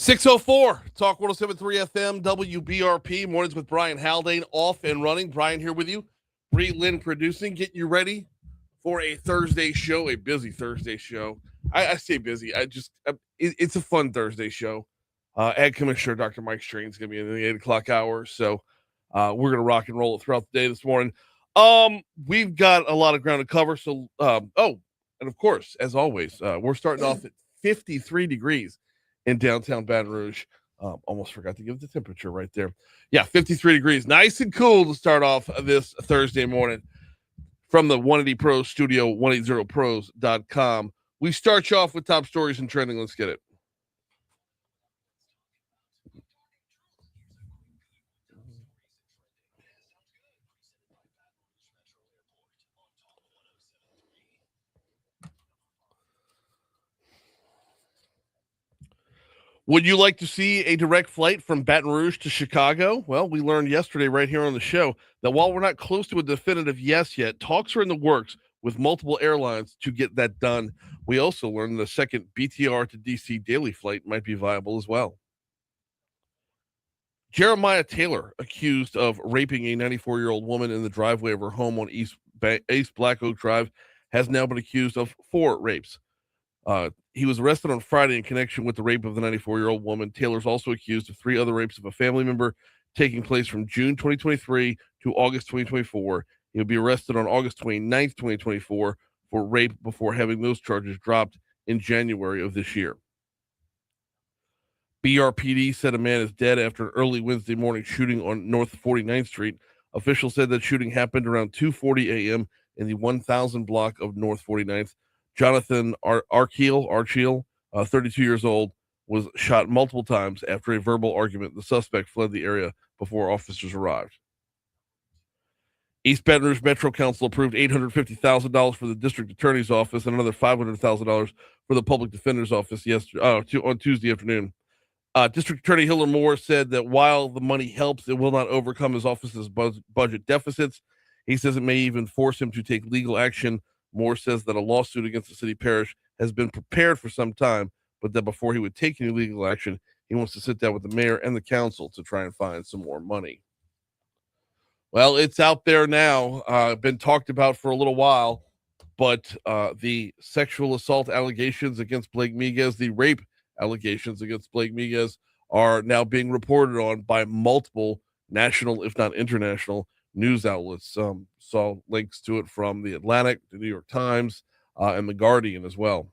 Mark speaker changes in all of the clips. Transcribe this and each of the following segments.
Speaker 1: 6:04, Talk 107.3 FM, WBRP, mornings with Brian Haldane, off and running. Brian here with you. Bree Lynn producing, getting you ready for a Thursday show, a busy Thursday show. I say busy. It's a fun Thursday show. Ag Commissioner Dr. Mike Strain is going to be in the 8 o'clock hour, so we're going to rock and roll it throughout the day this morning. We've got a lot of ground to cover, so, and of course, as always, we're starting off at 53 degrees in downtown Baton Rouge. Almost forgot to give the temperature right there. Yeah, 53 degrees. Nice and cool to start off this Thursday morning from the 180 Pros studio, 180pros.com. We start you off with top stories and trending. Let's get it. Would you like to see a direct flight from Baton Rouge to Chicago? Well, we learned yesterday right here on the show that while we're not close to a definitive yes yet, talks are in the works with multiple airlines to get that done. We also learned the second BTR to DC daily flight might be viable as well. Jeremiah Taylor, accused of raping a 94-year-old woman in the driveway of her home on East Black Oak Drive, has now been accused of 4 rapes. He was arrested on Friday in connection with the rape of the 94-year-old woman. Taylor's also accused of 3 other rapes of a family member taking place from June 2023 to August 2024. He'll be arrested on August 29th, 2024 for rape before having those charges dropped in January of this year. BRPD said a man is dead after an early Wednesday morning shooting on North 49th Street. Officials said that shooting happened around 2:40 a.m. in the 1000 block of North 49th. Jonathan Archiel, 32 years old, was shot multiple times after a verbal argument. The suspect fled the area before officers arrived. East Baton Rouge Metro Council approved $850,000 for the district attorney's office and another $500,000 for the public defender's office on Tuesday afternoon. District Attorney Hiller Moore said that while the money helps, it will not overcome his office's budget deficits. He says it may even force him to take legal action. Moore says that a lawsuit against the city parish has been prepared for some time, but that before he would take any legal action, he wants to sit down with the mayor and the council to try and find some more money. Well, it's out there now, been talked about for a little while, but the sexual assault allegations against Blake Miguez, the rape allegations against Blake Miguez, are now being reported on by multiple national, if not international, news outlets. Saw links to it from the Atlantic, the New York Times, and the Guardian as well.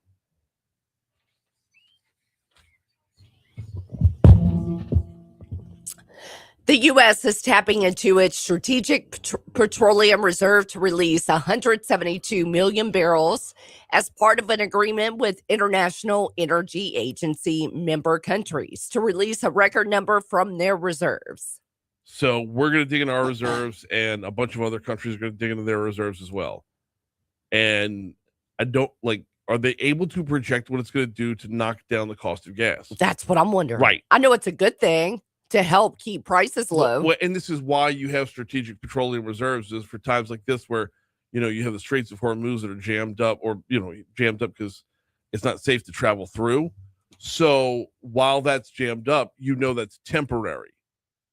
Speaker 2: The U.S. is tapping into its strategic petroleum reserve to release 172 million barrels as part of an agreement with International Energy Agency member countries to release a record number from their reserves.
Speaker 1: So we're going to dig into our reserves, and a bunch of other countries are going to dig into their reserves as well. And I don't are they able to project what it's going to do to knock down the cost of gas?
Speaker 2: That's what I'm wondering.
Speaker 1: Right.
Speaker 2: I know it's a good thing to help keep prices low.
Speaker 1: Well, and this is why you have strategic petroleum reserves, is for times like this where, you have the Straits of Hormuz that are jammed up, or, jammed up because it's not safe to travel through. So while that's jammed up, that's temporary.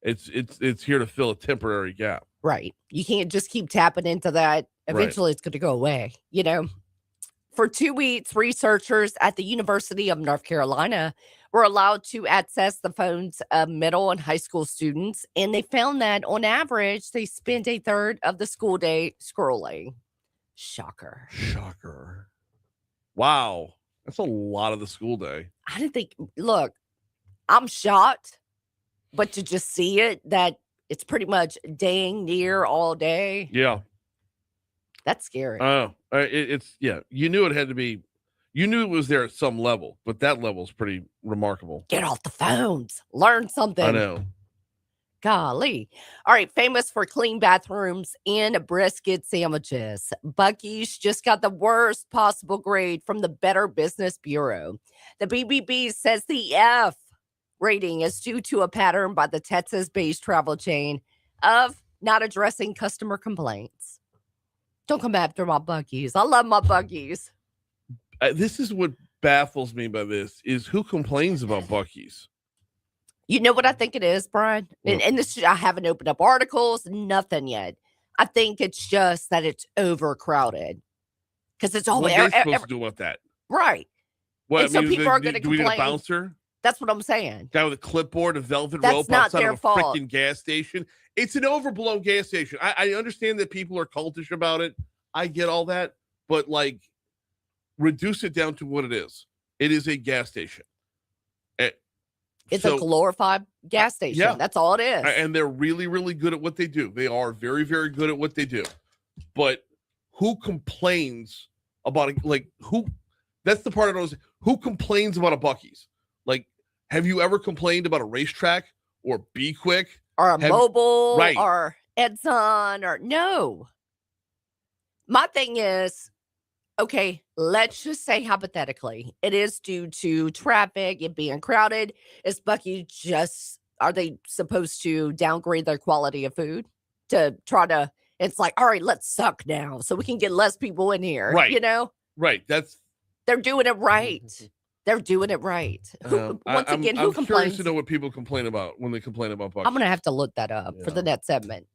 Speaker 1: It's here to fill a temporary gap.
Speaker 2: Right. You can't just keep tapping into that. Eventually It's going to go away, For 2 weeks, researchers at the University of North Carolina were allowed to access the phones of middle and high school students, and they found that on average, they spend a third of the school day scrolling. Shocker.
Speaker 1: Wow. That's a lot of the school day.
Speaker 2: I didn't think, look, I'm shocked, but to just see it, that it's pretty much dang near all day.
Speaker 1: Yeah.
Speaker 2: That's scary.
Speaker 1: You knew it had to be, you knew it was there at some level, but that level is pretty remarkable.
Speaker 2: Get off the phones. Learn something.
Speaker 1: I know.
Speaker 2: Golly. All right. Famous for clean bathrooms and brisket sandwiches, Buc-ee's just got the worst possible grade from the Better Business Bureau. The BBB says the F rating is due to a pattern by the Texas-based travel chain of not addressing customer complaints. Don't come after my Buc-ee's. I love my Buc-ee's.
Speaker 1: This is what baffles me by this, is who complains about Buc-ee's?
Speaker 2: You know what I think it is, Brian? And this, I haven't opened up articles, nothing yet. I think it's just that it's overcrowded because it's all
Speaker 1: What are they supposed to do about that?
Speaker 2: right.
Speaker 1: What,
Speaker 2: And so people are going to
Speaker 1: do we need a
Speaker 2: complain.
Speaker 1: bouncer?
Speaker 2: That's what I'm saying.
Speaker 1: Guy with a clipboard, a velvet
Speaker 2: That's
Speaker 1: rope
Speaker 2: not
Speaker 1: outside
Speaker 2: their
Speaker 1: of a
Speaker 2: fault.
Speaker 1: freaking gas station. It's an overblown gas station. I understand that people are cultish about it. I get all that, but like, reduce it down to what it is. It is a gas station.
Speaker 2: It's a glorified gas station.
Speaker 1: Yeah.
Speaker 2: That's all it is.
Speaker 1: And they're really, really good at what they do. They are very, very good at what they do. But who complains about it? Like, who? That's the part I don't know. Who complains about a Buc-ee's? Like, have you ever complained about a racetrack or Be Quick?
Speaker 2: Or a Mobile,
Speaker 1: right.
Speaker 2: or Edson, or no. My thing is, okay, let's just say hypothetically, it is due to traffic, it being crowded. Is Buc-ee are they supposed to downgrade their quality of food to try to, it's like, all right, let's suck now so we can get less people in here,
Speaker 1: right.
Speaker 2: you know?
Speaker 1: Right.
Speaker 2: They're doing it right. They're doing it right. Who complains?
Speaker 1: I'm curious to know what people complain about when they complain about Buc-ee's.
Speaker 2: I'm going to have to look that up for the next segment.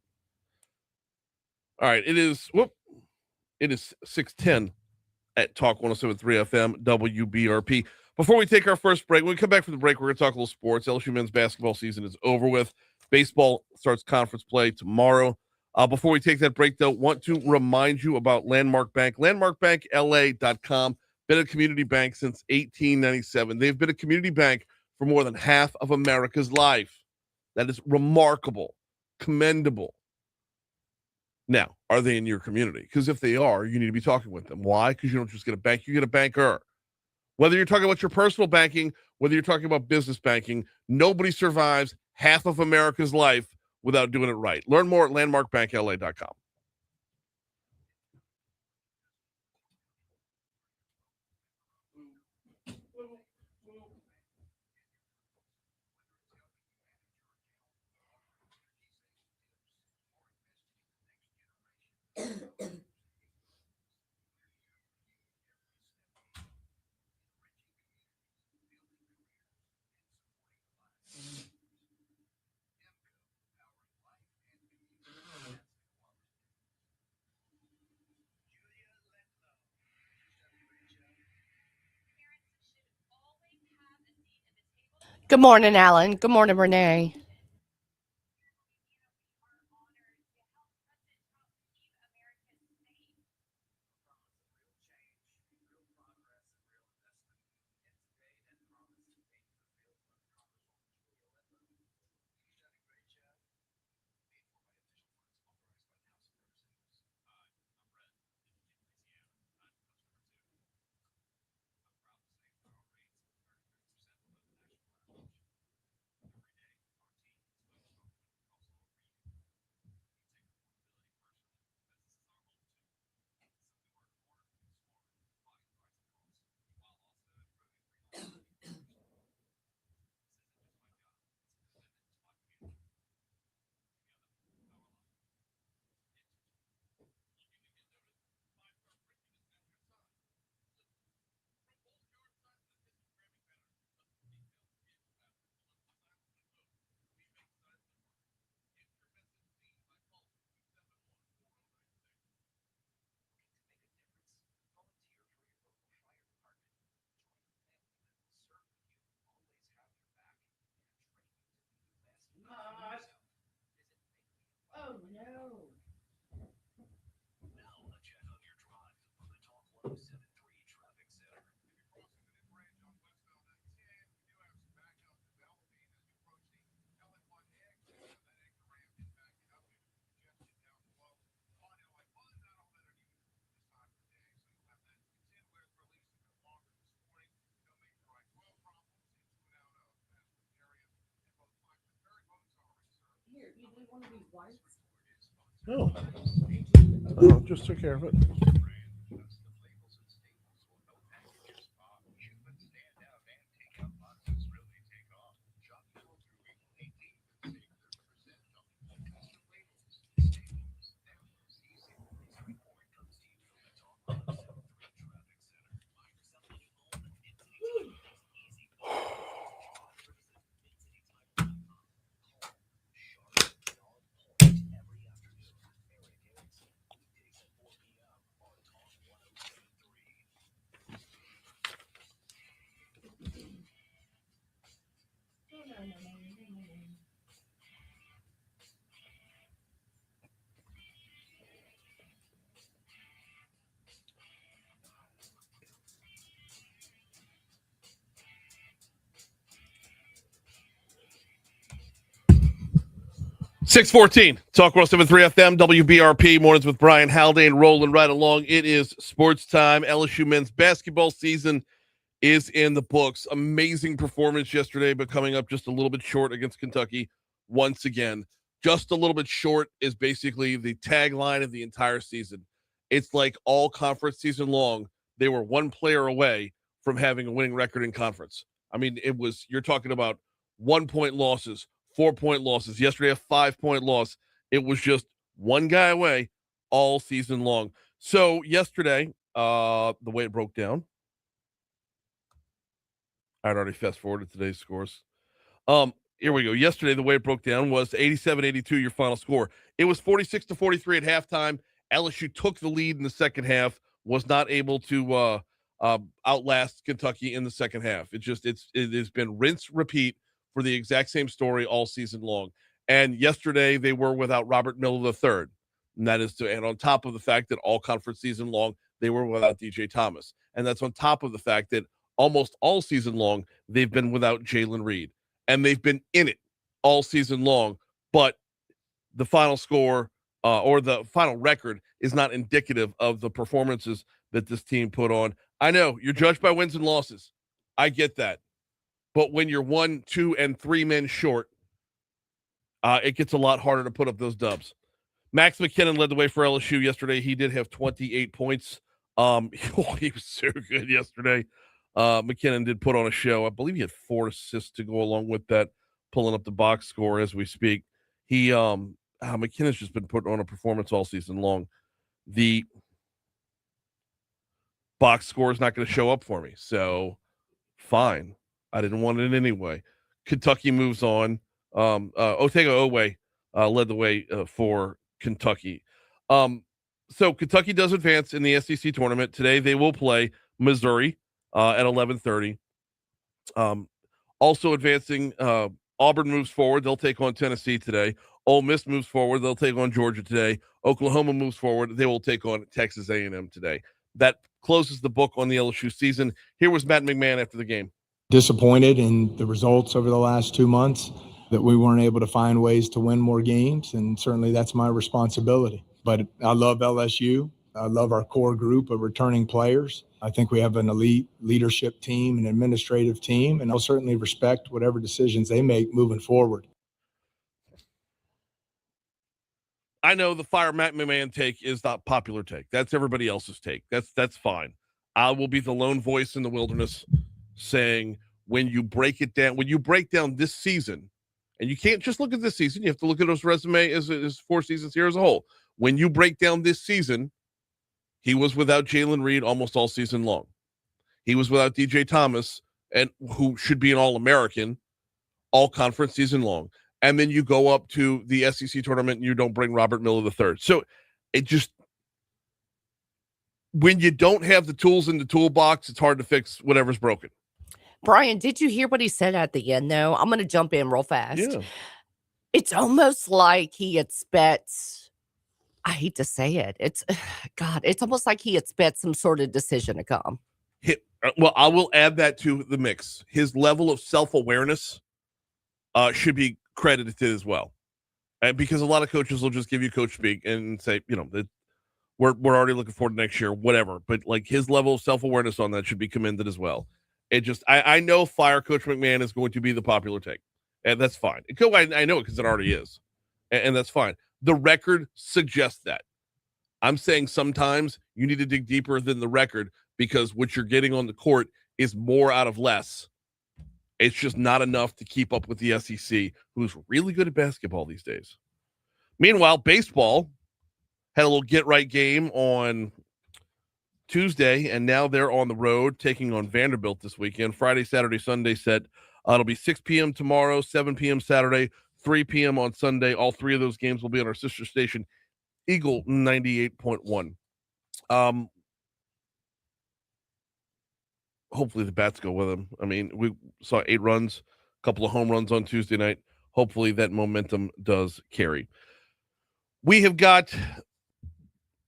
Speaker 1: All right. It is 6:10 at Talk 107.3 FM WBRP. Before we take our first break, when we come back from the break, we're going to talk a little sports. LSU men's basketball season is over with. Baseball starts conference play tomorrow. Before we take that break, though, want to remind you about Landmark Bank. LandmarkBankLA.com. Been a community bank since 1897. They've been a community bank for more than half of America's life. That is remarkable, commendable. Now, are they in your community? Because if they are, you need to be talking with them. Why? Because you don't just get a bank, you get a banker. Whether you're talking about your personal banking, whether you're talking about business banking, nobody survives half of America's life without doing it right. Learn more at landmarkbankla.com.
Speaker 2: Good morning, Alan. Good morning, Renee. Oh, no. Here, you need one of these wipes?
Speaker 1: No. Just took care of it. 614, Talk 107.3 FM, WBRP, mornings with Brian Haldane, rolling right along. It is sports time. LSU men's basketball season is in the books. Amazing performance yesterday, but coming up just a little bit short against Kentucky once again. Just a little bit short is basically the tagline of the entire season. It's like all conference season long, they were one player away from having a winning record in conference. I mean, you're talking about 1-point losses, 4-point losses. Yesterday, a 5-point loss. It was just one guy away all season long. So yesterday, the way it broke down, I'd already fast forwarded today's scores. Here we go. Yesterday, the way it broke down was 87-82, your final score. It was 46-43 at halftime. LSU took the lead in the second half, was not able to outlast Kentucky in the second half. It has been rinse, repeat for the exact same story all season long. And yesterday, they were without Robert Miller III. And on top of the fact that all conference season long, they were without DJ Thomas. And that's on top of the fact that almost all season long, they've been without Jalen Reed. And they've been in it all season long. But the final score or the final record is not indicative of the performances that this team put on. I know you're judged by wins and losses. I get that. But when you're 1, 2, and 3 men short, it gets a lot harder to put up those dubs. Max McKinnon led the way for LSU yesterday. He did have 28 points. He was so good yesterday. McKinnon did put on a show. I believe he had 4 assists to go along with that, pulling up the box score as we speak. McKinnon's just been putting on a performance all season long. The box score is not going to show up for me, so fine. I didn't want it anyway. Kentucky moves on. Otega Oweh led the way for Kentucky. So Kentucky does advance in the SEC tournament. Today they will play Missouri at 11:30. Also advancing, Auburn moves forward. They'll take on Tennessee today. Ole Miss moves forward. They'll take on Georgia today. Oklahoma moves forward. They will take on Texas A&M today. That closes the book on the LSU season. Here was Matt McMahon after the game.
Speaker 3: Disappointed in the results over the last 2 months, that we weren't able to find ways to win more games, and certainly that's my responsibility. But I love LSU. I love our core group of returning players. I think we have an elite leadership team and administrative team, and I'll certainly respect whatever decisions they make moving forward.
Speaker 1: I know the Fire Matt McMahon take is not popular take. That's everybody else's take. That's fine. I will be the lone voice in the wilderness saying when you break it down, when you break down this season, and you can't just look at this season, you have to look at his resume as 4 seasons here as a whole. When you break down this season, he was without Jalen Reed almost all season long. He was without DJ Thomas, and who should be an All-American all conference season long. And then you go up to the SEC tournament and you don't bring Robert Miller III. So it just, when you don't have the tools in the toolbox, it's hard to fix whatever's broken.
Speaker 2: Brian, did you hear what he said at the end, though? I'm going to jump in real fast.
Speaker 1: Yeah.
Speaker 2: It's almost like he expects, I hate to say it, it's almost like he expects some sort of decision to come.
Speaker 1: Well, I will add that to the mix. His level of self-awareness should be credited as well. Because a lot of coaches will just give you coach speak and say, we're already looking forward to next year, whatever. But like his level of self-awareness on that should be commended as well. It just, I know fire Coach McMahon is going to be the popular take, and that's fine. I know it because it already is, and that's fine. The record suggests that. I'm saying sometimes you need to dig deeper than the record because what you're getting on the court is more out of less. It's just not enough to keep up with the SEC, who's really good at basketball these days. Meanwhile, baseball had a little get-right game on Tuesday, and now they're on the road taking on Vanderbilt this weekend. Friday, Saturday, Sunday set. It'll be 6 p.m. tomorrow, 7 p.m. Saturday, 3 p.m. on Sunday. All 3 of those games will be on our sister station, Eagle 98.1. Hopefully the bats go with them. I mean, we saw 8 runs couple of home runs on Tuesday night. Hopefully that momentum does carry. We have got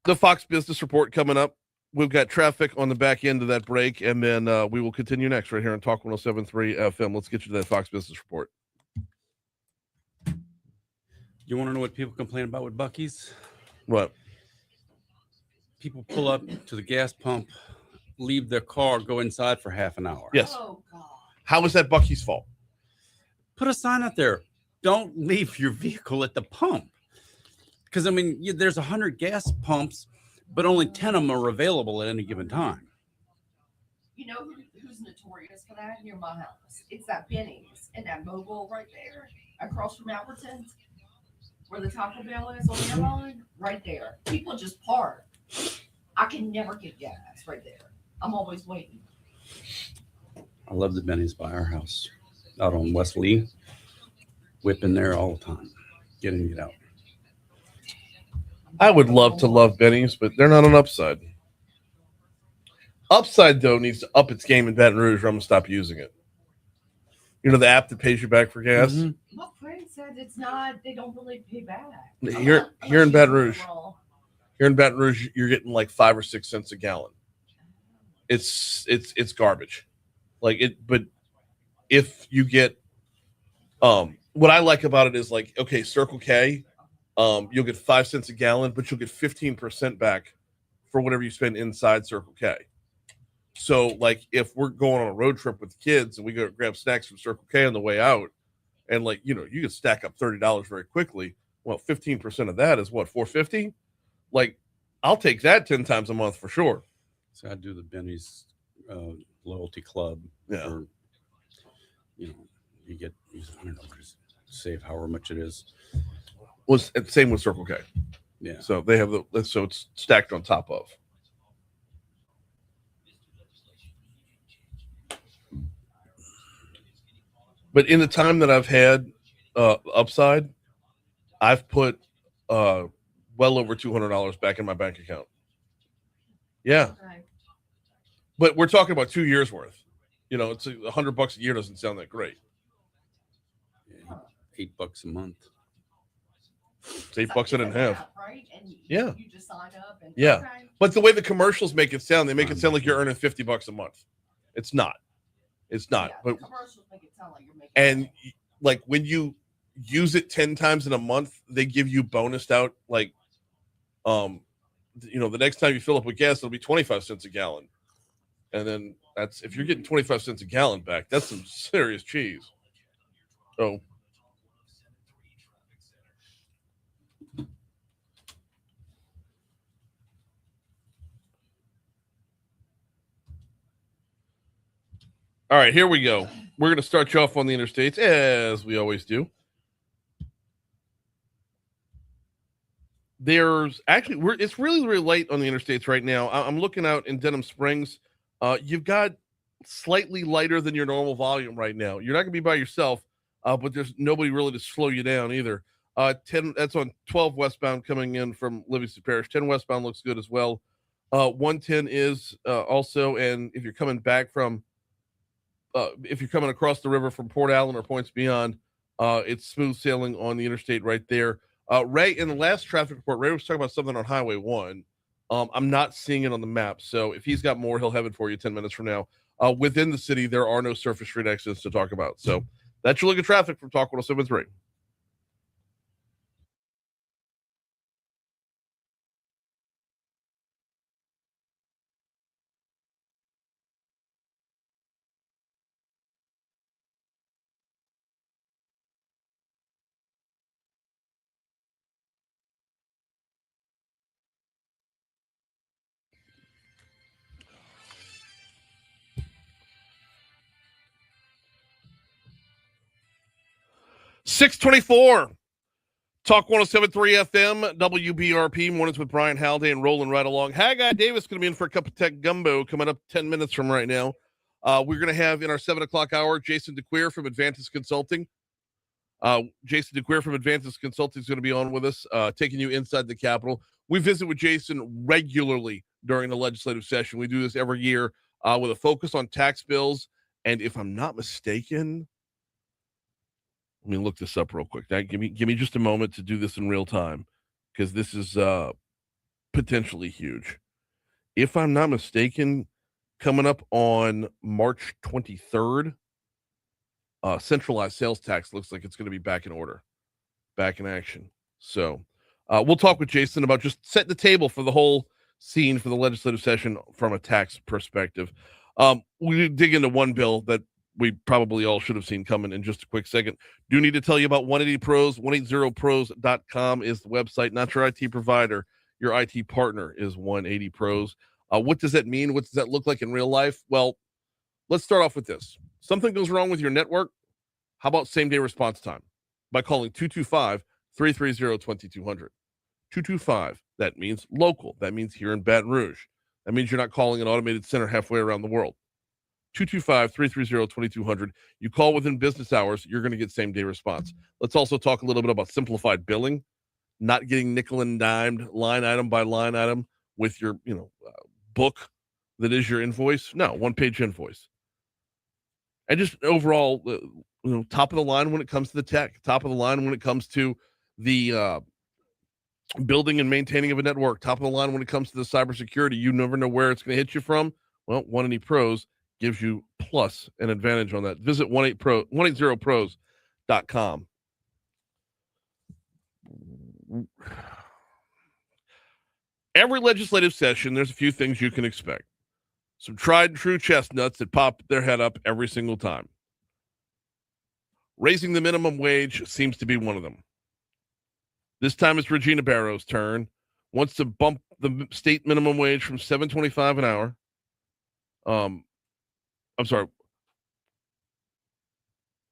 Speaker 1: the Fox Business Report coming up. We've got traffic on the back end of that break, and then we will continue next right here on Talk 107.3 FM. Let's get you to that Fox Business Report.
Speaker 4: You want to know what people complain about with Buc-ee's?
Speaker 1: What?
Speaker 4: People pull up to the gas pump, leave their car, go inside for half an hour.
Speaker 1: Yes.
Speaker 2: Oh, God.
Speaker 1: How is that Buc-ee's fault?
Speaker 4: Put a sign out there. Don't leave your vehicle at the pump. Because, I mean, there's 100 gas pumps, but only 10 of them are available at any given time.
Speaker 2: You know who's notorious for that near my house? It's that Benny's and that Mobile right there across from Albertsons, where the Taco Bell is on the airline. Right there. People just park. I can never get gas right there. I'm always waiting.
Speaker 4: I love the Benny's by our house out on West Lee. Whip in there all the time. Get in, get out.
Speaker 1: I would love to love Benny's, but they're not on Upside. Upside, though, needs to up its game in Baton Rouge, or I'm going to stop using it. You know, the app that pays you back for gas?
Speaker 4: Mm-hmm.
Speaker 2: My friend said it's not, they don't really pay back.
Speaker 1: Here in Baton Rouge. Here in Baton Rouge, you're getting like 5 or 6 cents a gallon. It's garbage. Like it, but if you get, what I like about it is like, okay, Circle K, you'll get 5 cents a gallon, but you'll get 15% back for whatever you spend inside Circle K. So like if we're going on a road trip with the kids and we go grab snacks from Circle K on the way out, and like, you know, you can stack up $30 very quickly. Well, 15% of that is what, $4.50? Like, I'll take that 10 times a month for sure.
Speaker 4: So I do the Benny's loyalty club.
Speaker 1: Yeah.
Speaker 4: For, you know, you get, I don't know, just save however much it is.
Speaker 1: Was the same with Circle K.
Speaker 4: Yeah.
Speaker 1: So they have so it's stacked on top of. But in the time that I've had Upside, I've put well over $200 back in my bank account. Yeah.
Speaker 2: Okay.
Speaker 1: But we're talking about 2 years worth. You know, it's $100 a year doesn't sound that great.
Speaker 4: Yeah, $8 a month.
Speaker 1: It's $8 in half.
Speaker 2: Right? And
Speaker 1: Yeah.
Speaker 2: You just sign up and
Speaker 1: Yeah.
Speaker 2: okay.
Speaker 1: But the way the commercials make it sound, they make it sound like you're earning $50 a month. It's not. It's not.
Speaker 2: Yeah,
Speaker 1: But
Speaker 2: commercials make it sound like you're making
Speaker 1: and
Speaker 2: money.
Speaker 1: like when you use it 10 times in a month, they give you bonused out like you know, the next time you fill up with gas, it'll be 25 cents a gallon. And then that's if you're getting 25 cents a gallon back, that's some serious cheese. So all right, here we go. We're going to start you off on the interstates, as we always do. There's actually, it's really, really light on the interstates right now. I'm looking out in Denham Springs. You've got slightly lighter than your normal volume right now. You're not going to be by yourself, but there's nobody really to slow you down either. 10, that's on 12 westbound coming in from Livingston Parish. 10 westbound looks good as well. 110 is also, and if you're coming back from, if you're coming across the river from Port Allen or points beyond, it's smooth sailing on the interstate right there. Ray, in the last traffic report, Ray was talking about something on Highway 1. I'm not seeing it on the map, so if he's got more, he'll have it for you 10 minutes from now. Within the city, there are no surface street accidents to talk about. So that's your look at traffic from Talk 107.3. .624 Talk 107.3 FM, WBRP, mornings with Brian Haldane rolling right along. Haggai Davis going to be in for a cup of tech gumbo coming up 10 minutes from right now. We're going to have in our 7 o'clock hour, Jason DeCuir from Advantage Consulting. Jason DeCuir from Advantage Consulting is going to be on with us, taking you inside the Capitol. We visit with Jason regularly during the legislative session. We do this every year with a focus on tax bills. And if I'm not mistaken, Let me look this up real quick. Now, give me just a moment to do this in real time, because this is potentially huge. If I'm not mistaken, coming up on March 23rd, centralized sales tax looks like it's going to be back in order, back in action. So we'll talk with Jason about just setting the table for the whole scene for the legislative session from a tax perspective. We dig into one bill that we probably all should have seen coming in just a quick second. Do need to tell you about 180 Pros. 180pros.com is the website, not your IT provider. Your IT partner is 180 Pros. What does that mean? What does that look like in real life? Well, let's start off with this. Something goes wrong with your network. How about same-day response time? By calling 225-330-2200. 225, that means local. That means here in Baton Rouge. That means you're not calling an automated center halfway around the world. 225-330-2200. You call within business hours, you're going to get same-day response. Let's also talk a little bit about simplified billing, not getting nickel and dimed line item by line item with your book that is your invoice. No, one-page invoice. And just overall, top of the line when it comes to the tech, top of the line when it comes to the building and maintaining of a network, top of the line when it comes to the cybersecurity. You never know where it's going to hit you from. Well, 180 Pros gives you plus an advantage on that. Visit 180pros.com. Every legislative session, there's a few things you can expect. Some tried and true chestnuts that pop their head up every single time. Raising the minimum wage seems to be one of them. This time it's Regina Barrow's turn. Wants to bump the state minimum wage from $7.25 an hour.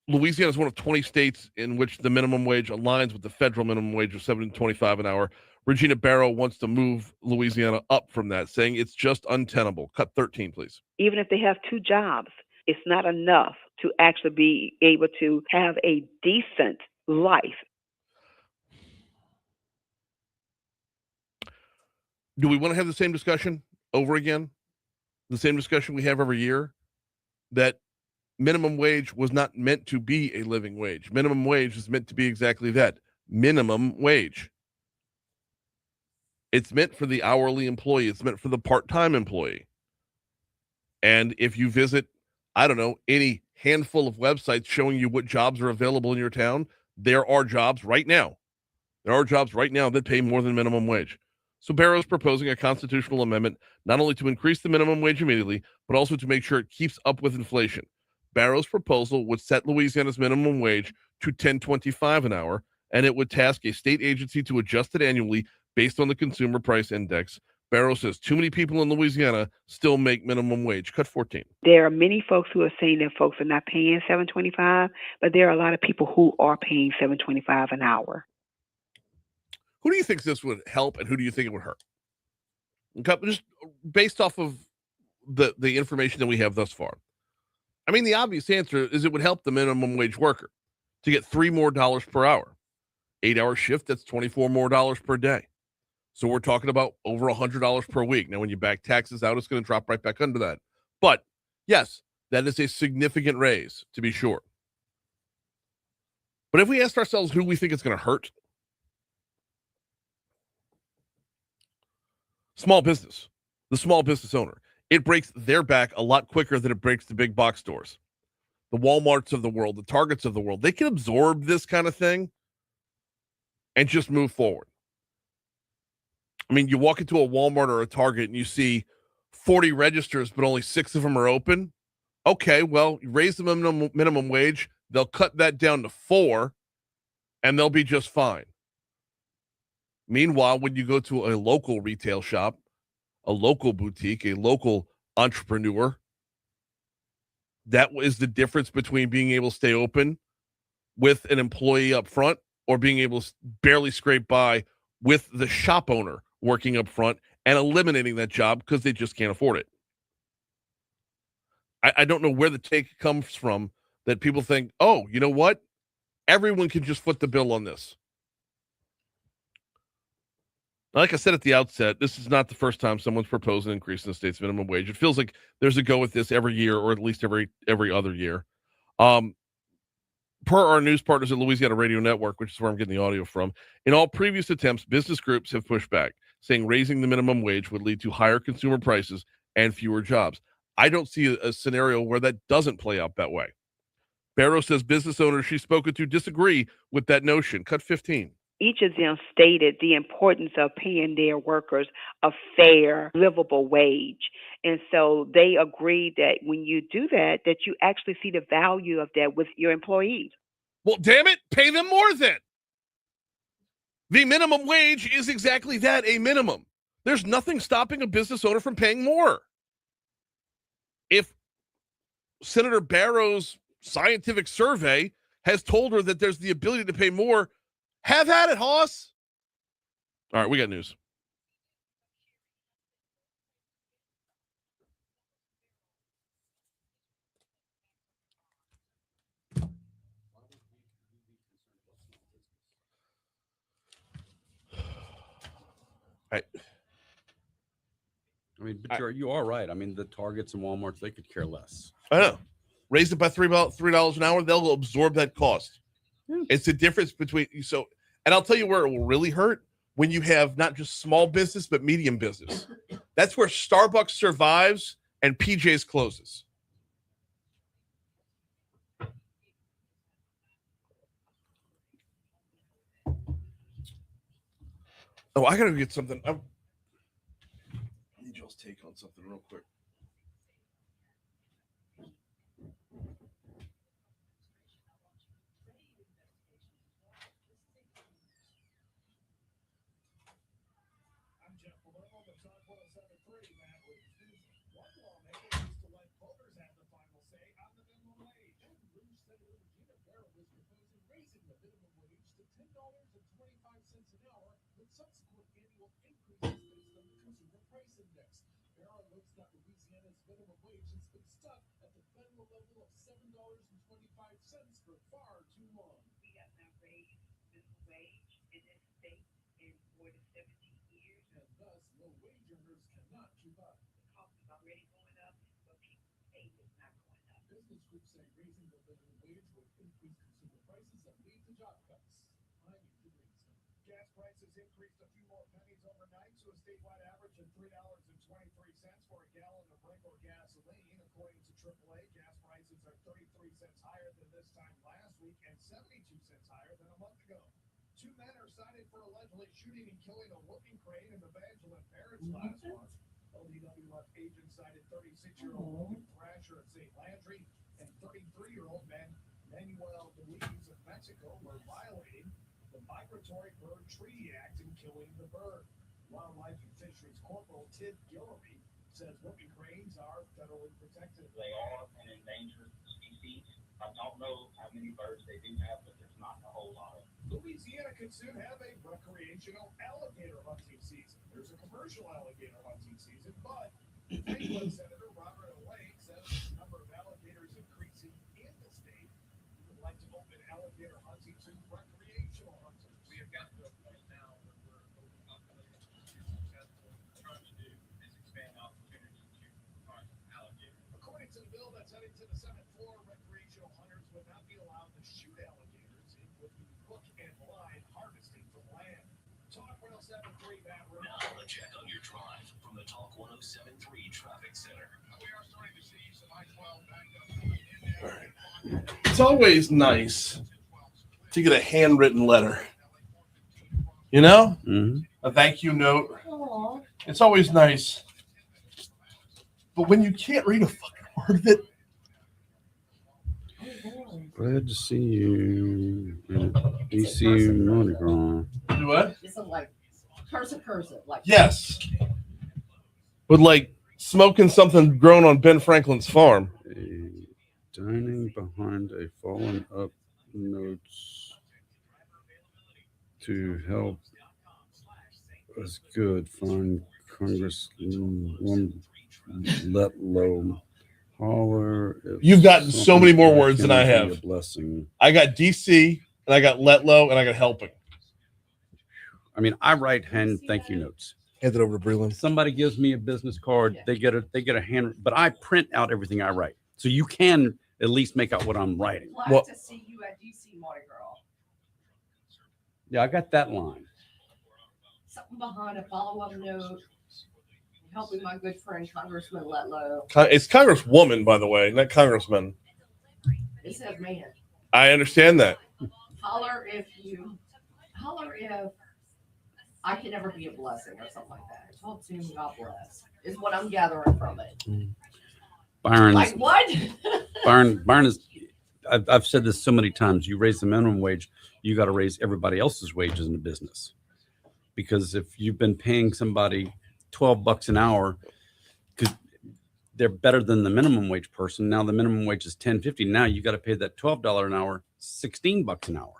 Speaker 1: Louisiana is one of 20 states in which the minimum wage aligns with the federal minimum wage of $7.25 an hour. Regina Barrow wants to move Louisiana up from that, saying it's just untenable. Cut 13, please.
Speaker 5: Even if they have two jobs, it's not enough to actually be able to have a decent life.
Speaker 1: Do we want to have the same discussion over again? The same discussion we have every year? That minimum wage was not meant to be a living wage. Minimum wage is meant to be exactly that, minimum wage. It's meant for the hourly employee. It's meant for the part-time employee. And if you visit, any handful of websites showing you what jobs are available in your town, there are jobs right now. That pay more than minimum wage. So Barrow's proposing a constitutional amendment not only to increase the minimum wage immediately, but also to make sure it keeps up with inflation. Barrow's proposal would set Louisiana's minimum wage to $10.25 an hour, and it would task a state agency to adjust it annually based on the consumer price index. Barrow says too many people in Louisiana still make minimum wage. Cut 14.
Speaker 5: There are many folks who are saying that folks are not paying $7.25, but there are a lot of people who are paying $7.25 an hour.
Speaker 1: Who do you think this would help, and who do you think it would hurt? Just based off of the information that we have thus far. I mean, the obvious answer is it would help the minimum wage worker to get $3 more per hour. 8-hour shift, that's $24 more per day. So we're talking about over $100 per week. Now, when you back taxes out, it's going to drop right back under that. But yes, that is a significant raise, to be sure. But if we asked ourselves who we think it's going to hurt, small business, the small business owner. It breaks their back a lot quicker than it breaks the big box stores. The Walmarts of the world, the Targets of the world, they can absorb this kind of thing and just move forward. I mean, you walk into a Walmart or a Target and you see 40 registers, but only 6 of them are open. Okay, well, you raise the minimum wage, they'll cut that down to 4, and they'll be just fine. Meanwhile, when you go to a local retail shop, a local boutique, a local entrepreneur, that is the difference between being able to stay open with an employee up front or being able to barely scrape by with the shop owner working up front and eliminating that job because they just can't afford it. I don't know where the take comes from that people think, oh, you know what? Everyone can just foot the bill on this. Like I said at the outset, this is not the first time someone's proposed an increase in the state's minimum wage. It feels like there's a go with this every year, or at least every other year. Per our news partners at Louisiana Radio Network, which is where I'm getting the audio from, in all previous attempts, business groups have pushed back, saying raising the minimum wage would lead to higher consumer prices and fewer jobs. I don't see a scenario where that doesn't play out that way. Barrow says business owners she's spoken to disagree with that notion. Cut 15.
Speaker 5: Each of them stated the importance of paying their workers a fair, livable wage. And so they agreed that when you do that, that you actually see the value of that with your employees.
Speaker 1: Well, damn it, pay them more then. The minimum wage is exactly that, a minimum. There's nothing stopping a business owner from paying more. If Senator Barrow's scientific survey has told her that there's the ability to pay more, have at it, Hoss. All right, we got news.
Speaker 4: I mean, but you are right. I mean, the Targets and Walmarts, they could care less.
Speaker 1: I know. Raise it by $3 an hour, they'll absorb that cost. Yeah. It's the difference between and I'll tell you where it will really hurt, when you have not just small business but medium business. That's where Starbucks survives and PJ's closes. Oh, I gotta get something. I need y'all's take on something real quick.
Speaker 6: They are an endangered species. I don't know how many birds they do have, but there's not a whole lot of them.
Speaker 7: Louisiana could soon have a recreational alligator hunting season. There's a commercial alligator hunting season, but Franklin Senator Robert Lane says the number of alligators increasing in the state. He would like to open alligator hunting to recreational hunters. We have gotten to a point now where we're opening up successful. Trying to do is expand opportunities to hunt alligators. According to the bill that's heading to the Senate floor, recreational hunters would not be allowed to shoot alligators. It would be hook and line harvesting from land. Talk 107.3 Baton Rouge.
Speaker 8: Now a check on your drive from the Talk 107.3 Traffic Center.
Speaker 7: We are starting to see some I-12 backed up.
Speaker 1: It's always nice to get a handwritten letter. You know?
Speaker 4: Mm-hmm.
Speaker 1: A thank you note.
Speaker 2: Aww.
Speaker 1: It's always nice. But when you can't read a fucking word of it.
Speaker 4: Glad to see you at DC Mardi Gras.
Speaker 1: Do what?
Speaker 2: It's like cursive, like
Speaker 1: Yes. With like smoking something grown on Ben Franklin's farm.
Speaker 4: Dining behind a fallen up notes to help us good. Find Congresswoman Letlow. Holler.
Speaker 1: You've gotten so many more words than I have.
Speaker 4: A blessing.
Speaker 1: I got DC and I got Letlow and I got helping.
Speaker 4: I mean, I write hand thank you notes.
Speaker 1: Hand it over to Breland.
Speaker 4: Somebody gives me a business card, they get a hand, but I print out everything I write. So you can at least make out what I'm writing.
Speaker 2: Glad
Speaker 1: Well-
Speaker 2: to see you at DC Mardi Gras.
Speaker 4: Yeah, I got that line.
Speaker 2: Something behind a follow-up note. Helping my good friend Congressman Letlow.
Speaker 1: It's Congresswoman, by the way, not Congressman.
Speaker 2: It says man.
Speaker 1: I understand that.
Speaker 2: Holler if I can ever be a blessing or something like that. Talk to him, God bless, is what I'm gathering from it.
Speaker 4: Byron,
Speaker 2: Like what?
Speaker 4: Byron is. I've said this so many times. You raise the minimum wage, you got to raise everybody else's wages in the business, because if you've been paying somebody $12 an hour, because they're better than the minimum wage person. Now the minimum wage is $10.50. Now you got to pay that $12 an hour, $16 an hour.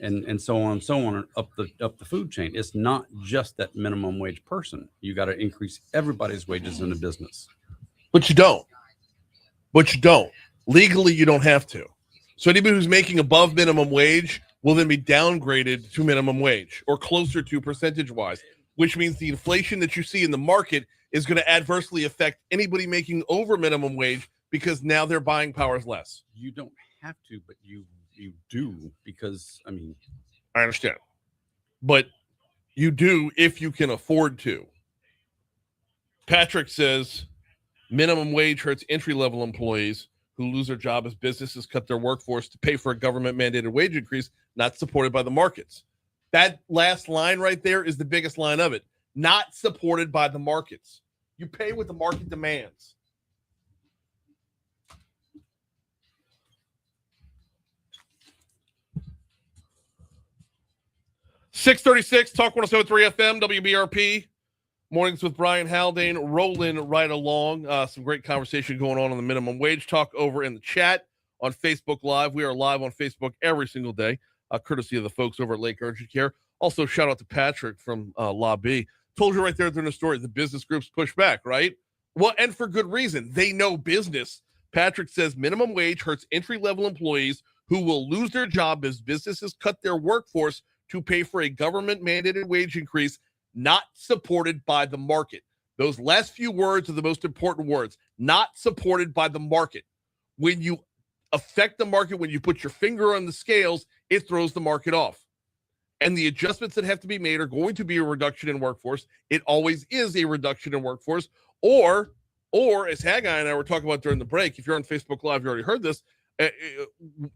Speaker 4: And so on up the food chain. It's not just that minimum wage person. You got to increase everybody's wages in the business.
Speaker 1: But you don't. Legally, you don't have to. So anybody who's making above minimum wage will then be downgraded to minimum wage or closer to percentage-wise, which means the inflation that you see in the market is going to adversely affect anybody making over minimum wage because now their buying power is less.
Speaker 4: You don't have to, but you do, because I mean,
Speaker 1: I understand. But you do if you can afford to. Patrick says minimum wage hurts entry-level employees who lose their job as businesses cut their workforce to pay for a government-mandated wage increase not supported by the markets. That last line right there is the biggest line of it. Not supported by the markets. You pay what the market demands. .636 Talk 107.3 FM WBRP. Mornings with Brian Haldane rolling right along. Some great conversation going on the minimum wage talk over in the chat on Facebook Live. We are live on Facebook every single day, courtesy of the folks over at Lake Urgent Care. Also, shout out to Patrick from Lobby. Told you right there during the story, the business groups push back, right? Well, and for good reason. They know business. Patrick says minimum wage hurts entry-level employees who will lose their job as businesses cut their workforce to pay for a government-mandated wage increase not supported by the market. Those last few words are the most important words. Not supported by the market. When you affect the market, when you put your finger on the scales, it throws the market off. And the adjustments that have to be made are going to be a reduction in workforce. It always is a reduction in workforce. Or as Haggai and I were talking about during the break, if you're on Facebook Live, you already heard this.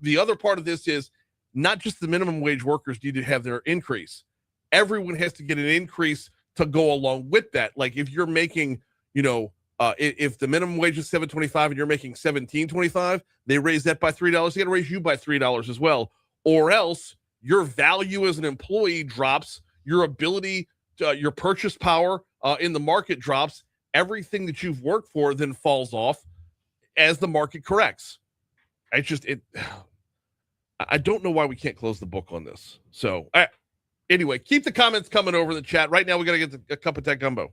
Speaker 1: The other part of this is not just the minimum wage workers need to have their increase. Everyone has to get an increase to go along with that. Like if you're making, if the minimum wage is $7.25 and you're making $17.25, they raise that by $3. They got to raise you by $3 as well, or else your value as an employee drops. Your ability, your purchase power in the market drops. Everything that you've worked for then falls off as the market corrects. I don't know why we can't close the book on this. So anyway, keep the comments coming over in the chat. Right now, we got to get a cup of tech gumbo.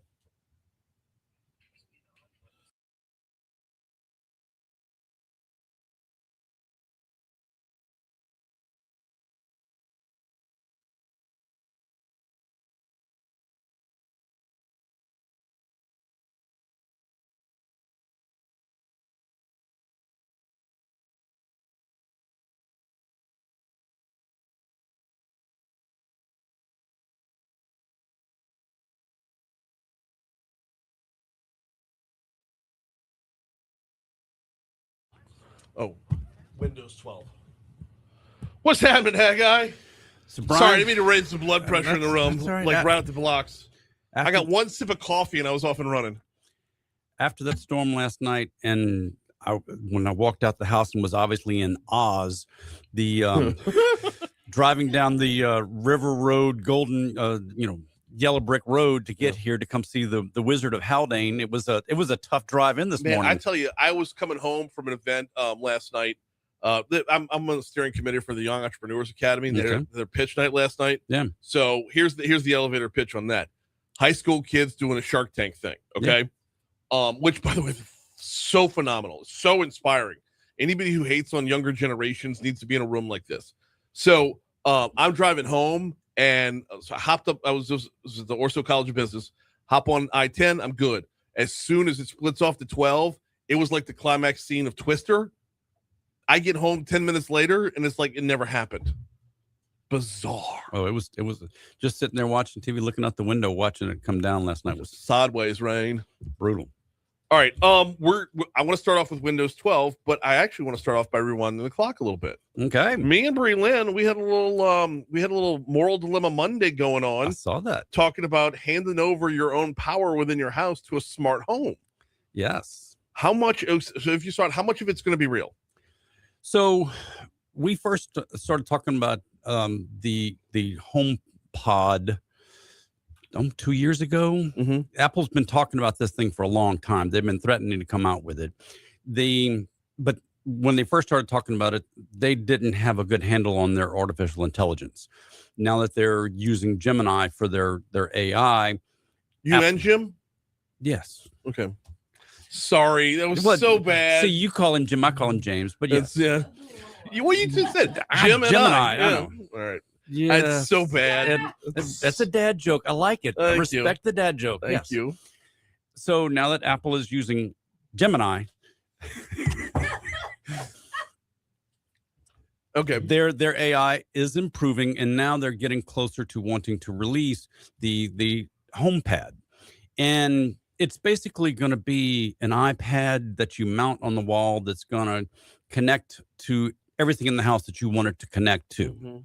Speaker 1: Oh, Windows 12. What's happening, Haggai?
Speaker 4: So Brian,
Speaker 1: Sorry, I didn't mean to raise the blood pressure in the room,
Speaker 4: that's all right.
Speaker 1: like right out the blocks.
Speaker 4: after,
Speaker 1: I got one sip of coffee and I was off and running.
Speaker 4: after that storm last night, and when I walked out the house and was obviously in Oz, the driving down the River Road, Yellow Brick Road to get here to come see the Wizard of Haldane. It was a tough drive in this morning.
Speaker 1: I tell you, I was coming home from an event last night. I'm on the steering committee for the Young Entrepreneurs Academy. Their pitch night last night.
Speaker 4: Yeah.
Speaker 1: So here's the elevator pitch on that. High school kids doing a Shark Tank thing. Okay. Yeah. Which, by the way, is so phenomenal, so inspiring. Anybody who hates on younger generations needs to be in a room like this. So I'm driving home. And so I hopped up. This was the Orso College of Business. Hop on I-10. I'm good. As soon as it splits off to 12, it was like the climax scene of Twister. I get home 10 minutes later, and it's like it never happened. Bizarre.
Speaker 4: Oh, it was just sitting there watching TV, looking out the window, watching it come down last night. It was
Speaker 1: Sideways rain.
Speaker 4: brutal.
Speaker 1: All right. I want to start off with Windows 12, but I actually want to start off by rewinding the clock a little bit.
Speaker 4: Okay.
Speaker 1: Me and Brie Lynn, we had a little moral dilemma Monday going on.
Speaker 4: I saw that.
Speaker 1: Talking about handing over your own power within your house to a smart home.
Speaker 4: Yes.
Speaker 1: How much? So if you start, how much of it's going to be real?
Speaker 4: So we first started talking about the home pod 2 years ago.
Speaker 1: Mm-hmm.
Speaker 4: Apple's been talking about this thing for a long time. They've been threatening to come out with it. But when they first started talking about it, they didn't have a good handle on their artificial intelligence. Now that they're using Gemini for their AI.
Speaker 1: You and Jim?
Speaker 4: Yes.
Speaker 1: Okay. Sorry, that was so bad.
Speaker 4: See, you call him Jim, I call him James, but yes.
Speaker 1: Yeah. What you just said, Jim and
Speaker 4: Gemini,
Speaker 1: I.
Speaker 4: I
Speaker 1: Yeah.
Speaker 4: know.
Speaker 1: All right.
Speaker 4: Yeah,
Speaker 1: That's so bad.
Speaker 4: That's a dad joke. I like it. I
Speaker 1: Thank
Speaker 4: respect the dad joke.
Speaker 1: Thank you.
Speaker 4: So now that Apple is using Gemini,
Speaker 1: okay,
Speaker 4: their AI is improving, and now they're getting closer to wanting to release the HomePad, and it's basically going to be an iPad that you mount on the wall that's going to connect to everything in the house that you want it to connect to.
Speaker 1: Mm-hmm.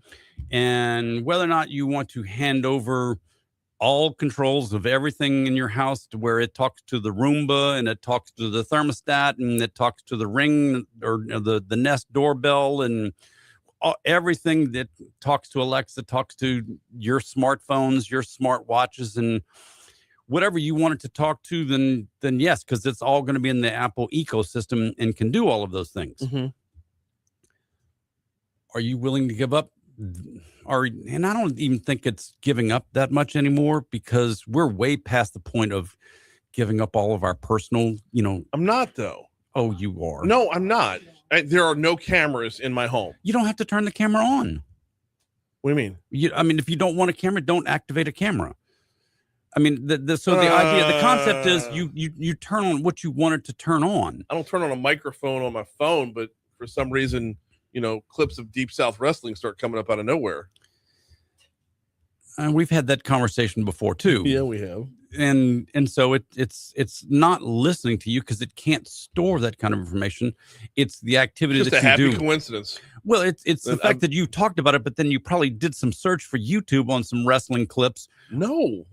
Speaker 4: And whether or not you want to hand over all controls of everything in your house to where it talks to the Roomba and it talks to the thermostat and it talks to the Ring or the Nest doorbell and everything that talks to Alexa, talks to your smartphones, your smart watches, and whatever you want it to talk to, then yes, because it's all going to be in the Apple ecosystem and can do all of those things.
Speaker 1: Mm-hmm.
Speaker 4: Are you willing to give up? And I don't even think it's giving up that much anymore, because we're way past the point of giving up all of our personal,
Speaker 1: I'm not, though.
Speaker 4: Oh, you are.
Speaker 1: No, I'm not. There are no cameras in my home.
Speaker 4: You don't have to turn the camera on.
Speaker 1: What do you mean?
Speaker 4: If you don't want a camera, don't activate a camera. I mean, the idea, the concept is you turn on what you want it to turn on.
Speaker 1: I don't turn on a microphone on my phone, but for some reason, clips of Deep South Wrestling start coming up out of nowhere.
Speaker 4: And we've had that conversation before too.
Speaker 1: Yeah, we have.
Speaker 4: And so it's not listening to you because it can't store that kind of information. It's the activity
Speaker 1: Just
Speaker 4: that
Speaker 1: a
Speaker 4: you
Speaker 1: happy
Speaker 4: do.
Speaker 1: Coincidence.
Speaker 4: Well, it's the fact that you talked about it, but then you probably did some search for YouTube on some wrestling clips.
Speaker 1: No,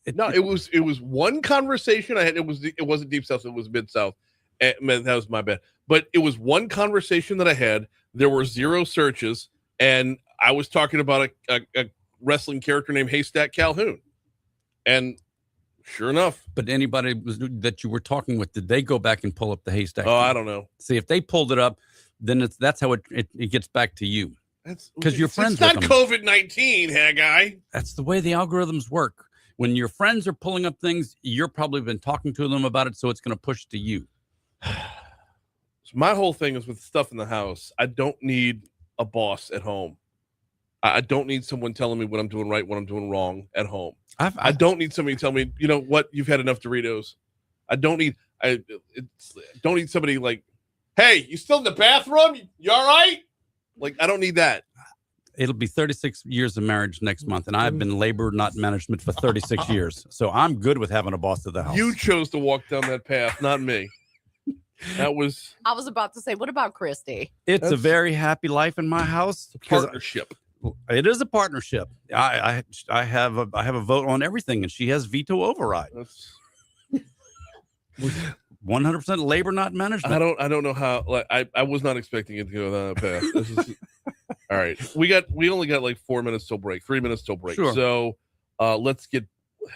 Speaker 1: it was one conversation I had. It wasn't Deep South. It was Mid South. That was my bad. But it was one conversation that I had. There were 0 searches, and I was talking about a wrestling character named Haystack Calhoun, and sure enough.
Speaker 4: But anybody that you were talking with, did they go back and pull up the Haystack?
Speaker 1: Oh, I don't know.
Speaker 4: See, if they pulled it up, then that's how it gets back to you. Because your friends.
Speaker 1: It's not COVID-19, Haggai.
Speaker 4: That's the way the algorithms work. When your friends are pulling up things, you're probably been talking to them about it, so it's going to push to you.
Speaker 1: So my whole thing is with stuff in the house. I don't need a boss at home. I don't need someone telling me what I'm doing right, what I'm doing wrong at home. I don't need somebody telling me, you know what, you've had enough Doritos. I don't need somebody like, hey, you still in the bathroom? You all right? Like, I don't need that.
Speaker 4: It'll be 36 years of marriage next month, and I've been labor, not management, for 36 years. So I'm good with having a boss at the house.
Speaker 1: You chose to walk down that path, not me. I was
Speaker 2: about to say, what about Christy?
Speaker 4: It's a very happy life in my house.
Speaker 1: Partnership.
Speaker 4: It is a partnership. I have a vote on everything, and she has veto override. 100% labor, not management.
Speaker 1: I don't know how. Like, I was not expecting it to go down that path. This is all right. We only got like 4 minutes till break. 3 minutes till break.
Speaker 4: Sure.
Speaker 1: So let's get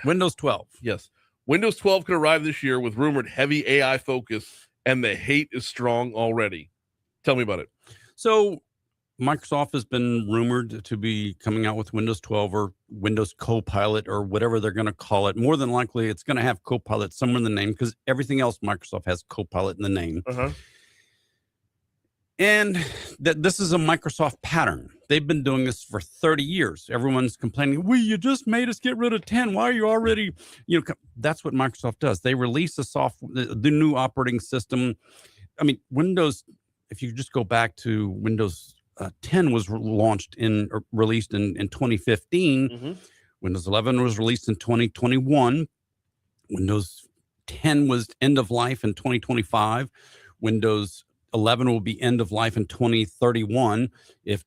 Speaker 4: Windows 12.
Speaker 1: Yes, Windows 12 could arrive this year with rumored heavy AI focus, and the hate is strong already. Tell me about it.
Speaker 4: So Microsoft has been rumored to be coming out with Windows 12 or Windows Copilot or whatever they're going to call it. More than likely, it's going to have Copilot somewhere in the name, because everything else Microsoft has Copilot in the name.
Speaker 1: Uh-huh.
Speaker 4: And this is a Microsoft pattern. They've been doing this for 30 years. Everyone's complaining, well, you just made us get rid of 10. Why are you already, that's what Microsoft does. They release the new operating system. I mean, Windows, if you just go back to Windows 10 was released in 2015.
Speaker 1: Mm-hmm.
Speaker 4: Windows 11 was released in 2021. Windows 10 was end of life in 2025. Windows 11 will be end of life in 2031. If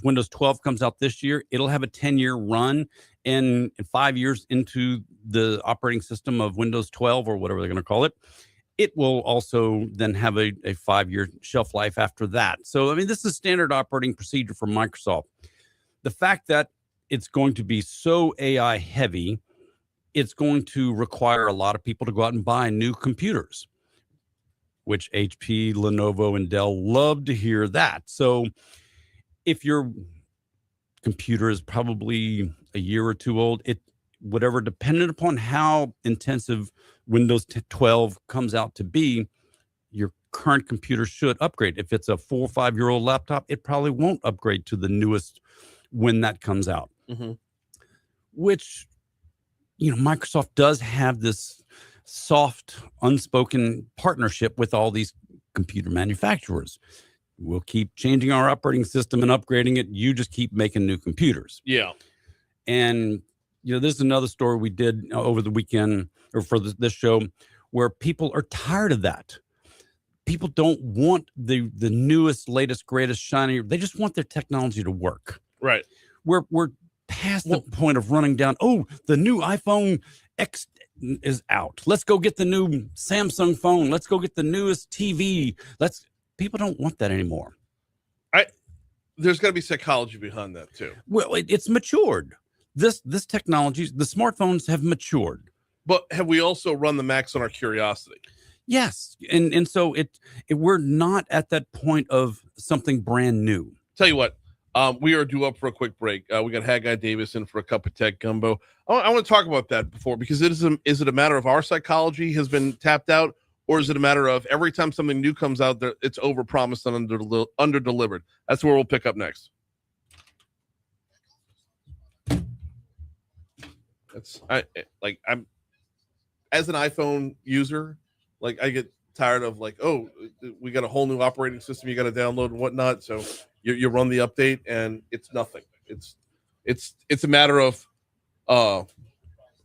Speaker 4: Windows 12 comes out this year, it'll have a 10-year run. And 5 years into the operating system of Windows 12 or whatever they're going to call it, it will also then have a 5-year shelf life after that. So, I mean, this is standard operating procedure for Microsoft. The fact that it's going to be so AI heavy, it's going to require a lot of people to go out and buy new computers, which HP, Lenovo, and Dell love to hear that. So if your computer is probably a year or two old, whatever, dependent upon how intensive Windows 12 comes out to be, your current computer should upgrade. If it's a 4 or 5 year old laptop, it probably won't upgrade to the newest when that comes out.
Speaker 1: Mm-hmm.
Speaker 4: Which, Microsoft does have this soft, unspoken partnership with all these computer manufacturers. We'll keep changing our operating system and upgrading it. You just keep making new computers.
Speaker 1: Yeah.
Speaker 4: And, this is another story we did over the weekend or for this show where people are tired of that. People don't want the newest, latest, greatest, shiny. They just want their technology to work.
Speaker 1: Right.
Speaker 4: We're past the point of running down, the new iPhone X is out. Let's go get the new Samsung phone. Let's go get the newest TV. People don't want that anymore.
Speaker 1: There's got to be psychology behind that too.
Speaker 4: Well, it's matured. This technology, the smartphones have matured.
Speaker 1: But have we also run the max on our curiosity?
Speaker 4: Yes. And so we're not at that point of something brand new.
Speaker 1: Tell you what, we are due up for a quick break. We got Haggai Davis in for a cup of tech gumbo. I want to talk about that before, because is it a matter of our psychology has been tapped out, or is it a matter of every time something new comes out, it's overpromised and under-delivered? That's where we'll pick up next. I'm as an iPhone user, I get tired of we got a whole new operating system you got to download and whatnot. So you run the update and it's nothing. It's a matter of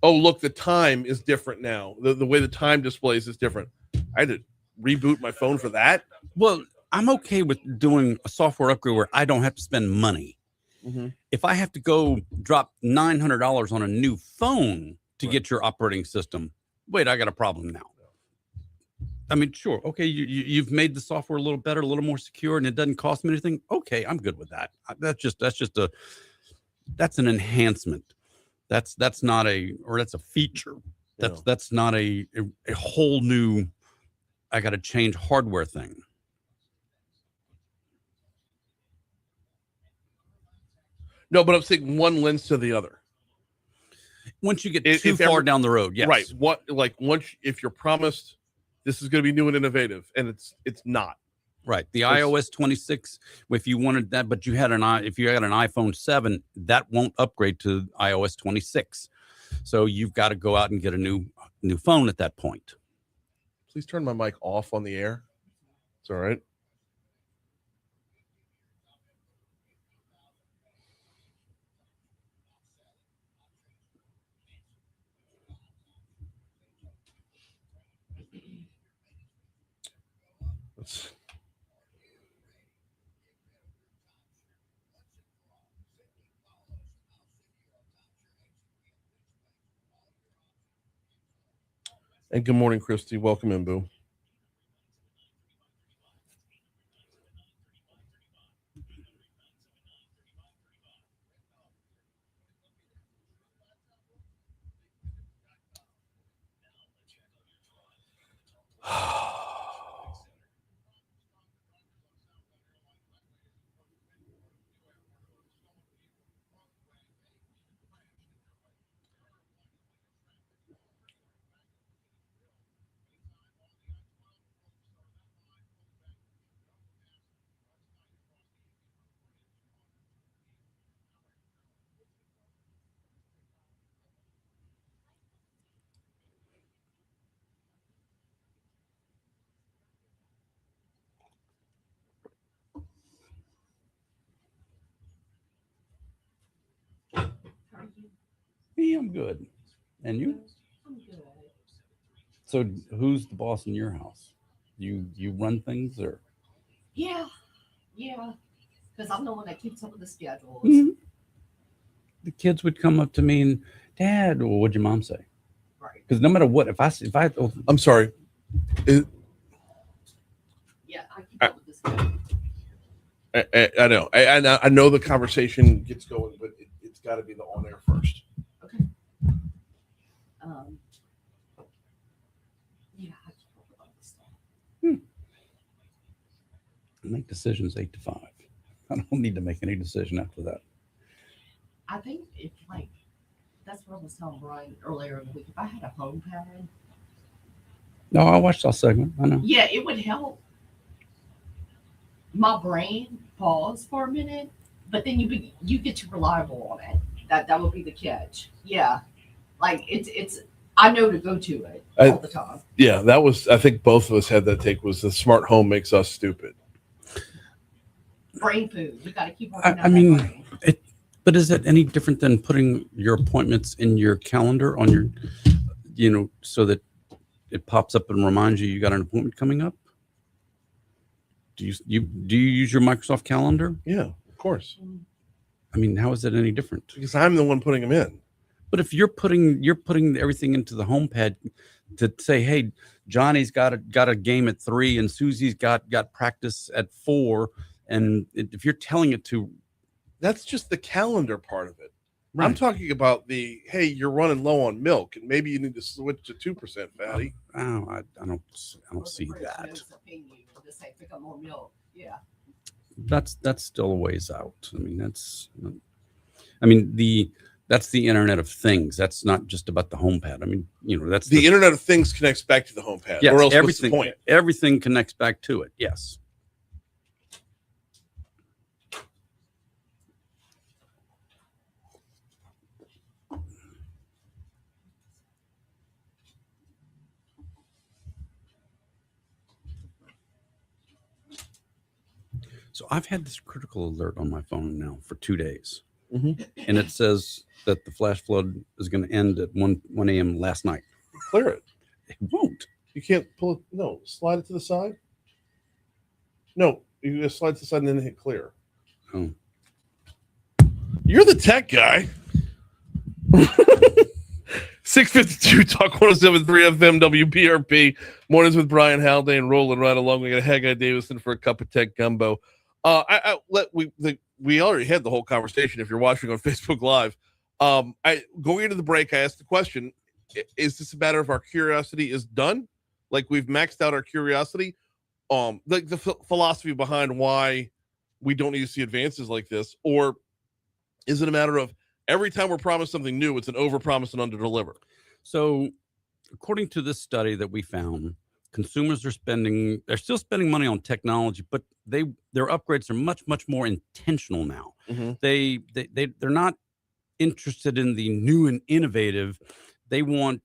Speaker 1: look, the time is different now. The way the time displays is different. I had to reboot my phone for that.
Speaker 4: Well, I'm okay with doing a software upgrade where I don't have to spend money.
Speaker 1: Mm-hmm.
Speaker 4: If I have to go drop $900 on a new phone to get your operating system, wait, I got a problem now. I mean, sure. Okay. You've made the software a little better, a little more secure, and it doesn't cost me anything. Okay. I'm good with that. That's an enhancement. That's not that's a feature. That's not a whole new, I got to change hardware thing.
Speaker 1: No, but I'm saying one lends to the other.
Speaker 4: Once you get too far down the road, yes.
Speaker 1: Right. If you're promised this is going to be new and innovative, and it's not.
Speaker 4: Right. The iOS 26, if you wanted that, but if you had an iPhone 7, that won't upgrade to iOS 26. So you've got to go out and get a new phone at that point.
Speaker 1: Please turn my mic off on the air. It's all right. And good morning, Christy. Welcome in, Boo.
Speaker 4: Me, I'm good. And you?
Speaker 2: I'm good.
Speaker 4: So who's the boss in your house? You run things or?
Speaker 2: Yeah. Because I'm the one that keeps up with the schedules.
Speaker 4: Mhm. The kids would come up to me and, Dad, well, what'd your mom say?
Speaker 2: Right.
Speaker 4: Because no matter what, if I
Speaker 1: I'm sorry.
Speaker 2: Yeah, I keep up with the schedule.
Speaker 1: I know. I know the conversation gets going, but it's got to be the on air first.
Speaker 2: Okay. Yeah, I keep up with all this stuff.
Speaker 4: make decisions 8 to 5. I don't need to make any decision after that.
Speaker 2: I think it's like, that's what I was telling Brian earlier in the week. If I had a home pad,
Speaker 4: No, I watched that segment. I know.
Speaker 2: yeah, it would help my brain pause for a minute, but then you get too reliable on it. That would be the catch. Yeah, like it's I know to go to it all the time.
Speaker 1: Yeah, that was. I think both of us had that take. Was the smart home makes us stupid.
Speaker 2: Brain food. You got to keep.
Speaker 4: I mean, but is it any different than putting your appointments in your calendar on your, so that it pops up and reminds you got an appointment coming up? Do you use your Microsoft Calendar?
Speaker 1: Yeah, of course.
Speaker 4: I mean, how is it any different?
Speaker 1: Because I'm the one putting them in.
Speaker 4: But if you're putting everything into the home pad to say, hey, Johnny's got a game at 3 and Susie's got practice at 4, and if you're telling it to,
Speaker 1: that's just the calendar part of it.
Speaker 4: Right.
Speaker 1: I'm talking about hey, you're running low on milk, and maybe you need to switch to 2% fatty.
Speaker 4: Oh, I don't see that.
Speaker 2: Pick up more milk. Yeah.
Speaker 4: That's still a ways out. I mean, that's the Internet of Things. That's not just about the home pad. I mean, that's
Speaker 1: the Internet of Things connects back to the home pad.
Speaker 4: Yes,
Speaker 1: or else
Speaker 4: everything.
Speaker 1: What's the point?
Speaker 4: Everything connects back to it. Yes. So I've had this critical alert on my phone now for 2 days.
Speaker 1: Mm-hmm.
Speaker 4: And it says that the flash flood is going to end at 1 a.m. last night.
Speaker 1: Clear it.
Speaker 4: It won't.
Speaker 1: You can't pull it. No, slide it to the side. No, you just slide to the side and then hit clear.
Speaker 4: Oh.
Speaker 1: You're the tech guy. 652 Talk 107.3 FM WPRP. Mornings with Brian Haldane rolling right along. We got Haggai Davison for a cup of tech gumbo. We already had the whole conversation. If you're watching on Facebook Live, going into the break, I asked the question: is this a matter of our curiosity is done? Like we've maxed out our curiosity? The philosophy behind why we don't need to see advances like this, or is it a matter of every time we're promised something new, it's an overpromise and underdeliver?
Speaker 4: So, according to this study that we found, consumers they're still spending money on technology, but their upgrades are much more intentional now.
Speaker 1: Mm-hmm.
Speaker 4: They're not interested in the new and innovative. They want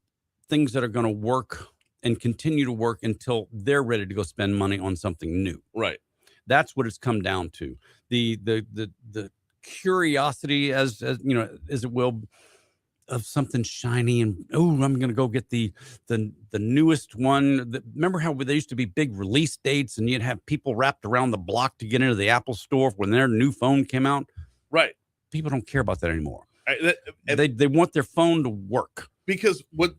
Speaker 4: things that are going to work and continue to work until they're ready to go spend money on something new.
Speaker 1: Right.
Speaker 4: That's what it's come down to. The curiosity, as it will, of something shiny, and I'm going to go get the newest one. Remember how there used to be big release dates, and you'd have people wrapped around the block to get into the Apple store when their new phone came out?
Speaker 1: Right.
Speaker 4: People don't care about that anymore. They want their phone to work.
Speaker 1: Because what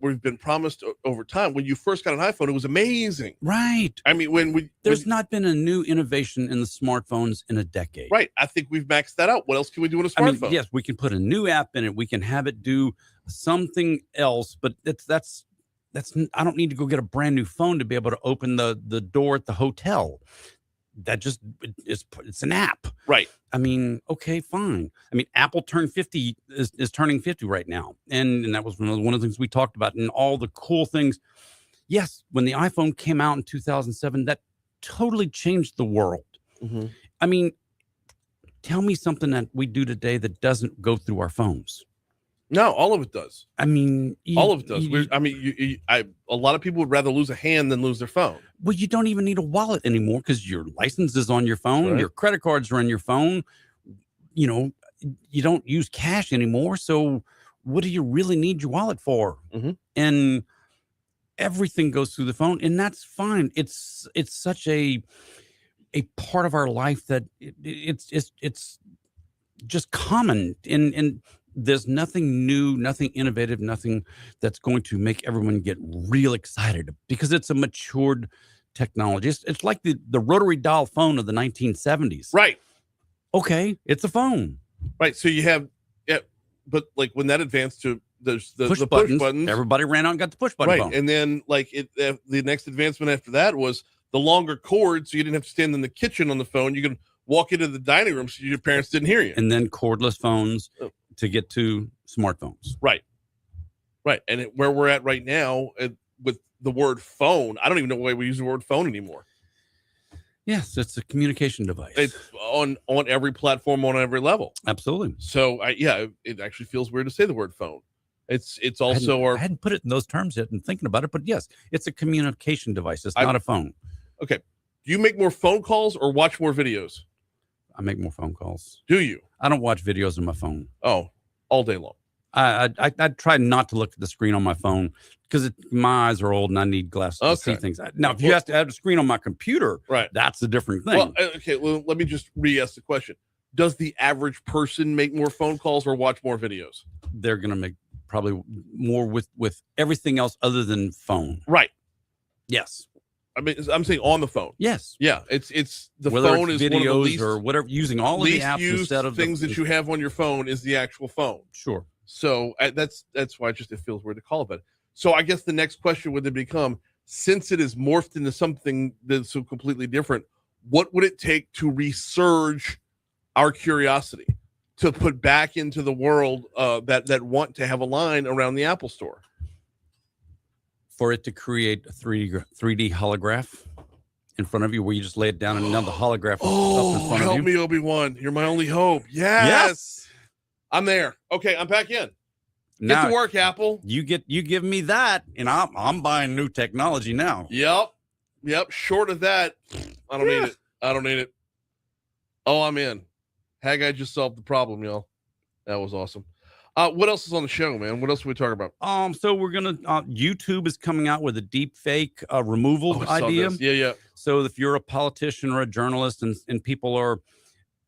Speaker 1: we've been promised over time, when you first got an iPhone, it was amazing.
Speaker 4: Right.
Speaker 1: I mean,
Speaker 4: there's not been a new innovation in the smartphones in a decade.
Speaker 1: Right. I think we've maxed that out. What else can we do in a smartphone?
Speaker 4: I mean, yes, we can put a new app in it. We can have it do something else, but that's I don't need to go get a brand new phone to be able to open the door at the hotel. That just it's an app.
Speaker 1: Right.
Speaker 4: I mean, okay, fine. I mean, Apple turned 50 is turning 50 right now. And that was one of the things we talked about, and all the cool things. Yes, when the iPhone came out in 2007, that totally changed the world.
Speaker 1: Mm-hmm.
Speaker 4: I mean, tell me something that we do today that doesn't go through our phones.
Speaker 1: No, all of it does.
Speaker 4: I mean,
Speaker 1: all of it does. A lot of people would rather lose a hand than lose their phone.
Speaker 4: Well, you don't even need a wallet anymore because your license is on your phone. Right. Your credit cards are on your phone. You don't use cash anymore. So what do you really need your wallet for?
Speaker 1: Mhm.
Speaker 4: And everything goes through the phone, and that's fine. It's such a part of our life that it's just common, and there's nothing new, nothing innovative, nothing that's going to make everyone get real excited because it's a matured technology. It's like the rotary dial phone of the 1970s.
Speaker 1: Right.
Speaker 4: Okay, it's a phone.
Speaker 1: Right. So you have, yeah, but like when that advanced to the
Speaker 4: Push
Speaker 1: push
Speaker 4: buttons.
Speaker 1: buttons,
Speaker 4: Everybody ran out and got the push button
Speaker 1: right.
Speaker 4: phone.
Speaker 1: And then like the next advancement after that was the longer cord, so you didn't have to stand in the kitchen on the phone. You could walk into the dining room so your parents didn't hear you.
Speaker 4: And then cordless phones to get to smartphones.
Speaker 1: Right. And where we're at right now with the word phone, I don't even know why we use the word phone anymore.
Speaker 4: Yes, it's a communication device.
Speaker 1: It's on every platform, on every level.
Speaker 4: Absolutely.
Speaker 1: So it actually feels weird to say the word phone. It's also
Speaker 4: I hadn't put it in those terms yet and thinking about it, but yes, it's a communication device. It's not a phone.
Speaker 1: Okay. Do you make more phone calls or watch more videos?
Speaker 4: I make more phone calls.
Speaker 1: Do you?
Speaker 4: I don't watch videos on my phone.
Speaker 1: Oh, all day long.
Speaker 4: I try not to look at the screen on my phone because my eyes are old and I need glasses to see things. Now, if you have to have a screen on my computer,
Speaker 1: right,
Speaker 4: that's a different thing.
Speaker 1: Well, okay. Well, let me just re-ask the question. Does the average person make more phone calls or watch more videos?
Speaker 4: They're going to make probably more with everything else other than phone.
Speaker 1: Right.
Speaker 4: Yes.
Speaker 1: I mean, I'm saying on the phone.
Speaker 4: Yes.
Speaker 1: Yeah. It's the
Speaker 4: Whether
Speaker 1: phone
Speaker 4: it's
Speaker 1: is
Speaker 4: videos
Speaker 1: one of the least,
Speaker 4: or whatever, using all of the
Speaker 1: least
Speaker 4: apps
Speaker 1: used
Speaker 4: instead of
Speaker 1: things that you have on your phone is the actual phone.
Speaker 4: Sure.
Speaker 1: So that's why it feels weird to call it that. So I guess the next question would then become, since it is morphed into something that's so completely different, what would it take to resurge our curiosity, to put back into the world that want to have a line around the Apple Store?
Speaker 4: For it to create a 3D holograph in front of you, where you just lay it down and now the holograph is up in front of you.
Speaker 1: Help me, Obi-Wan. You're my only hope. Yes. I'm there. Okay, I'm back in. Get to work, Apple.
Speaker 4: You give me that, and I'm buying new technology now.
Speaker 1: Yep. Short of that, I don't need it. Oh, I'm in. Haggai just solved the problem, y'all. That was awesome. What else is on the show, man? What else are we talking about?
Speaker 4: So we're gonna YouTube is coming out with a deep fake removal idea.
Speaker 1: Yeah.
Speaker 4: So if you're a politician or a journalist and people are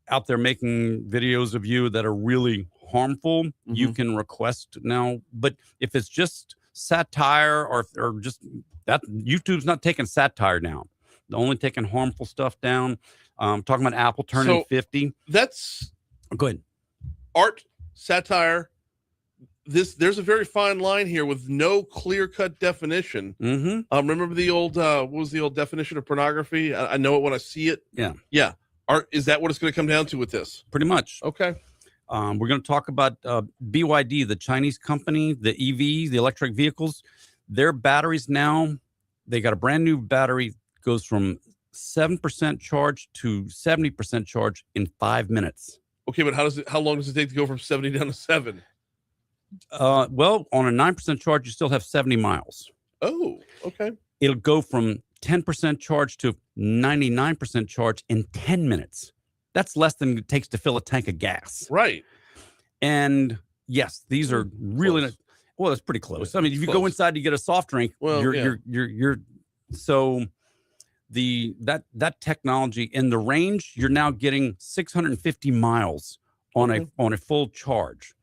Speaker 4: out there making videos of you that are really harmful, you can request now. But if it's just satire or just that, YouTube's not taking satire down. They're only taking harmful stuff down. Talking about Apple turning 50.
Speaker 1: That's
Speaker 4: go ahead.
Speaker 1: Art, satire. There's a very fine line here with no clear-cut definition. Remember the old what was the old definition of pornography? I know it when I see it. Yeah. Art, is that what it's going to come down to with this?
Speaker 4: Pretty much.
Speaker 1: Okay.
Speaker 4: We're going to talk about BYD, the Chinese company, the EVs, the electric vehicles. Their batteries now, they got a brand new battery, goes from 7% charge to 70% charge in 5 minutes.
Speaker 1: Okay, but how long does it take to go from 70 down to 7?
Speaker 4: Well, on a 9% charge, you still have 70 miles.
Speaker 1: Oh, okay.
Speaker 4: It'll go from 10% charge to 99% charge in 10 minutes. That's less than it takes to fill a tank of gas.
Speaker 1: Right.
Speaker 4: And yes, these are really well, it's pretty close. I mean, if you go inside to get a soft drink, you're so that technology in the range, you're now getting 650 miles on a full charge,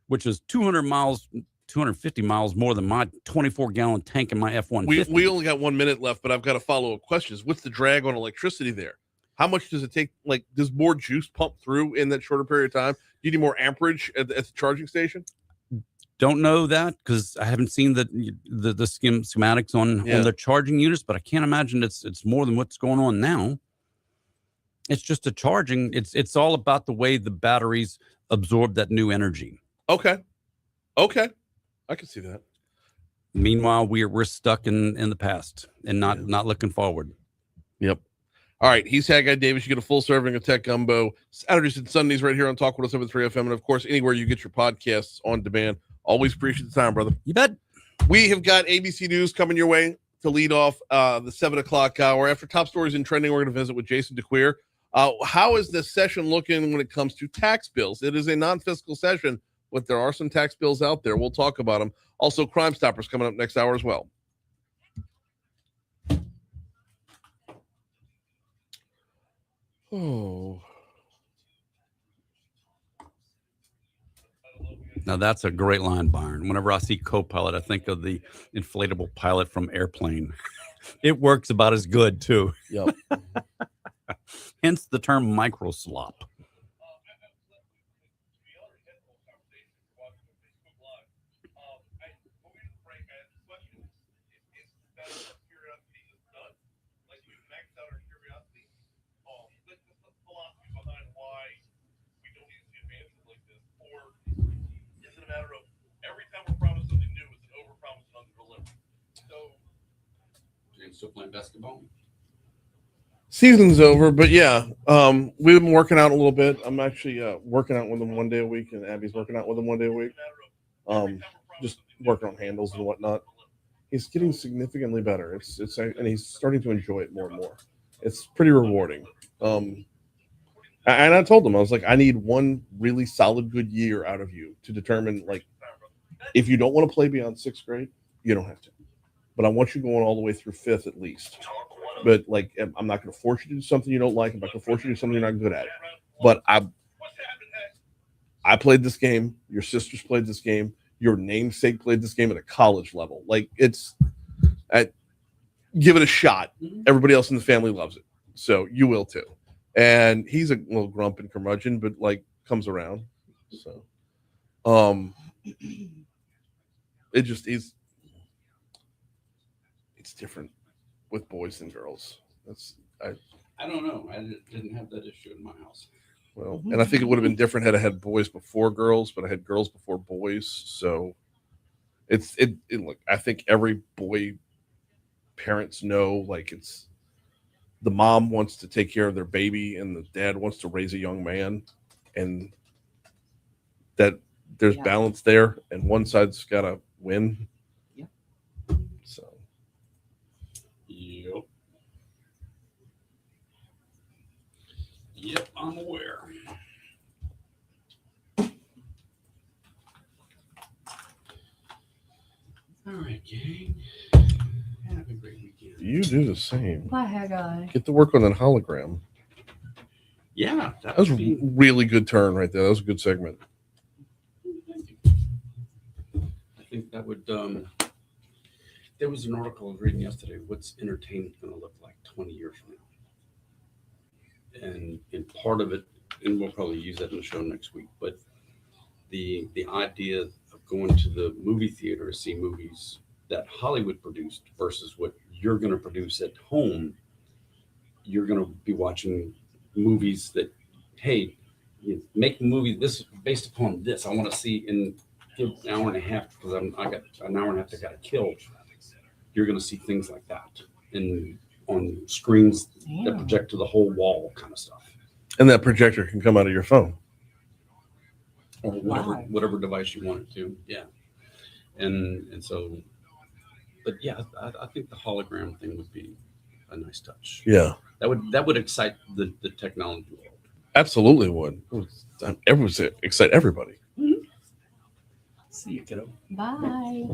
Speaker 4: which is 250 miles more than my 24-gallon tank in my F-150.
Speaker 1: We only got 1 minute left, but I've got a follow-up question. What's the drag on electricity there? How much does it take? Like, does more juice pump through in that shorter period of time? Do you need more amperage at the charging station?
Speaker 4: Don't know that because I haven't seen the schematics on the charging units, but I can't imagine it's more than what's going on now. It's just a charging. It's all about the way the batteries absorb that new energy.
Speaker 1: Okay, I can see that.
Speaker 4: Meanwhile, we're stuck in the past and not looking forward.
Speaker 1: Yep. All right, he's Haggai Davis. You get a full serving of Tech Gumbo Saturdays and Sundays right here on Talk 107.3 FM, and of course anywhere you get your podcasts on demand. Always appreciate the time, brother.
Speaker 4: You bet.
Speaker 1: We have got ABC News coming your way to lead off the 7 o'clock hour. After top stories and trending, we're going to visit with Jason DeCuir. How is the session looking when it comes to tax bills? It is a non-fiscal session, but there are some tax bills out there. We'll talk about them. Also, Crimestoppers coming up next hour as well. Oh.
Speaker 4: Now that's a great line, Byron. Whenever I see Copilot, I think of the inflatable pilot from Airplane. It works about as good too.
Speaker 1: Yep.
Speaker 4: Hence the term micro slop. James still playing basketball?
Speaker 1: Season's over, but yeah, we've been working out a little bit. I'm actually working out with him 1 day a week, and Abby's working out with him 1 day a week. Just working on handles and whatnot. He's getting significantly better. It's and he's starting to enjoy it more and more. It's pretty rewarding. And I told him, I was like, I need one really solid good year out of you to determine, like, if you don't want to play beyond 6th grade, you don't have to. But I want you going all the way through 5th at least. But, like, I'm not going to force you to do something you don't like. I'm not going to force you to do something you're not good at. But I played this game. Your sisters played this game. Your namesake played this game at a college level. Like, give it a shot. Everybody else in the family loves it. So you will too. And he's a little grump and curmudgeon, but, like, comes around. So, it just is. It's different with boys and girls.
Speaker 4: I don't know. I didn't have that issue in my house.
Speaker 1: Well, and I think it would have been different had I had boys before girls, but I had girls before boys. So look, I think every boy parents know, like, it's the mom wants to take care of their baby and the dad wants to raise a young man, and that there's balance there, and one side's got to win.
Speaker 2: Yeah.
Speaker 1: So.
Speaker 4: Yep. Yep, I'm aware. All right, gang. Have a great weekend.
Speaker 1: You do the same.
Speaker 2: Bye, Haggai.
Speaker 1: Get to work on that hologram.
Speaker 4: Yeah,
Speaker 1: That was a really good turn right there. That was a good segment.
Speaker 4: I think that would. There was an article I was reading yesterday. What's entertainment going to look like 20 years from now? And part of it, and we'll probably use that in the show next week. But the idea of going to the movie theater to see movies that Hollywood produced versus what you're going to produce at home. You're going to be watching movies that, hey, you make a movie this based upon this. I want to see in an hour and a half because I got an hour and a half I got to kill. You're going to see things like that on screens that project to the whole wall, kind of stuff.
Speaker 1: And that projector can come out of your phone.
Speaker 4: Or whatever device you want it to. Yeah. And so, but yeah, I think the hologram thing would be a nice touch.
Speaker 1: Yeah.
Speaker 4: That would excite the technology world.
Speaker 1: Absolutely would. It would excite everybody.
Speaker 4: Mm-hmm. See you, kiddo.
Speaker 2: Bye.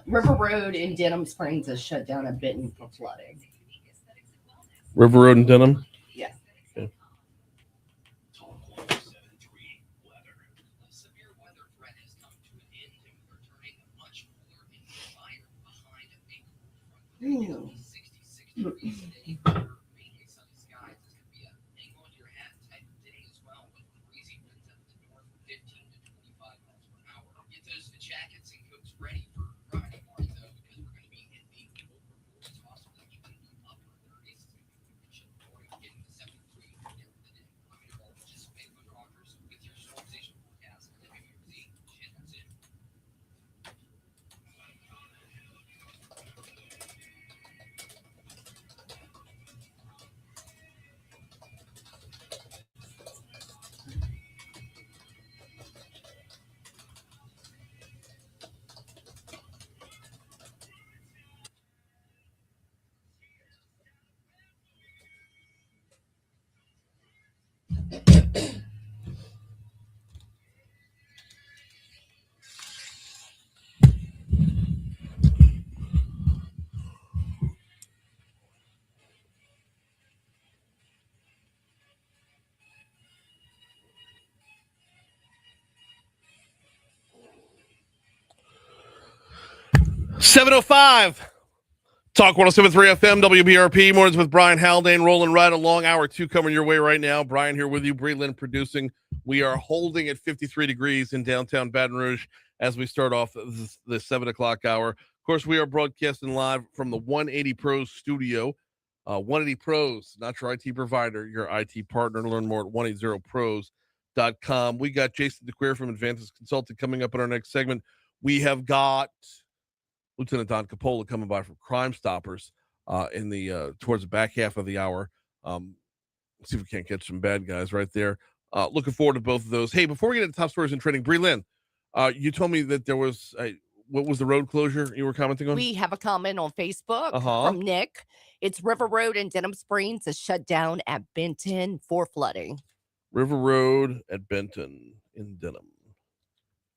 Speaker 2: River Road in Denham Springs is shut down a bit for flooding.
Speaker 1: River Road in Denham?
Speaker 2: Yeah.
Speaker 1: Okay. 7:05. Talk 107.3 FM, WBRP. Mornings with Brian Haldane, rolling right along. Hour 2 coming your way right now. Brian here with you. Bree Lynn producing. We are holding at 53 degrees in downtown Baton Rouge as we start off the 7 o'clock hour. Of course, we are broadcasting live from the 180 Pros studio. 180 Pros, not your IT provider, your IT partner. Learn more at 180pros.com. We got Jason DeCuir from Advantage Consulting coming up in our next segment. We have got Lieutenant Don Coppola coming by from Crimestoppers in the towards the back half of the hour. See if we can't catch some bad guys right there. Looking forward to both of those. Hey, before we get into top stories and trending, Bree Lynn, you told me that there was what was the road closure you were commenting on?
Speaker 2: We have a comment on Facebook from Nick. It's River Road in Denham Springs is shut down at Benton for flooding.
Speaker 1: River Road at Benton in Denham.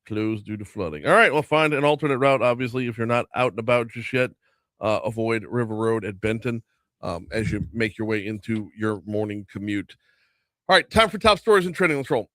Speaker 1: Closed due to flooding. All right, well, find an alternate route, obviously, if you're not out and about just yet. Avoid River Road at Benton as you make your way into your morning commute. All right, time for top stories and trending. Let's roll.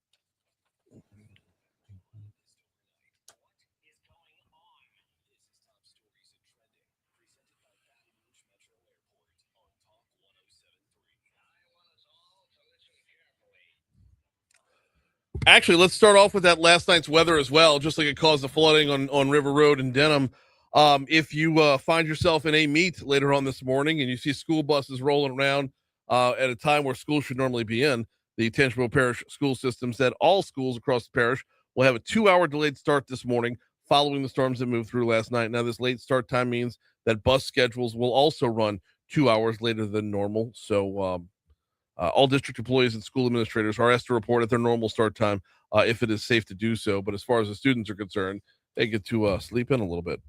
Speaker 1: Actually, let's start off with that last night's weather as well, just like it caused the flooding on River Road in Denham. If you find yourself in a meet later on this morning and you see school buses rolling around at a time where school should normally be in, the Tangipahoa Parish School System said all schools across the parish will have a 2-hour delayed start this morning following the storms that moved through last night. Now, this late start time means that bus schedules will also run 2 hours later than normal. So all district employees and school administrators are asked to report at their normal start time if it is safe to do so. But as far as the students are concerned, they get to sleep in a little bit.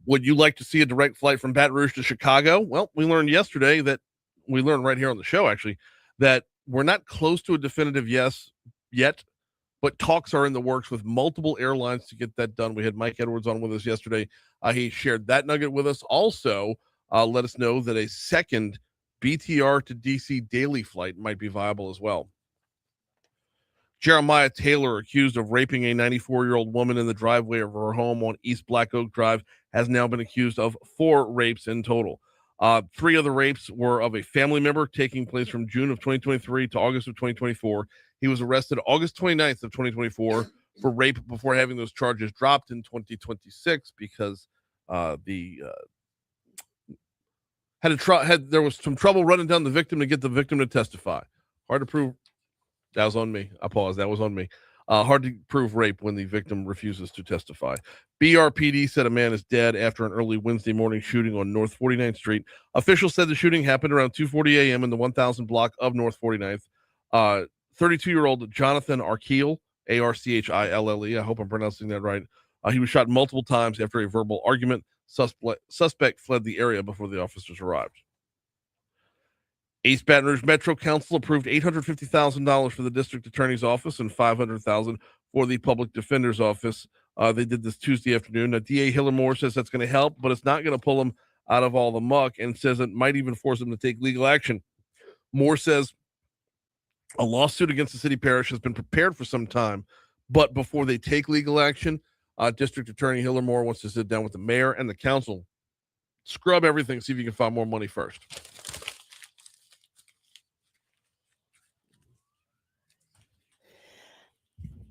Speaker 1: Would you like to see a direct flight from Baton Rouge to Chicago? Well, we learned yesterday that we learned right here on the show, actually, that we're not close to a definitive yes yet, but talks are in the works with multiple airlines to get that done. We had Mike Edwards on with us yesterday. He shared that nugget with us. Also, let us know that a second BTR to DC daily flight might be viable as well. Jeremiah Taylor, accused of raping a 94-year-old woman in the driveway of her home on East Black Oak Drive, has now been accused of 4 rapes in total. 3 of the rapes were of a family member, taking place from June of 2023 to August of 2024. He was arrested August 29th of 2024 for rape before having those charges dropped in 2026 because there was some trouble running down the victim to get the victim to testify. Hard to prove. That was on me. I pause. That was on me. Hard to prove rape when the victim refuses to testify. BRPD said a man is dead after an early Wednesday morning shooting on North 49th Street. Officials said the shooting happened around 2:40 a.m. in the 1000 block of North 49th. 32-year-old Jonathan Archille, Archille. I hope I'm pronouncing that right. He was shot multiple times after a verbal argument. Suspect fled the area before the officers arrived. East Baton Rouge Metro Council approved $850,000 for the district attorney's office and $500,000 for the public defender's office. They did this Tuesday afternoon. Now, DA Hiller Moore says that's going to help, but it's not going to pull them out of all the muck, and says it might even force them to take legal action. Moore says a lawsuit against the city parish has been prepared for some time, but before they take legal action, District Attorney Hiller Moore wants to sit down with the mayor and the council, scrub everything, see if you can find more money first.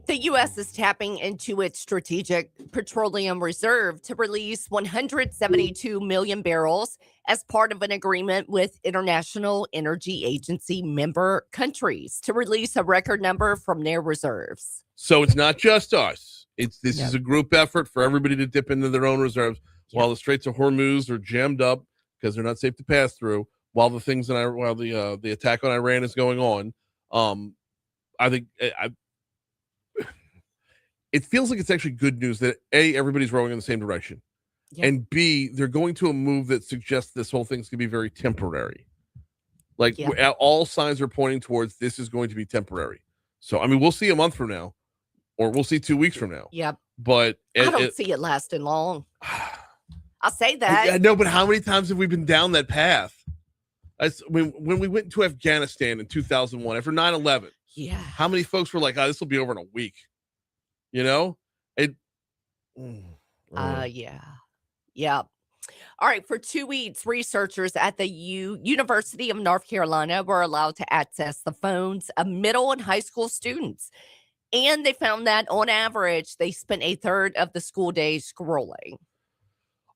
Speaker 2: The U.S. is tapping into its strategic petroleum reserve to release 172 million barrels as part of an agreement with International Energy Agency member countries to release a record number from their reserves.
Speaker 1: So it's not just us. This is a group effort for everybody to dip into their own reserves while the Straits of Hormuz are jammed up because they're not safe to pass through. While the attack on Iran is going on, I think it feels like it's actually good news that A, everybody's rowing in the same direction, and B, they're going to a move that suggests this whole thing's going to be very temporary. Like all signs are pointing towards this is going to be temporary. So, I mean, we'll see a month from now, or we'll see 2 weeks from now.
Speaker 2: Yep.
Speaker 1: But
Speaker 2: I don't see it lasting long. I'll say that.
Speaker 1: I know, but how many times have we been down that path? When we went to Afghanistan in 2001 after 9/11.
Speaker 2: Yeah.
Speaker 1: How many folks were like, "Oh, this will be over in a week," you know?
Speaker 2: Yeah. Yeah. All right. For 2 weeks, researchers at the University of North Carolina were allowed to access the phones of middle and high school students. And they found that on average, they spent a third of the school day scrolling.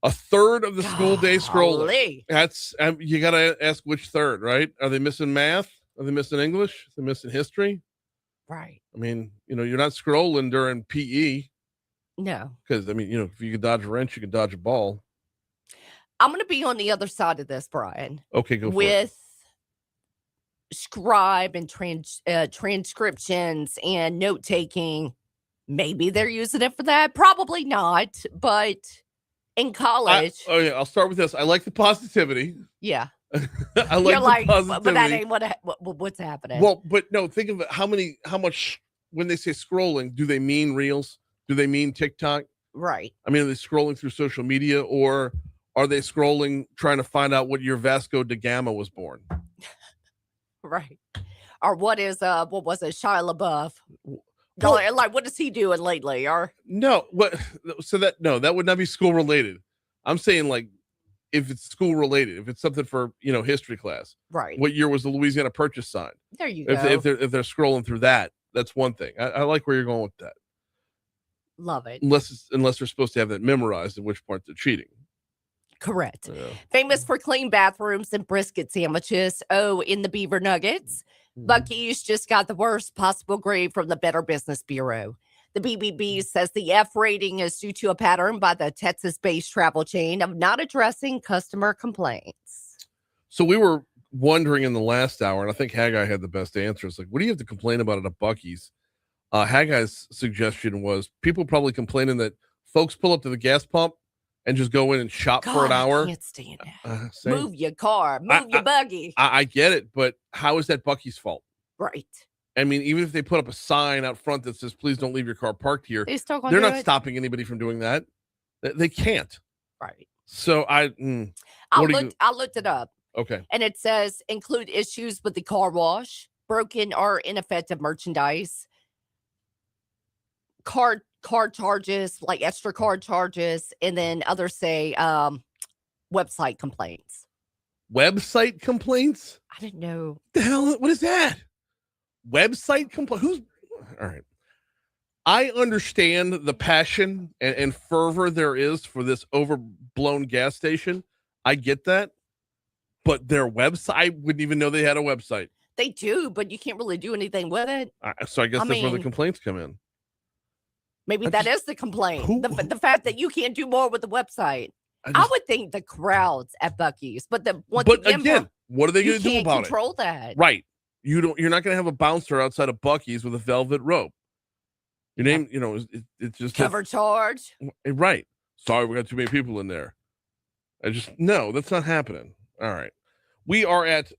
Speaker 1: A third of the school day scrolling.
Speaker 2: Golly.
Speaker 1: That's you got to ask which third, right? Are they missing math? Are they missing English? Are they missing history?
Speaker 2: Right.
Speaker 1: I mean, you're not scrolling during PE
Speaker 2: No.
Speaker 1: because, I mean, if you can dodge a wrench, you can dodge a ball.
Speaker 2: I'm going to be on the other side of this, Brian.
Speaker 1: Okay, go for it.
Speaker 2: With scribe and transcriptions and note taking. Maybe they're using it for that. Probably not. But in college.
Speaker 1: I'll start with this. I like the positivity.
Speaker 2: Yeah.
Speaker 1: I like
Speaker 2: You're like,
Speaker 1: the positivity.
Speaker 2: but that ain't what's happening.
Speaker 1: Well, but no, think of it. How much, when they say scrolling, do they mean reels? Do they mean TikTok?
Speaker 2: Right.
Speaker 1: I mean, are they scrolling through social media, or are they scrolling trying to find out what year Vasco da Gama was born?
Speaker 2: Right. Or what was it, Shia LaBeouf?
Speaker 1: Well,
Speaker 2: Like, what is he doing lately? Or
Speaker 1: no, that would not be school related. I'm saying, like, if it's school related, if it's something for history class,
Speaker 2: right.
Speaker 1: What year was the Louisiana Purchase signed?
Speaker 2: There you go.
Speaker 1: If they're scrolling through that, that's one thing. I like where you're going with that.
Speaker 2: Love it.
Speaker 1: Unless they're supposed to have that memorized, at which point they're cheating.
Speaker 2: Correct.
Speaker 1: Yeah.
Speaker 2: Famous for clean bathrooms and brisket sandwiches. Oh, in the Beaver Nuggets. Buc-ee's just got the worst possible grade from the Better Business Bureau. The BBB says the F rating is due to a pattern by the Texas-based travel chain of not addressing customer complaints.
Speaker 1: So we were wondering in the last hour, and I think Haggai had the best answers. Like, what do you have to complain about at a Buc-ee's? Haggai's suggestion was people probably complaining that folks pull up to the gas pump and just go in and shop for an hour.
Speaker 2: I can't stand that. Move your car, move your buggy.
Speaker 1: I get it, but how is that Buc-ee's fault?
Speaker 2: Right.
Speaker 1: I mean, even if they put up a sign out front that says, please don't leave your car parked here,
Speaker 2: they're
Speaker 1: not stopping anybody from doing that. They can't.
Speaker 2: Right.
Speaker 1: So I
Speaker 2: looked it up.
Speaker 1: Okay.
Speaker 2: And it says include issues with the car wash, broken or ineffective merchandise, card charges, like extra card charges, and then others say website complaints.
Speaker 1: Website complaints?
Speaker 2: I didn't know.
Speaker 1: The hell? What is that? Website complaint? All right. I understand the passion and fervor there is for this overblown gas station. I get that. But their website, I wouldn't even know they had a website.
Speaker 2: They do, but you can't really do anything with it.
Speaker 1: So I guess that's where the complaints come in.
Speaker 2: Maybe that is the complaint. The fact that you can't do more with the website. I would think the crowds at Buc-ee's, but again,
Speaker 1: what are they going to do about it?
Speaker 2: You can't control that,
Speaker 1: right? You're not going to have a bouncer outside of Buc-ee's with a velvet rope. Your name, it's just
Speaker 2: cover charge.
Speaker 1: Right. Sorry, we got too many people in there. No, that's not happening. All right. We are at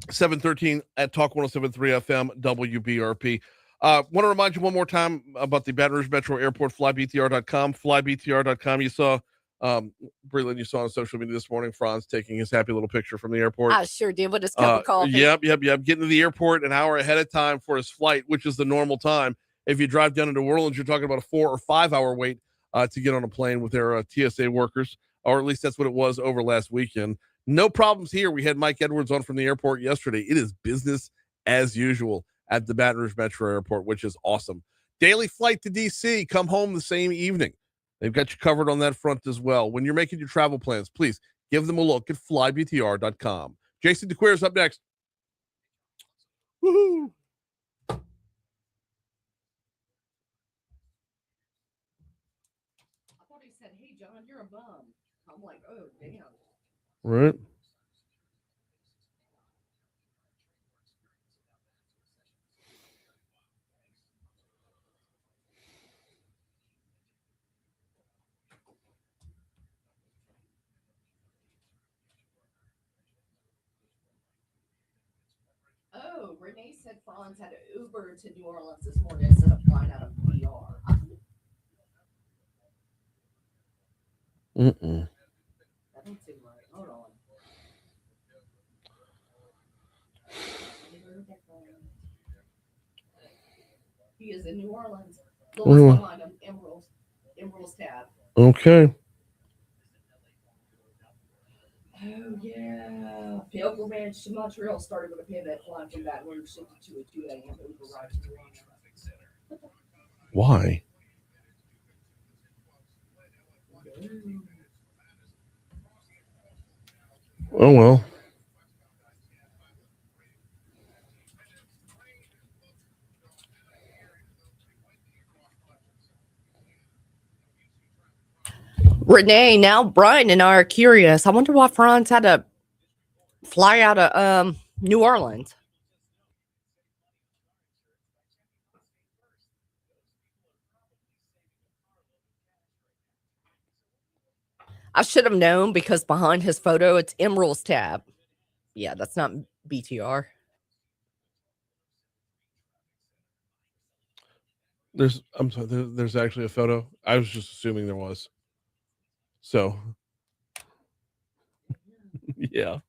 Speaker 1: 713 at Talk 107.3 FM WBRP. Want to remind you one more time about the Baton Rouge Metro Airport, flybtr.com. Flybtr.com. You saw, Breland, you saw on social media this morning, Franz taking his happy little picture from the airport.
Speaker 2: I sure did with his cup of coffee.
Speaker 1: Yep. Getting to the airport an hour ahead of time for his flight, which is the normal time. If you drive down to New Orleans, you're talking about a 4 or 5 hour wait to get on a plane with their TSA workers, or at least that's what it was over last weekend. No problems here. We had Mike Edwards on from the airport yesterday. It is business as usual at the Baton Rouge Metro Airport, which is awesome. Daily flight to D.C. Come home the same evening. They've got you covered on that front as well. When you're making your travel plans, please give them a look at flybtr.com. Jason DeCuir is up next. Woohoo!
Speaker 2: I thought he said, "Hey, John, you're a bum." I'm like, "Oh, damn."
Speaker 1: Right.
Speaker 2: Oh, Renee said Franz had an Uber to New Orleans this morning instead of flying out of DR. That don't seem right. Hold on. He is in New Orleans. Emerald's tab.
Speaker 1: Okay.
Speaker 2: The Oakland Ranch to Montreal started with a pivot flying from Baton Rouge to a 2 a.m. Uber ride to Toronto.
Speaker 1: Why? Oh well.
Speaker 2: Renee, now Brian and I are curious. I wonder why Franz had to fly out of New Orleans. I should have known because behind his photo, it's Emerald's tab. Yeah, that's not BTR.
Speaker 1: I'm sorry, there's actually a photo. I was just assuming there was. So, yeah.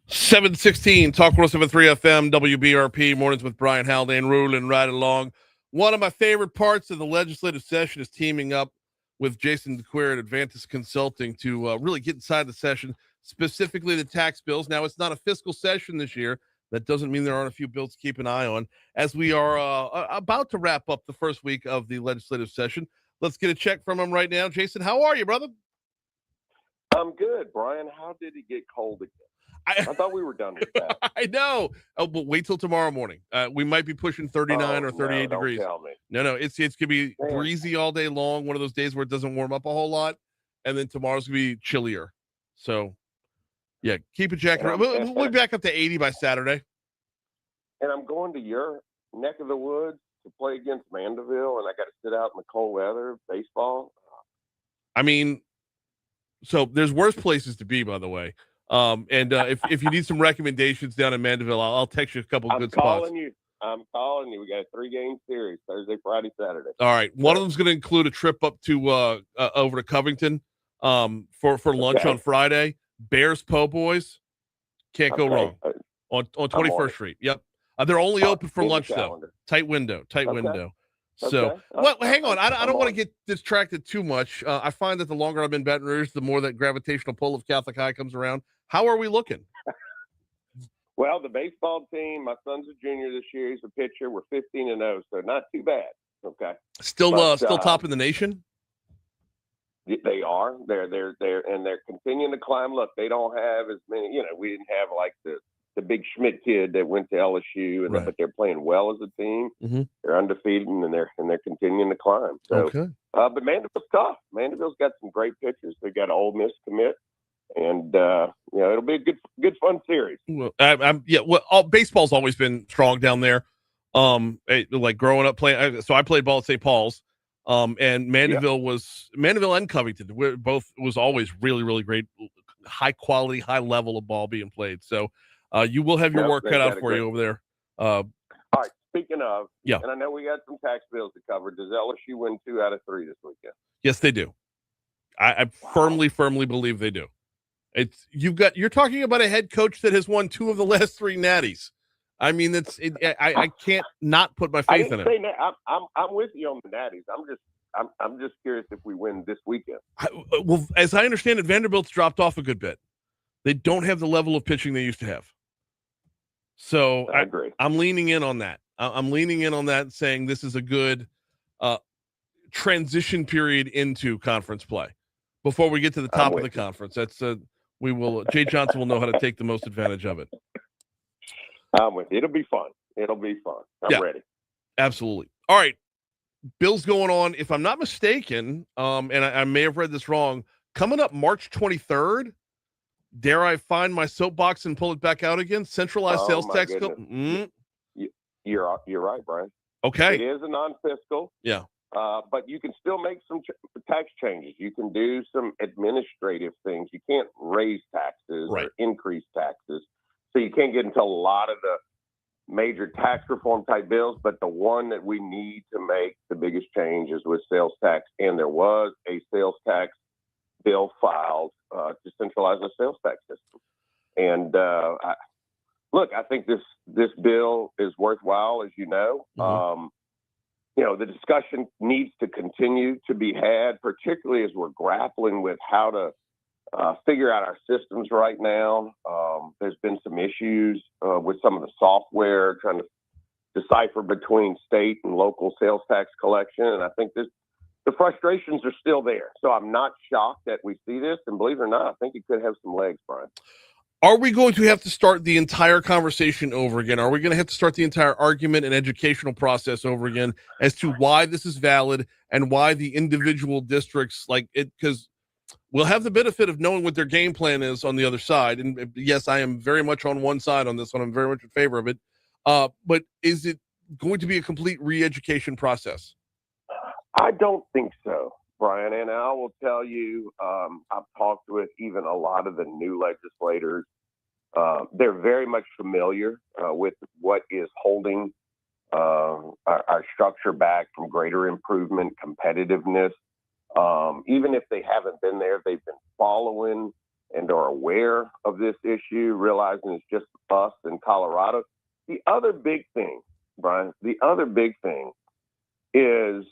Speaker 1: $7:16 Talk 107.3 FM WBRP mornings with Brian Haldane rolling right along. One of my favorite parts of the legislative session is teaming up with Jason DeCuir at Advantis Consulting to really get inside the session, specifically the tax bills. Now, it's not a fiscal session this year. That doesn't mean there aren't a few bills to keep an eye on. As we are about to wrap up the first week of the legislative session, let's get a check from him right now. Jason, how are you, brother?
Speaker 9: I'm good, Brian. How did it get cold again? I thought we were done with that.
Speaker 1: I know. Oh, but wait till tomorrow morning. We might be pushing 39 or 38 degrees.
Speaker 9: Don't tell me.
Speaker 1: No, it's gonna be breezy all day long. One of those days where it doesn't warm up a whole lot, and then tomorrow's gonna be chillier. So, yeah, keep a jacket. We'll be back up to 80 by Saturday.
Speaker 9: And I'm going to your neck of the woods to play against Mandeville, and I got to sit out in the cold weather, baseball.
Speaker 1: I mean, so there's worse places to be, by the way. If you need some recommendations down in Mandeville, I'll text you a couple good spots.
Speaker 9: I'm calling you. We got a 3-game series, Thursday, Friday, Saturday.
Speaker 1: All right. One of them's going to include a trip up to over to Covington for lunch on Friday. Bears Po' Boys. Can't go wrong. On 21st Street. Yep. They're only open for lunch, though. Tight window. So, well, hang on. I don't want to get distracted too much. I find that the longer I'm in Baton Rouge, the more that gravitational pull of Catholic High comes around. How are we looking?
Speaker 9: Well, the baseball team, my son's a junior this year. He's a pitcher. We're 15-0, so not too bad. Okay.
Speaker 1: Still top in the nation?
Speaker 9: They are. They're continuing to climb. Look, they don't have as many. We didn't have like the big Schmidt kid that went to LSU, but they're playing well as a team. Mm-hmm. They're undefeated, and they're continuing to climb. So, but Mandeville's tough. Mandeville's got some great pitchers. They got Ole Miss commit, and it'll be a good fun series.
Speaker 1: Well, baseball's always been strong down there. Like growing up playing, so I played ball at St. Paul's. And Mandeville and Covington was always really, really great, high quality, high level of ball being played. So you will have your work cut out for you over there.
Speaker 9: All right. Speaking of, and I know we got some tax bills to cover. Does LSU win 2 out of 3 this weekend?
Speaker 1: Yes, they do. I firmly believe they do. You're talking about a head coach that has won 2 of the last 3 natties. I mean, I can't not put my faith in it.
Speaker 9: I'm with you on the natties. I'm just curious if we win this weekend.
Speaker 1: Well, as I understand it, Vanderbilt's dropped off a good bit. They don't have the level of pitching they used to have. So
Speaker 9: I agree.
Speaker 1: I'm leaning in on that. I'm leaning in on that and saying this is a good transition period into conference play before we get to the top of the conference. That's Jay Johnson will know how to take the most advantage of it.
Speaker 9: I'm with you. It'll be fun. I'm ready.
Speaker 1: Absolutely. All right. Bill's going on. If I'm not mistaken, and I may have read this wrong, coming up March 23rd, dare I find my soapbox and pull it back out again? Centralized sales tax.
Speaker 9: You're right, Brian.
Speaker 1: Okay.
Speaker 9: It is a non-fiscal.
Speaker 1: Yeah.
Speaker 9: But you can still make some tax changes. You can do some administrative things. You can't raise taxes or increase taxes. So you can't get into a lot of the major tax reform type bills, but the one that we need to make the biggest change is with sales tax. And there was a sales tax bill filed to centralize the sales tax system. And I think this bill is worthwhile, as you know.
Speaker 1: Mm-hmm.
Speaker 9: The discussion needs to continue to be had, particularly as we're grappling with how to figure out our systems right now. There's been some issues with some of the software, trying to decipher between state and local sales tax collection. And I think the frustrations are still there. So I'm not shocked that we see this. And believe it or not, I think it could have some legs, Brian.
Speaker 1: Are we going to have to start the entire conversation over again? Are we going to have to start the entire argument and educational process over again as to why this is valid and why the individual districts like it? Because we'll have the benefit of knowing what their game plan is on the other side. And yes, I am very much on one side on this one. I'm very much in favor of it. But is it going to be a complete re-education process?
Speaker 9: I don't think so, Brian. And I will tell you, I've talked with even a lot of the new legislators. They're very much familiar with what is holding our structure back from greater improvement, competitiveness. Even if they haven't been there, they've been following and are aware of this issue, realizing it's just us in Colorado. The other big thing, Brian, is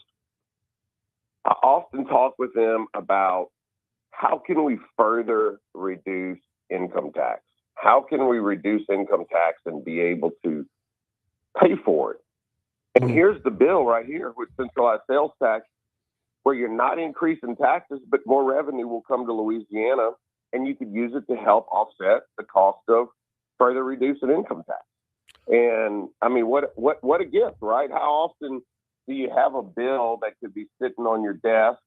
Speaker 9: I often talk with them about how can we further reduce income tax? How can we reduce income tax and be able to pay for it? And here's the bill right here with centralized sales tax, where you're not increasing taxes, but more revenue will come to Louisiana, and you could use it to help offset the cost of further reducing income tax. And I mean, what a gift, right? How often do you have a bill that could be sitting on your desk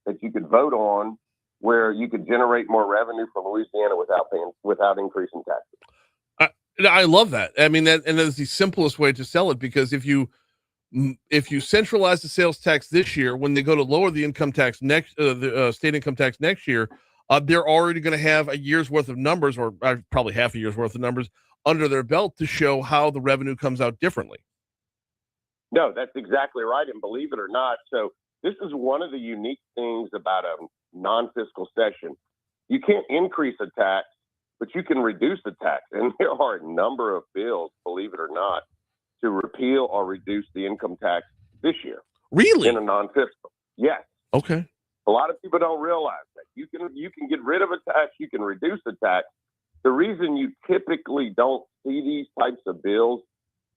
Speaker 9: that you could vote on, where you could generate more revenue from Louisiana without increasing taxes?
Speaker 1: I love that. I mean, that is the simplest way to sell it, because if you centralize the sales tax this year, when they go to lower the income tax next, the state income tax next year, they're already going to have a year's worth of numbers, or probably half a year's worth of numbers under their belt to show how the revenue comes out differently.
Speaker 9: No, that's exactly right. And believe it or not, so this is one of the unique things about a non-fiscal session. You can't increase a tax, but you can reduce the tax. And there are a number of bills, believe it or not, to repeal or reduce the income tax this year.
Speaker 1: Really?
Speaker 9: In a non-fiscal. Yes.
Speaker 1: Okay.
Speaker 9: A lot of people don't realize that. You can get rid of a tax, you can reduce a tax. The reason you typically don't see these types of bills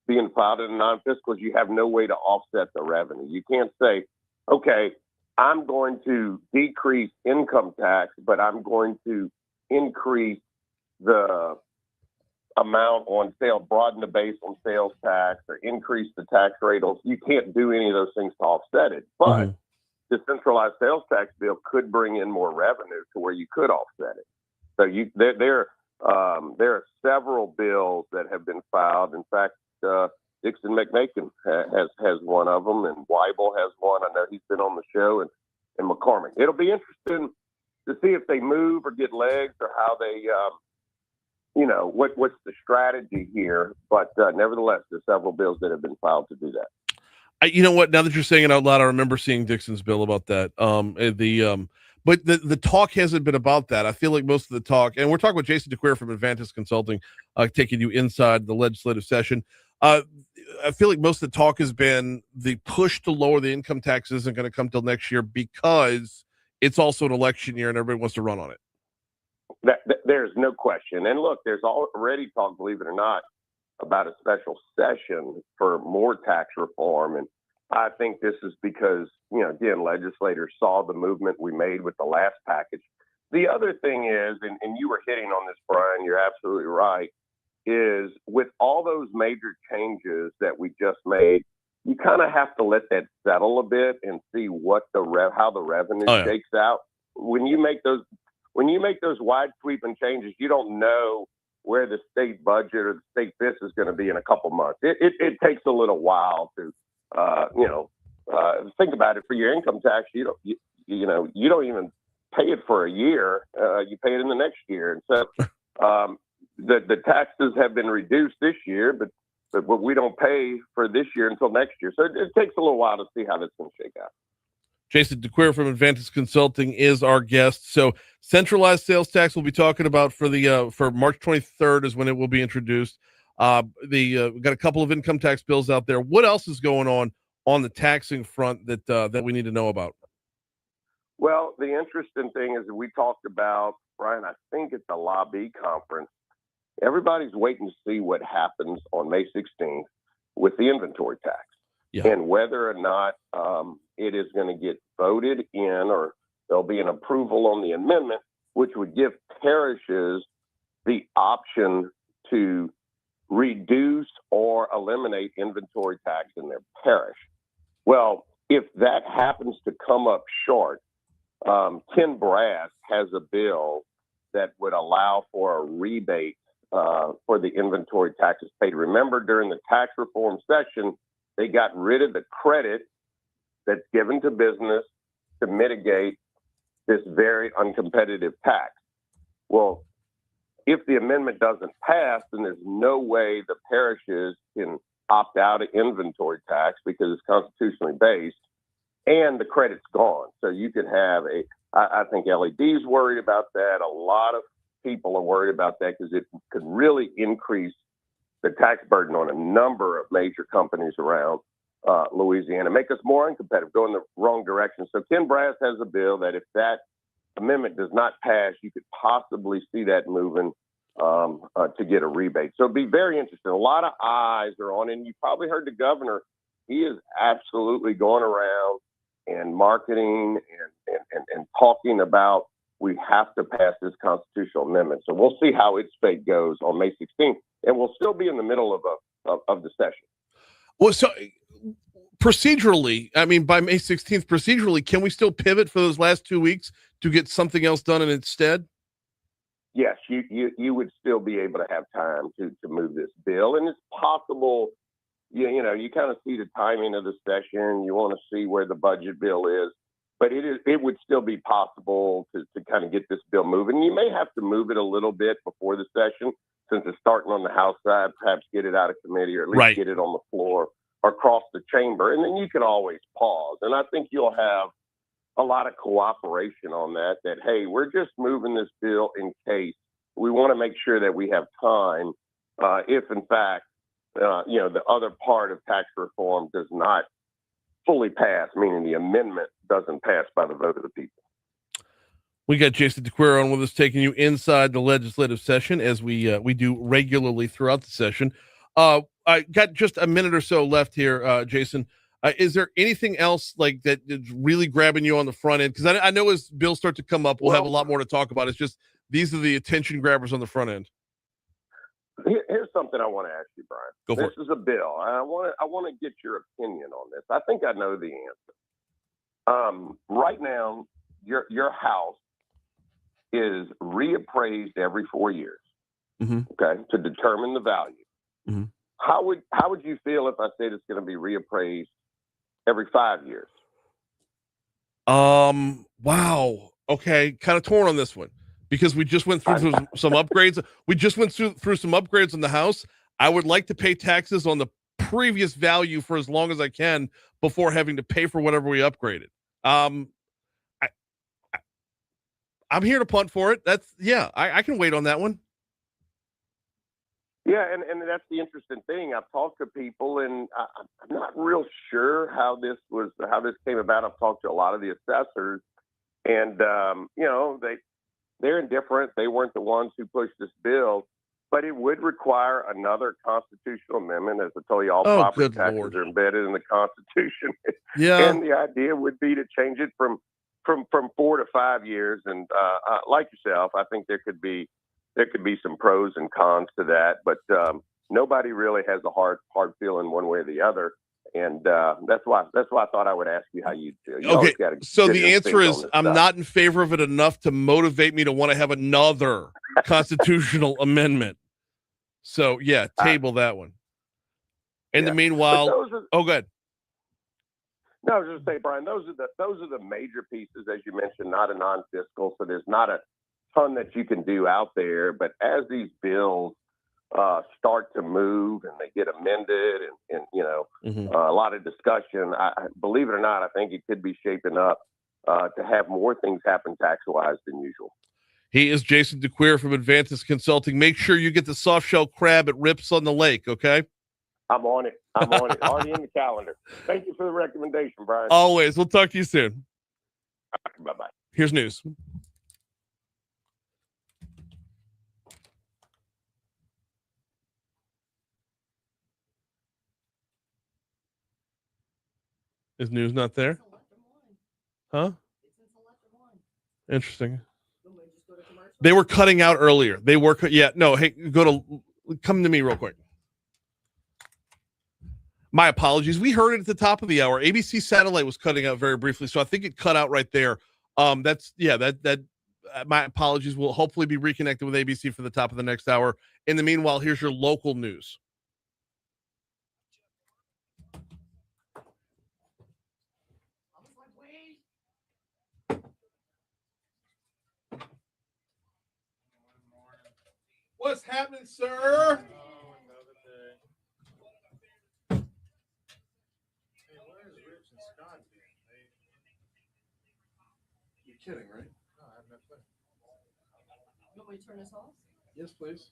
Speaker 9: being filed in a non-fiscal is you have no way to offset the revenue. You can't say, okay, I'm going to decrease income tax, but I'm going to increase the amount on sale, broaden the base on sales tax, or increase the tax rate. You can't do any of those things to offset it. But the centralized sales tax bill could bring in more revenue to where you could offset it. So there are several bills that have been filed. In fact, Dixon McNakin has one of them, and Weibel has one. I know he's been on the show, and McCormick. It'll be interesting to see if they move or get legs, or how they, what's the strategy here. But nevertheless, there's several bills that have been filed to do that.
Speaker 1: You know what? Now that you're saying it out loud, I remember seeing Dixon's bill about that. But the talk hasn't been about that. I feel like most of the talk, and we're talking with Jason DeCuir from Advantis Consulting, taking you inside the legislative session. I feel like most of the talk has been the push to lower the income tax isn't going to come till next year, because it's also an election year and everybody wants to run on it.
Speaker 9: There's no question. And look, there's already talk, believe it or not, about a special session for more tax reform. And I think this is because, again, legislators saw the movement we made with the last package. The other thing is, and you were hitting on this, Brian, you're absolutely right, is with all those major changes that we just made, you kind of have to let that settle a bit and see what how the revenue shakes out. When you make those wide sweeping changes, you don't know where the state budget or the state FIS is going to be in a couple months. It takes a little while to, think about it. For your income tax, you don't even pay it for a year. You pay it in the next year. And so the taxes have been reduced this year, but but we don't pay for this year until next year. So it takes a little while to see how this going to shake out.
Speaker 1: Jason DeCuir from Advantage Consulting is our guest. So centralized sales tax we'll be talking about for March 23rd is when it will be introduced. We got a couple of income tax bills out there. What else is going on the taxing front that we need to know about?
Speaker 9: Well, the interesting thing is that we talked about, Brian, I think at the lobby conference, everybody's waiting to see what happens on May 16th with the inventory tax.
Speaker 1: Yeah.
Speaker 9: And whether or not it is going to get voted in, or there'll be an approval on the amendment, which would give parishes the option to reduce or eliminate inventory tax in their parish. Well, if that happens to come up short, Ken Brass has a bill that would allow for a rebate for the inventory taxes paid. Remember, during the tax reform session, they got rid of the credit that's given to business to mitigate this very uncompetitive tax. Well, if the amendment doesn't pass, then there's no way the parishes can opt out of inventory tax because it's constitutionally based, and the credit's gone. So you could have I think LED's worried about that. A lot of people are worried about that because it could really increase the tax burden on a number of major companies around Louisiana, make us more uncompetitive, go in the wrong direction. So Ken Brass has a bill that if that amendment does not pass, you could possibly see that moving to get a rebate. So it'd be very interesting. A lot of eyes are on it. And you probably heard the governor. He is absolutely going around and marketing and talking about we have to pass this constitutional amendment. So we'll see how its fate goes on May 16th. And we'll still be in the middle of the session.
Speaker 1: Well, so procedurally, I mean, by May 16th, procedurally, can we still pivot for those last 2 weeks to get something else done in its stead?
Speaker 9: Yes, you would still be able to have time to move this bill. And it's possible, you know, you kind of see the timing of the session. You want to see where the budget bill is. But it would still be possible to kind of get this bill moving. You may have to move it a little bit before the session, since it's starting on the House side, perhaps get it out of committee or at least get it on the floor or across the chamber. And then you can always pause. And I think you'll have a lot of cooperation on that, hey, we're just moving this bill in case. We want to make sure that we have time if, in fact, the other part of tax reform does not fully pass, meaning the amendment doesn't pass by the vote of the people.
Speaker 1: We got Jason DeCuir on with us, taking you inside the legislative session as we do regularly throughout the session. I got just a minute or so left here, Jason. Is there anything else like that is really grabbing you on the front end? Because I know as bills start to come up, we'll have a lot more to talk about. It's just these are the attention grabbers on the front end.
Speaker 9: Here's something I want to ask you, Brian.
Speaker 1: Go for it.
Speaker 9: This is a bill. I want to get your opinion on this. I think I know the answer. Right now, your house is reappraised every 4 years, okay, to determine the value.
Speaker 1: Mm-hmm.
Speaker 9: How would you feel if I said it's going to be reappraised every 5 years?
Speaker 1: Wow. Okay, kind of torn on this one because we just went through some upgrades. We just went through some upgrades in the house. I would like to pay taxes on the previous value for as long as I can before having to pay for whatever we upgraded. I'm here to punt for it. I can wait on that one.
Speaker 9: Yeah, and that's the interesting thing. I've talked to people, and I'm not real sure how this came about. I've talked to a lot of the assessors, and they're indifferent. They weren't the ones who pushed this bill, but it would require another constitutional amendment. As I told you, all property taxes are embedded in the Constitution.
Speaker 1: Yeah,
Speaker 9: and the idea would be to change it from 4 to 5 years. And like yourself, I think there could be some pros and cons to that, but nobody really has a hard feeling one way or the other. And that's why I thought I would ask you how you'd feel.
Speaker 1: Okay, so the answer is I'm not in favor of it enough to motivate me to want to have another constitutional amendment. So yeah, table that one. In the meanwhile, go ahead.
Speaker 9: No, I was just saying, Brian, those are the major pieces, as you mentioned, not a non-fiscal. So there's not a ton that you can do out there. But as these bills start to move and they get amended and
Speaker 1: Mhm.
Speaker 9: a lot of discussion. I believe it or not, I think it could be shaping up to have more things happen tax-wise than usual.
Speaker 1: He is Jason DeCuir from Advantis Consulting. Make sure you get the soft shell crab at Rips on the Lake, okay?
Speaker 9: I'm on it. I'm on it. Already in the calendar. Thank you for the recommendation, Brian.
Speaker 1: Always. We'll talk to you soon.
Speaker 9: Bye-bye.
Speaker 1: Here's news. Is news not there? Huh? Interesting. They were cutting out earlier. They were, yeah. No, hey, come to me real quick. My apologies. We heard it at the top of the hour. ABC satellite was cutting out very briefly, so I think it cut out right there. My apologies. We'll hopefully be reconnected with ABC for the top of the next hour. In the meanwhile, here's your local news. What's happening, sir? You're kidding, right? No, I have no clue. You want me to turn this off? Yes, please.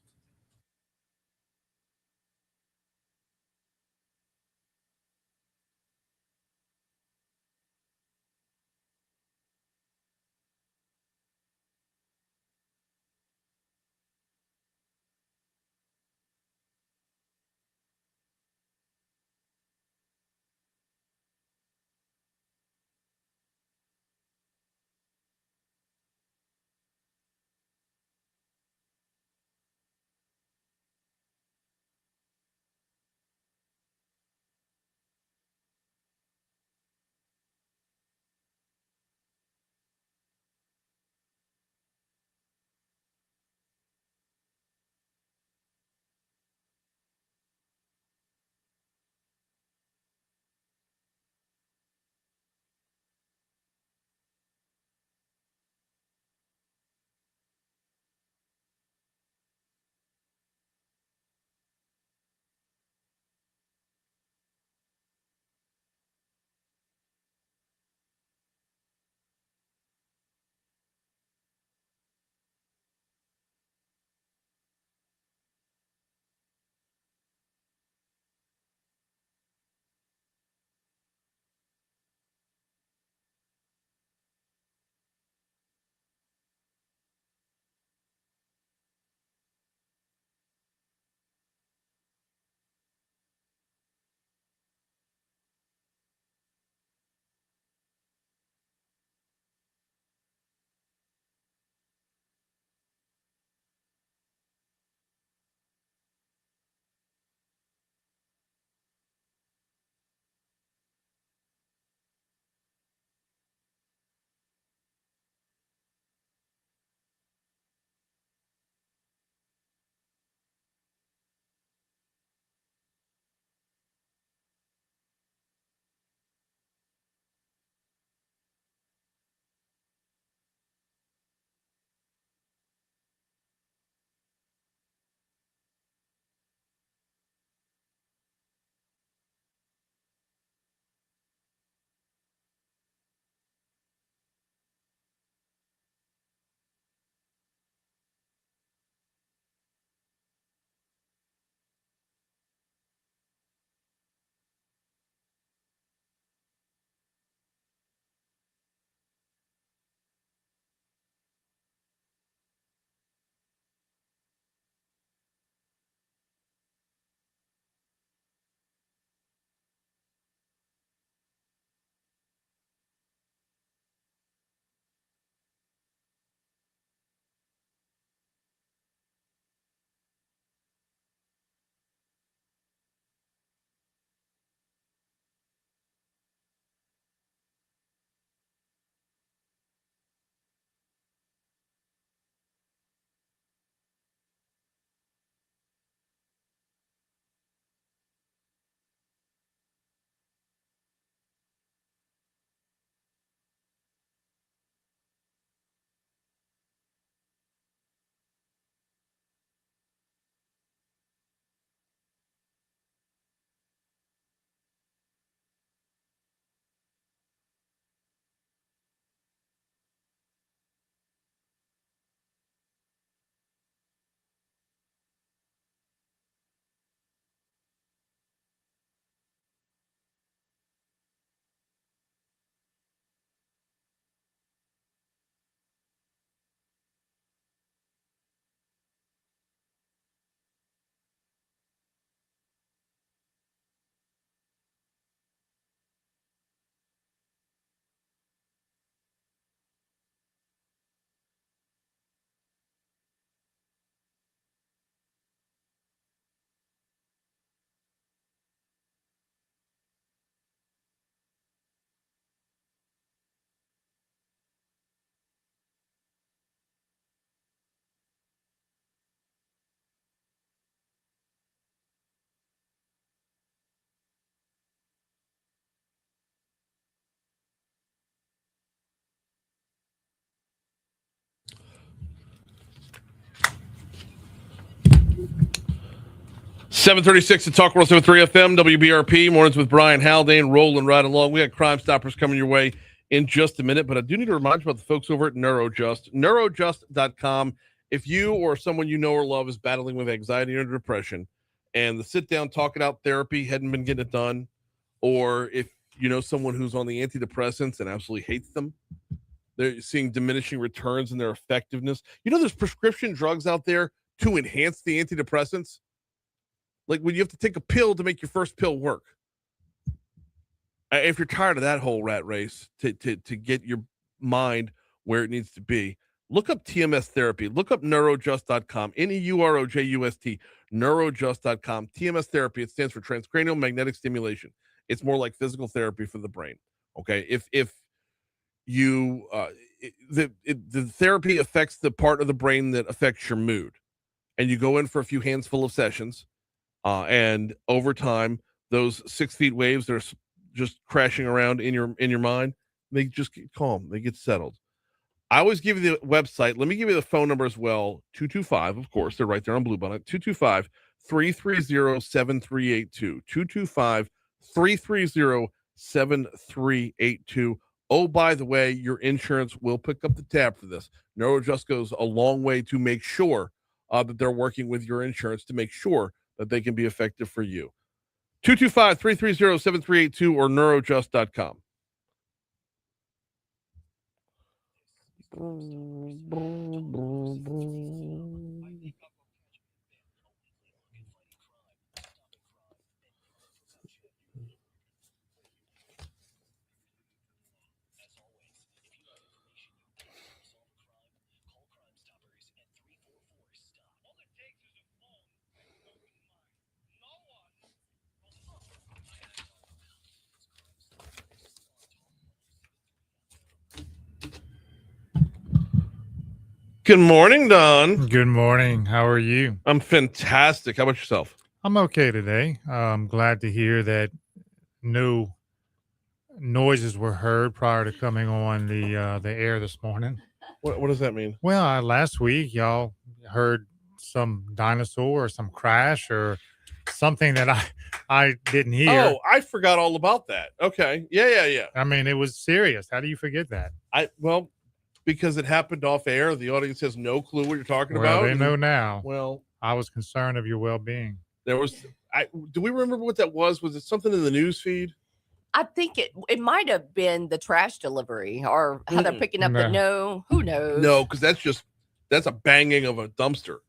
Speaker 1: 736 at Talk World 73 FM, WBRP, mornings with Brian Haldane, rolling right along. We got Crimestoppers coming your way in just a minute, but I do need to remind you about the folks over at Neurojust, neurojust.com. If you or someone you know or love is battling with anxiety or depression, and the sit-down, talk-it-out therapy hadn't been getting it done, or if you know someone who's on the antidepressants and absolutely hates them, they're seeing diminishing returns in their effectiveness. You know, there's prescription drugs out there to enhance the antidepressants. Like when you have to take a pill to make your first pill work. If you're tired of that whole rat race to get your mind where it needs to be, look up TMS therapy. Look up neurojust.com, Neurojust, neurojust.com. TMS therapy, it stands for transcranial magnetic stimulation. It's more like physical therapy for the brain. Okay. If you, the therapy affects the part of the brain that affects your mood, and you go in for a few handsful of sessions, and over time, those 6 feet waves that are just crashing around in your mind, they just get calm. They get settled. I always give you the website. Let me give you the phone number as well. 225, of course, they're right there on Bluebonnet. 225-330-7382. 225-330-7382. Oh, by the way, your insurance will pick up the tab for this. Neurojust goes a long way to make sure that they're working with your insurance to make sure that they can be effective for you. 225-330-7382 or neurojust.com. Good morning, Don.
Speaker 10: Good morning. How are you?
Speaker 1: I'm fantastic. How about yourself?
Speaker 10: I'm okay today. I'm glad to hear that no noises were heard prior to coming on the air this morning.
Speaker 1: What does that mean?
Speaker 10: Well, last week y'all heard some dinosaur or some crash or something that I didn't hear.
Speaker 1: Oh, I forgot all about that. Okay. Yeah.
Speaker 10: I mean, it was serious. How do you forget that?
Speaker 1: Because it happened off air. The audience has no clue what you're talking
Speaker 10: Well,
Speaker 1: about.
Speaker 10: they know now.
Speaker 1: Well,
Speaker 10: I was concerned of your well-being.
Speaker 1: there was. Do we remember what that was? Was it something in the news feed?
Speaker 2: I think it might have been the trash delivery or how they're picking up the no. Who knows?
Speaker 1: No, because that's a banging of a dumpster.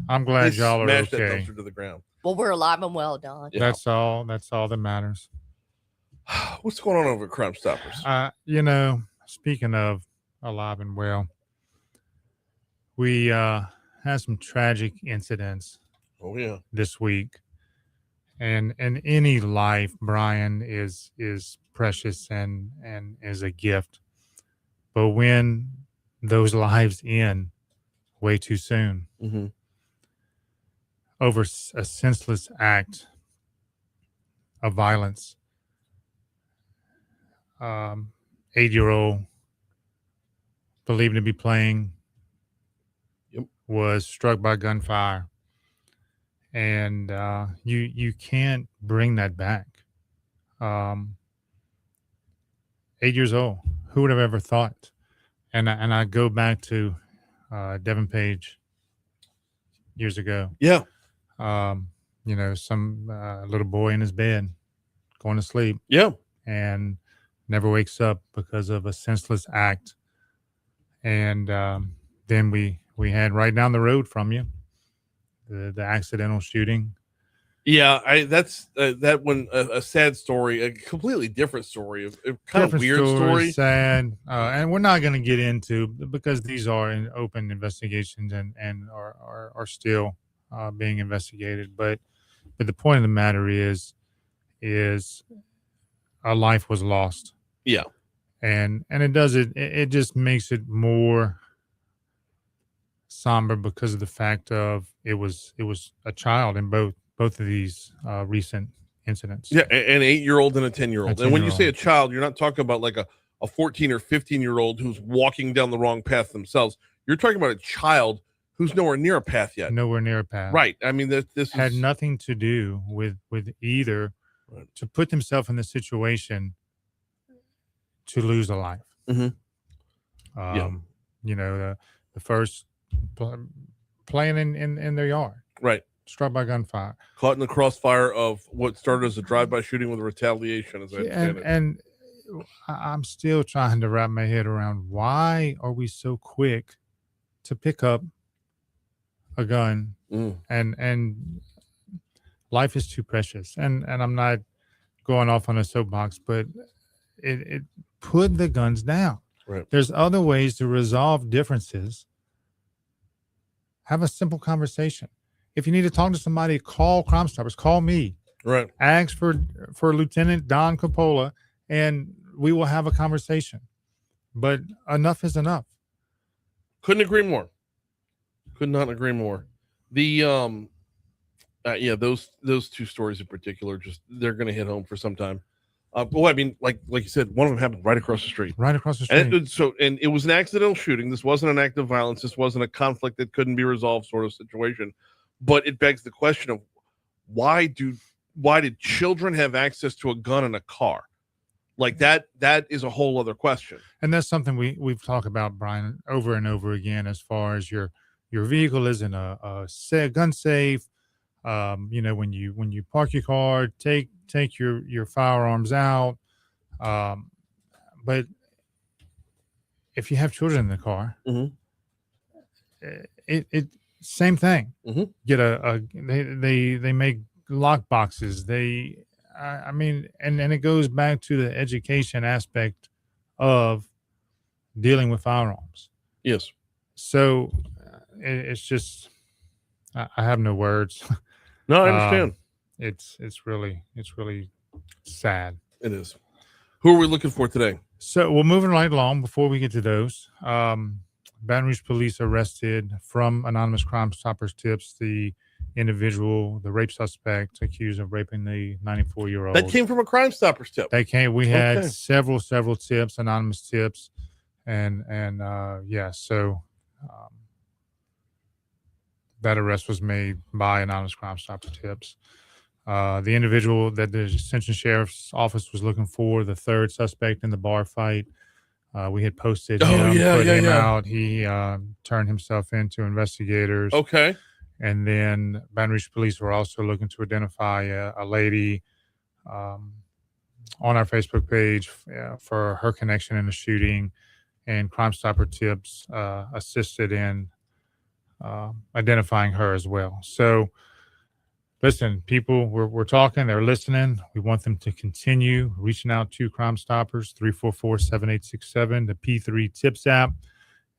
Speaker 10: I'm glad
Speaker 1: They
Speaker 10: y'all are
Speaker 1: smashed
Speaker 10: okay.
Speaker 1: that dumpster to the ground.
Speaker 2: Well, we're alive and well, Don.
Speaker 1: Yeah.
Speaker 10: That's all that matters.
Speaker 1: What's going on over at Crimestoppers?
Speaker 10: Speaking of alive and well, we had some tragic incidents
Speaker 1: Oh yeah.
Speaker 10: this week. And any life, Brian, is precious and is a gift. But when those lives end way too soon over a senseless act of violence, 8-year-old believed to be playing was struck by gunfire. And you can't bring that back. 8 years old. Who would have ever thought? And I go back to Devin Page years ago.
Speaker 1: Yeah.
Speaker 10: Some little boy in his bed going to sleep.
Speaker 1: Yeah.
Speaker 10: And never wakes up because of a senseless act. And then we had right down the road from you the accidental shooting.
Speaker 1: Yeah, that's that one a sad story, a completely different story, a kind of weird story.
Speaker 10: Sad, and we're not going to get into because these are in open investigations and are still being investigated. But the point of the matter is a life was lost.
Speaker 1: Yeah,
Speaker 10: and it just makes it more somber because of the fact of it was a child in both of these recent incidents.
Speaker 1: Yeah, an 8-year-old and a 10-year-old. And when you say a child, you're not talking about like a 14 or 15-year-old who's walking down the wrong path themselves. You're talking about a child who's nowhere near a path yet.
Speaker 10: Nowhere near a path.
Speaker 1: Right. I mean, this
Speaker 10: had
Speaker 1: is
Speaker 10: nothing to do with either to put themselves in the situation to lose a life.
Speaker 1: Mhm.
Speaker 10: You know, the first playing in their yard,
Speaker 1: right.
Speaker 10: struck by gunfire,
Speaker 1: Caught in the crossfire of what started as a drive-by shooting with a retaliation, as I understand it.
Speaker 10: and I'm still trying to wrap my head around why are we so quick to pick up a gun and life is too precious. And I'm not going off on a soapbox, but it put the guns down.
Speaker 1: Right.
Speaker 10: There's other ways to resolve differences. Have a simple conversation. If you need to talk to somebody, call Crimestoppers. Call me.
Speaker 1: Right.
Speaker 10: Ask for Lieutenant Don Coppola, and we will have a conversation. But enough is enough.
Speaker 1: Couldn't agree more. Could not agree more. The those two stories in particular, just they're going to hit home for some time. Well, I mean, like you said, one of them happened right across the street.
Speaker 10: Right across the street.
Speaker 1: And it was an accidental shooting. This wasn't an act of violence. This wasn't a conflict that couldn't be resolved sort of situation. But it begs the question of why did children have access to a gun in a car? Like that is a whole other question.
Speaker 10: And that's something we've talked about, Brian, over and over again, as far as your vehicle isn't a gun safe. You know, when you park your car, take your firearms out. But if you have children in the car, it same thing. Get they make lock boxes. I mean, and it goes back to the education aspect of dealing with firearms.
Speaker 1: Yes.
Speaker 10: So it's just, I have no words.
Speaker 1: No, I understand.
Speaker 10: It's really sad.
Speaker 1: It is. Who are we looking for today?
Speaker 10: So we're moving right along. Before we get to those, Baton Rouge police arrested from anonymous Crimestoppers tips the individual, the rape suspect accused of raping the 94-year-old.
Speaker 1: That came from a Crimestoppers tip.
Speaker 10: We had several tips, anonymous tips, and so that arrest was made by anonymous Crimestoppers tips. The individual that the Ascension Sheriff's Office was looking for, the third suspect in the bar fight, we had posted him out. He turned himself in to investigators.
Speaker 1: Okay.
Speaker 10: And then Baton Rouge police were also looking to identify a lady on our Facebook page for her connection in the shooting, and Crimestoppers tips assisted in identifying her as well. So, listen, people, we're talking, they're listening. We want them to continue reaching out to Crimestoppers, 344-7867, the P3 Tips app.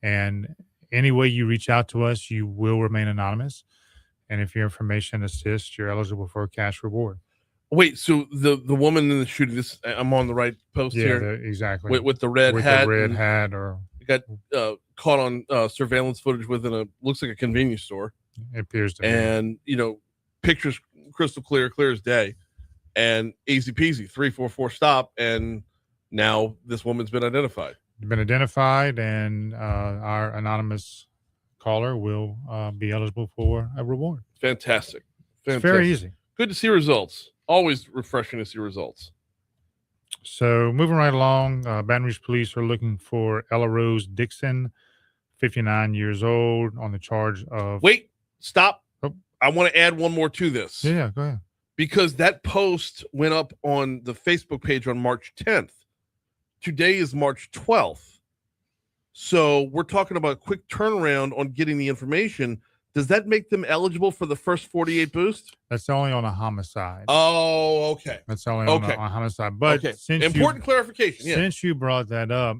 Speaker 10: And any way you reach out to us, you will remain anonymous. And if your information assists, you're eligible for a cash reward.
Speaker 1: Wait, so the woman in the shooting, I'm on the right post here?
Speaker 10: Exactly.
Speaker 1: With the red hat.
Speaker 10: The red hat, or
Speaker 1: got caught on surveillance footage within looks like a convenience store.
Speaker 10: It appears to be.
Speaker 1: And, pictures crystal clear as day, and easy peasy, 344 stop, and now this woman's been identified.
Speaker 10: And our anonymous caller will be eligible for a reward.
Speaker 1: Fantastic.
Speaker 10: It's very easy.
Speaker 1: Good to see results. Always refreshing to see results.
Speaker 10: So moving right along, Baton Rouge police are looking for Ella Rose Dixon, 59 years old, on the charge of...
Speaker 1: Wait, stop. Oh. I want to add one more to this.
Speaker 10: Yeah, go ahead.
Speaker 1: Because that post went up on the Facebook page on March 10th. Today is March 12th. So we're talking about a quick turnaround on getting the information. Does that make them eligible for the first 48 boost?
Speaker 10: That's only on a homicide.
Speaker 1: Oh, okay.
Speaker 10: That's only on a homicide. But since
Speaker 1: important clarification. Yeah.
Speaker 10: Since you brought that up,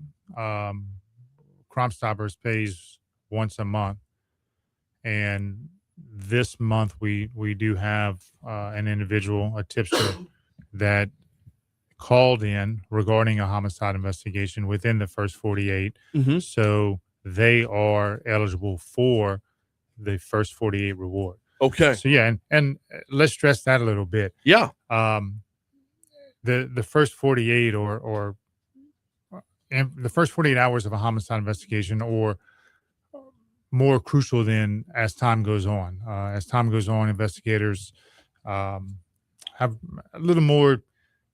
Speaker 10: Crimestoppers pays once a month, and this month we do have an individual, a tipster, that called in regarding a homicide investigation within the first 48.
Speaker 1: Mm-hmm.
Speaker 10: So they are eligible for the first 48 reward.
Speaker 1: Okay.
Speaker 10: So and let's stress that a little bit.
Speaker 1: Yeah.
Speaker 10: The first 48 or the first 48 hours of a homicide investigation, or more crucial then as time goes on. As time goes on, investigators have a little more.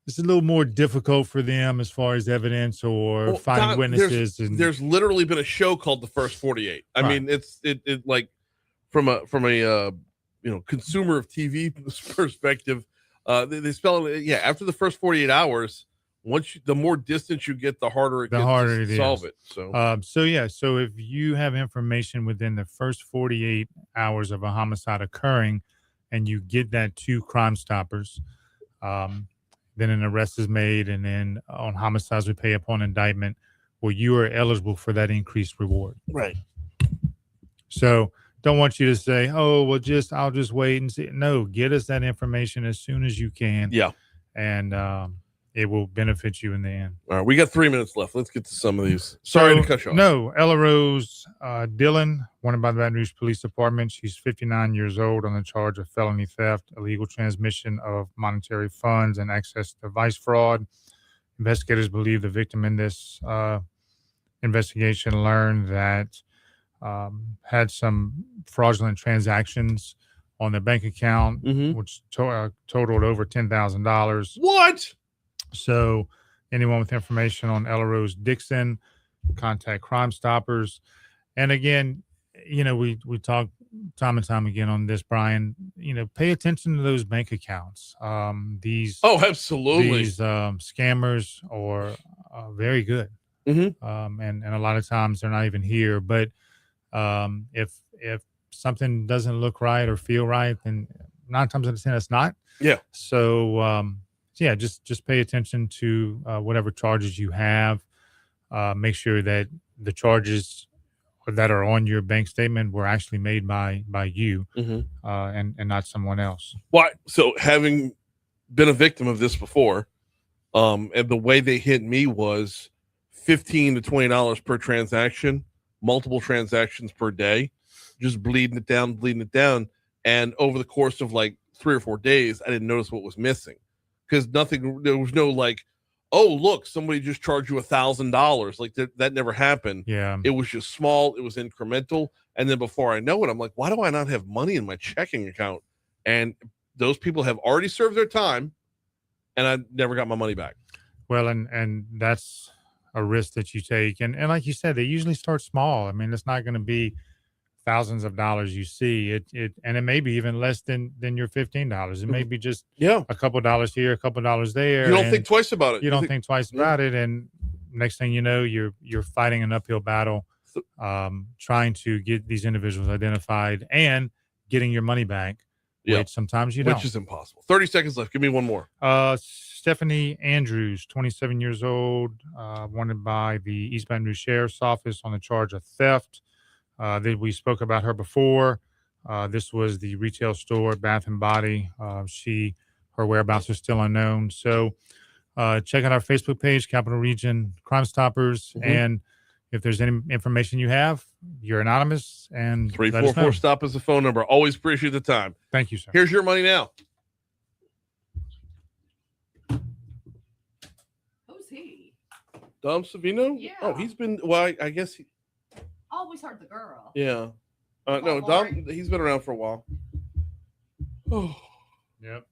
Speaker 10: It's a little more difficult for them as far as evidence or finding
Speaker 1: Don,
Speaker 10: witnesses.
Speaker 1: There's literally been a show called The First 48. I mean, it like from a consumer of TV perspective, they spell it. Yeah, after the first 48 hours, the more distance you get, the harder it gets to solve it.
Speaker 10: So if you have information within the first 48 hours of a homicide occurring, and you get that to Crimestoppers, then an arrest is made, and then on homicides we pay upon indictment, well, you are eligible for that increased reward.
Speaker 1: Right.
Speaker 10: So don't want you to say, oh, well, I'll just wait and see. No, get us that information as soon as you can.
Speaker 1: Yeah.
Speaker 10: And it will benefit you in the end.
Speaker 1: All right. We got 3 minutes left. Let's get to some of these. Sorry to cut you off.
Speaker 10: No, Ella Rose Dillon, wanted by the Baton Rouge Police Department. She's 59 years old on the charge of felony theft, illegal transmission of monetary funds, and access device fraud. Investigators believe the victim in this investigation learned that had some fraudulent transactions on their bank account, which totaled over $10,000.
Speaker 1: What?
Speaker 10: So anyone with information on Ella Rose Dixon, contact Crimestoppers. And again, we talk time and time again on this, Brian, pay attention to those bank accounts.
Speaker 1: Absolutely.
Speaker 10: These scammers are very good. And a lot of times they're not even here, but if something doesn't look right or feel right, then 9 times out of 10 it's not.
Speaker 1: Yeah.
Speaker 10: So just pay attention to whatever charges you have. Make sure that the charges that are on your bank statement were actually made by you, and not someone else.
Speaker 1: Why? So having been a victim of this before, and the way they hit me was $15 to $20 per transaction, multiple transactions per day, just bleeding it down. And over the course of like 3 or 4 days, I didn't notice what was missing, because there was no like, oh, look, somebody just charged you $1,000. Like that never happened.
Speaker 10: Yeah.
Speaker 1: It was just small. It was incremental. And then before I know it, I'm like, why do I not have money in my checking account? And those people have already served their time, and I never got my money back.
Speaker 10: Well, and that's a risk that you take. And like you said, they usually start small. I mean, it's not going to be thousands of dollars you see. And it may be even less than your $15. It may be just a couple dollars here, a couple dollars there.
Speaker 1: You don't think twice about it.
Speaker 10: You don't think twice about it. And next thing you know, you're fighting an uphill battle, trying to get these individuals identified and getting your money back. Which sometimes you don't.
Speaker 1: Which is impossible. 30 seconds left. Give me one more.
Speaker 10: Stephanie Andrews, 27 years old, wanted by the East Baton Rouge Sheriff's Office on the charge of theft. We spoke about her before. This was the retail store, Bath and Body. Her whereabouts are still unknown. So check out our Facebook page, Capital Region Crimestoppers. And if there's any information you have, you're anonymous. And
Speaker 1: 344 STOP is the phone number. Always appreciate the time.
Speaker 10: Thank you, sir.
Speaker 1: Here's your money now.
Speaker 2: Who's he?
Speaker 1: Dom Savino?
Speaker 2: Yeah.
Speaker 1: Oh, he's been, well, I guess he.
Speaker 2: Always heard the girl.
Speaker 1: Yeah. No, Dom, he's been around for a while. Oh.
Speaker 10: Yep.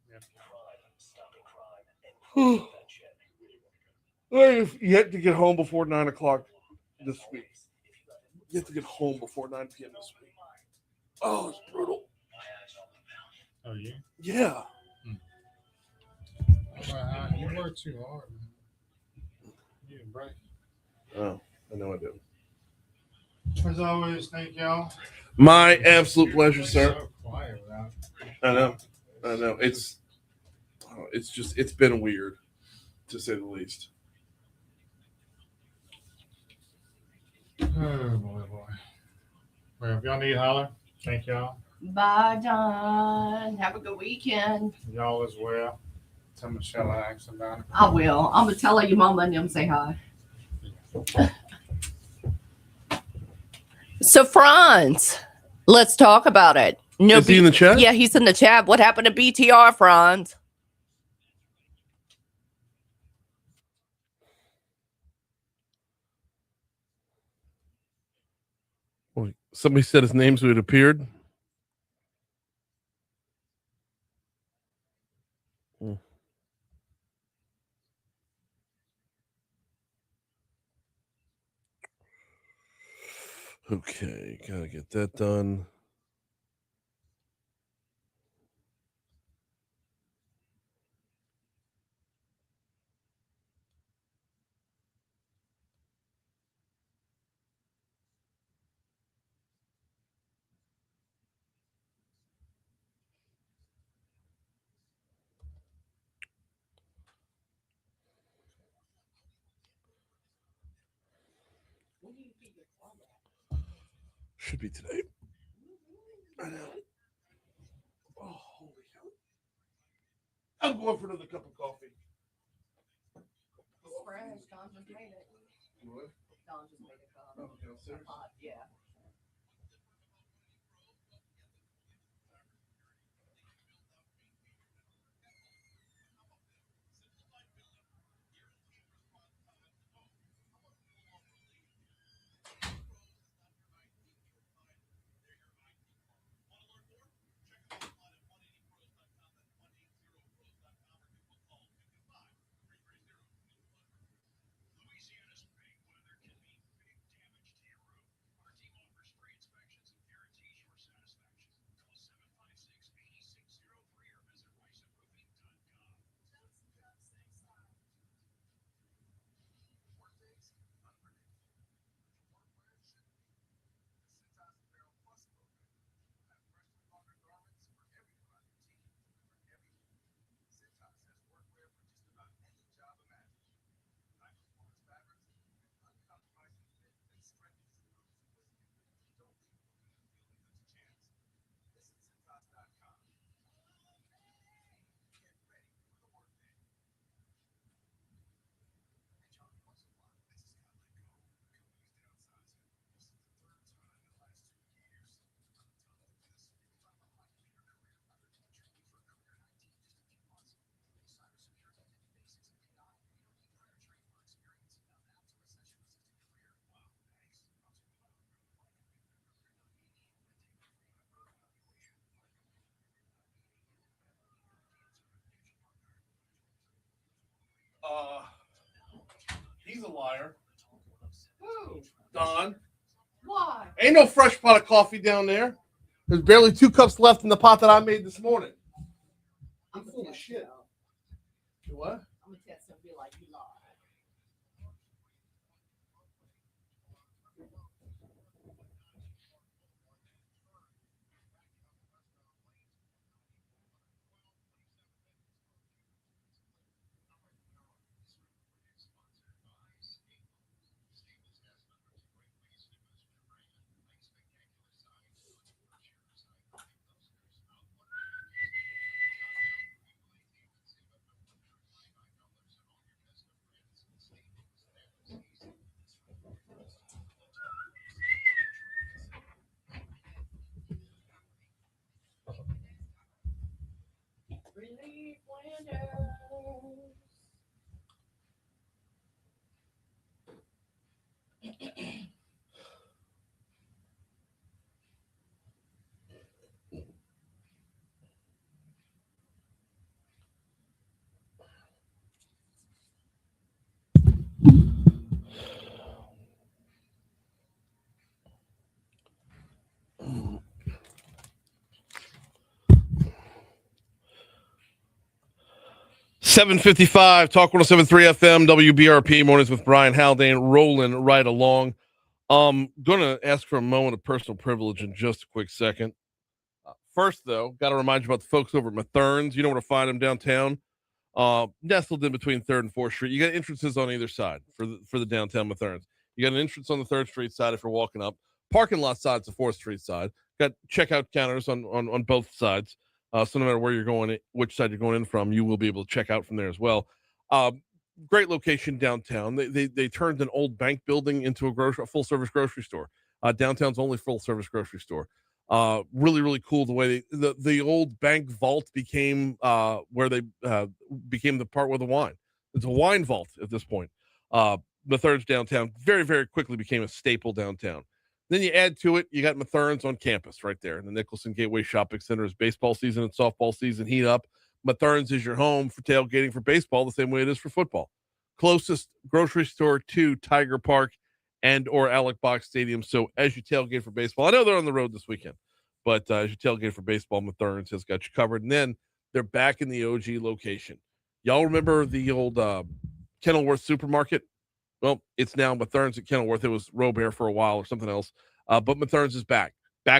Speaker 1: You have to get home before 9 o'clock this week. You have to get home before 9 p.m. this week. Oh, it's brutal.
Speaker 10: Oh, yeah?
Speaker 1: Yeah.
Speaker 10: You work too hard, man. You didn't break.
Speaker 1: Oh, I know I did.
Speaker 10: As always, thank y'all.
Speaker 1: My absolute pleasure, sir.
Speaker 10: So quiet without.
Speaker 1: I know. It's been weird, to say the least.
Speaker 10: Oh, boy. Well, if y'all need holler, thank y'all.
Speaker 2: Bye, John. Have a good weekend.
Speaker 10: Y'all as well. Tell Michelle I asked about it.
Speaker 2: I will. I'm going to tell her your mama and them say hi. So, Franz, let's talk about it.
Speaker 1: Is he in the chat?
Speaker 2: Yeah, he's in the chat. What happened to BTR, Franz?
Speaker 1: Somebody said his name, so it appeared. Okay, gotta get that done. Should be today. I know. Oh, holy cow. I'm going for another cup of coffee.
Speaker 2: Fresh. Don just made it.
Speaker 1: What?
Speaker 2: Don just made a cup.
Speaker 1: Oh, downstairs?
Speaker 2: Yeah.
Speaker 1: He's a liar.
Speaker 2: Who?
Speaker 1: Don.
Speaker 2: Why?
Speaker 1: Ain't no fresh pot of coffee down there. There's barely 2 cups left in the pot that I made this morning. I'm full of shit. What?
Speaker 2: I'm gonna test him and be like, you lied. Relief windows.
Speaker 1: $7:55, Talk 107.3 FM, WBRP, mornings with Brian Haldane, rolling right along. Going to ask for a moment of personal privilege in just a quick second. First, though, got to remind you about the folks over at Mathern's. You know where to find them downtown. Nestled in between 3rd and 4th Street. You got entrances on either side for the downtown Mathern's. You got an entrance on the 3rd Street side if you're walking up. Parking lot side's the 4th Street side. Got checkout counters on both sides. So no matter where you're going, which side you're going in from, you will be able to check out from there as well. Great location downtown. They turned an old bank building into a full service grocery store. Downtown's only full service grocery store. Really, really cool the way the old bank vault became where they became the part with the wine. It's a wine vault at this point. The Third's downtown very, very quickly became a staple downtown. Then you add to it, you got Mathern's on campus right there. The Nicholson Gateway Shopping Center is baseball season and softball season heat up. Mathern's is your home for tailgating for baseball the same way it is for football. Closest grocery store to Tiger Park and or Alec Box Stadium. So as you tailgate for baseball, I know they're on the road this weekend, but as you tailgate for baseball, Mathern's has got you covered. And then they're back in the OG location. Y'all remember the old Kenilworth supermarket? Well, it's now Mathern's at Kenilworth. It was Robert for a while or something else, but Mathern's is back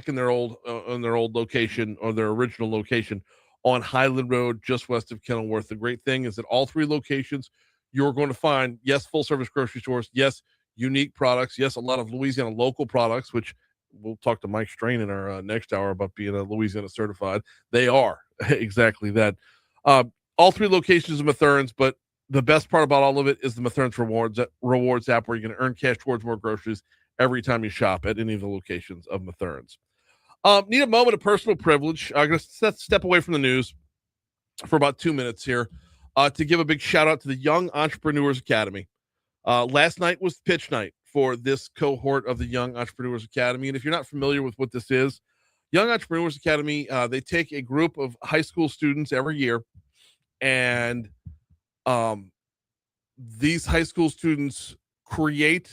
Speaker 1: in their old location, or their original location on Highland Road, just west of Kenilworth. The great thing is that all three locations you're going to find, yes, full service grocery stores, yes, unique products, yes, a lot of Louisiana local products, which we'll talk to Mike Strain in our next hour about being a Louisiana certified. They are exactly that. All three locations of Mathern's, but the best part about all of it is the Mathern's rewards app, where you're going to earn cash towards more groceries every time you shop at any of the locations of Mathern's. Need a moment of personal privilege. I'm going to step away from the news for about 2 minutes here to give a big shout out to the Young Entrepreneurs Academy. Last night was pitch night for this cohort of the Young Entrepreneurs Academy. And if you're not familiar with what this is, Young Entrepreneurs Academy, they take a group of high school students every year, and these high school students create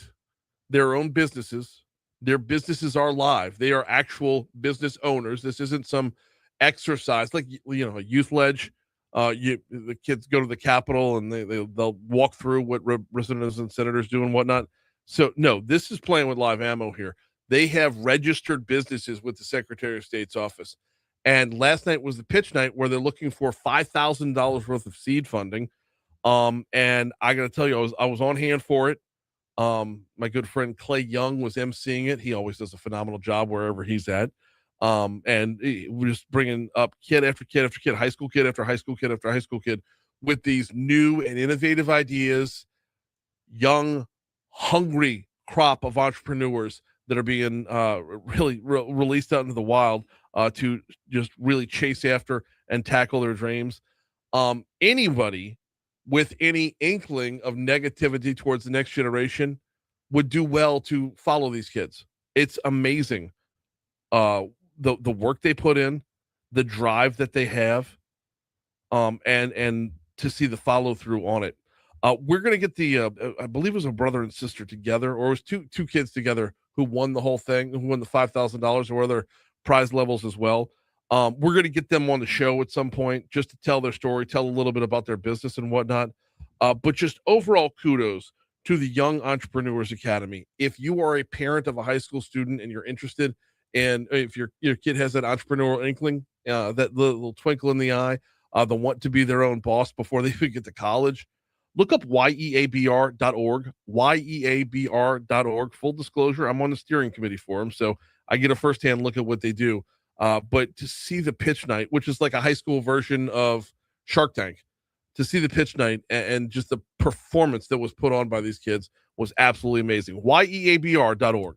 Speaker 1: their own businesses. Their businesses are live. They are actual business owners. This isn't some exercise like, a youth ledge. The kids go to the Capitol and they'll walk through what representatives and senators do and whatnot. So no, this is playing with live ammo here. They have registered businesses with the Secretary of State's office. And last night was the pitch night where they're looking for $5,000 worth of seed funding. And I got to tell you, I was on hand for it. My good friend Clay Young was emceeing it. He always does a phenomenal job wherever he's at. And we're just bringing up kid after kid after kid, high school kid after high school kid after high school kid, with these new and innovative ideas, young, hungry crop of entrepreneurs that are being really released out into the wild to just really chase after and tackle their dreams. Anybody with any inkling of negativity towards the next generation would do well to follow these kids. It's amazing. The work they put in, the drive that they have, and to see the follow through on it. We're gonna get the I believe it was a brother and sister together, or it was two kids together who won the whole thing, who won the $5,000 or other prize levels as well. We're gonna get them on the show at some point just to tell their story, tell a little bit about their business and whatnot. But just overall kudos to the Young Entrepreneurs Academy. If you are a parent of a high school student and you're interested, and if your kid has that entrepreneurial inkling, that little twinkle in the eye, the want to be their own boss before they even get to college, look up yeabr.org, yeabr.org. Full disclosure, I'm on the steering committee for them, so I get a firsthand look at what they do. But to see the pitch night, which is like a high school version of Shark Tank, to see the pitch night and just the performance that was put on by these kids was absolutely amazing. yeabr.org.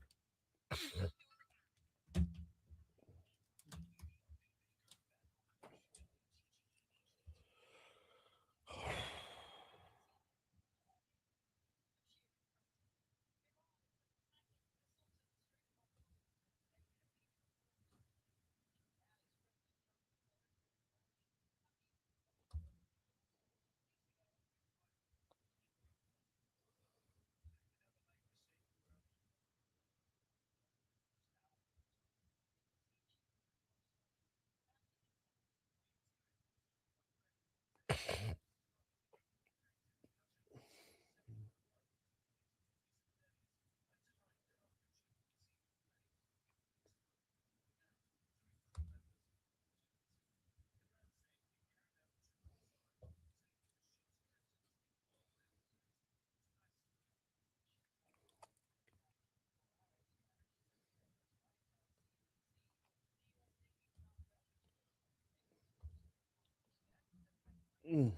Speaker 1: Mm.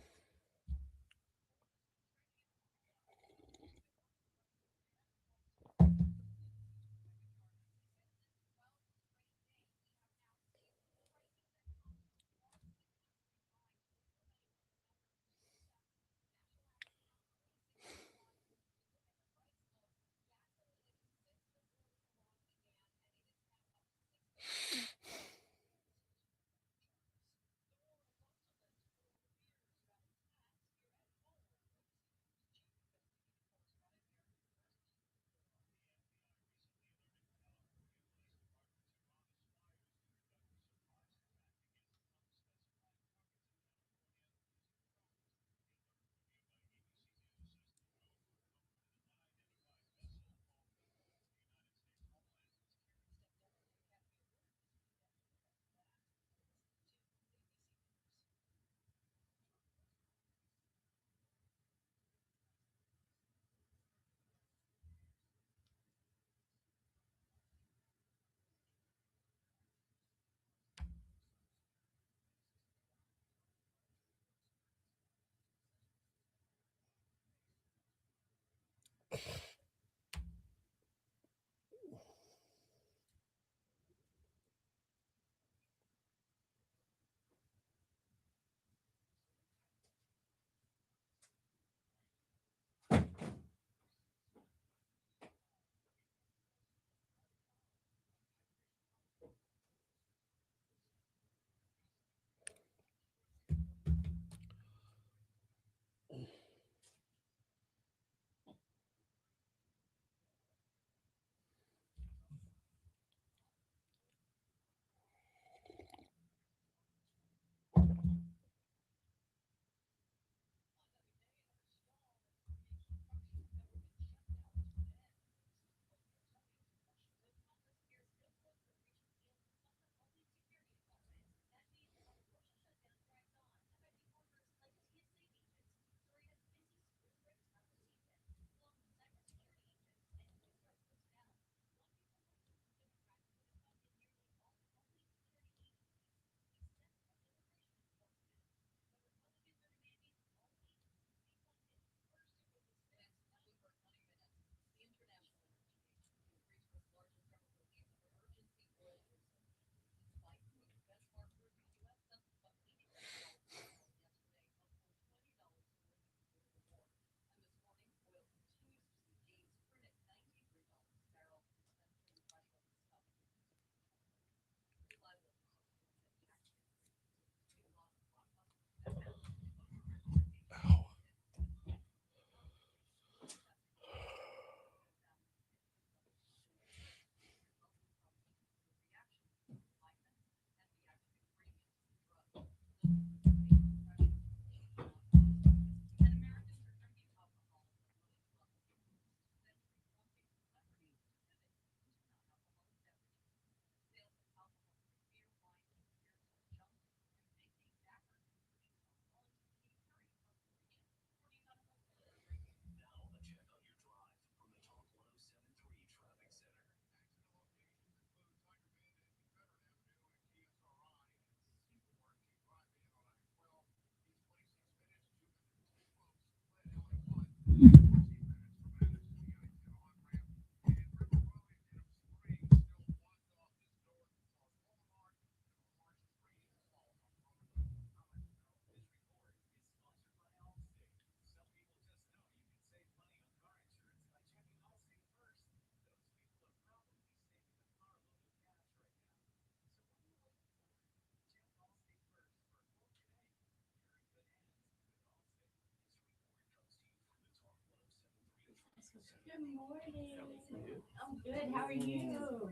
Speaker 11: I'm good. How are you?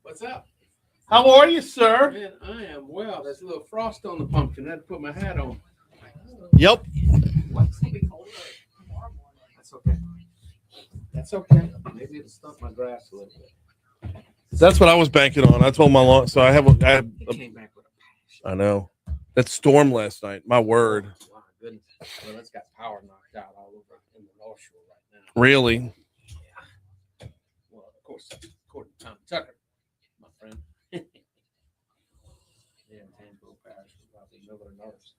Speaker 12: What's up?
Speaker 1: How are you, sir?
Speaker 12: Man, I am well. There's a little frost on the pumpkin. I had to put my hat on.
Speaker 1: Yep.
Speaker 12: What's gonna be colder tomorrow morning? That's okay. That's okay. Maybe it'll stump my grass a little bit.
Speaker 1: That's what I was banking on. I told my lawn. So I
Speaker 12: It came back with a passion.
Speaker 1: I know. That storm last night. My word.
Speaker 12: Oh, my goodness. Well, it's got power knocked out all over in the North Shore right now.
Speaker 1: Really?
Speaker 12: Yeah. Well, of course, according to Tom Tucker, my friend. Yeah, Tangible Parish was probably Miller Nurse.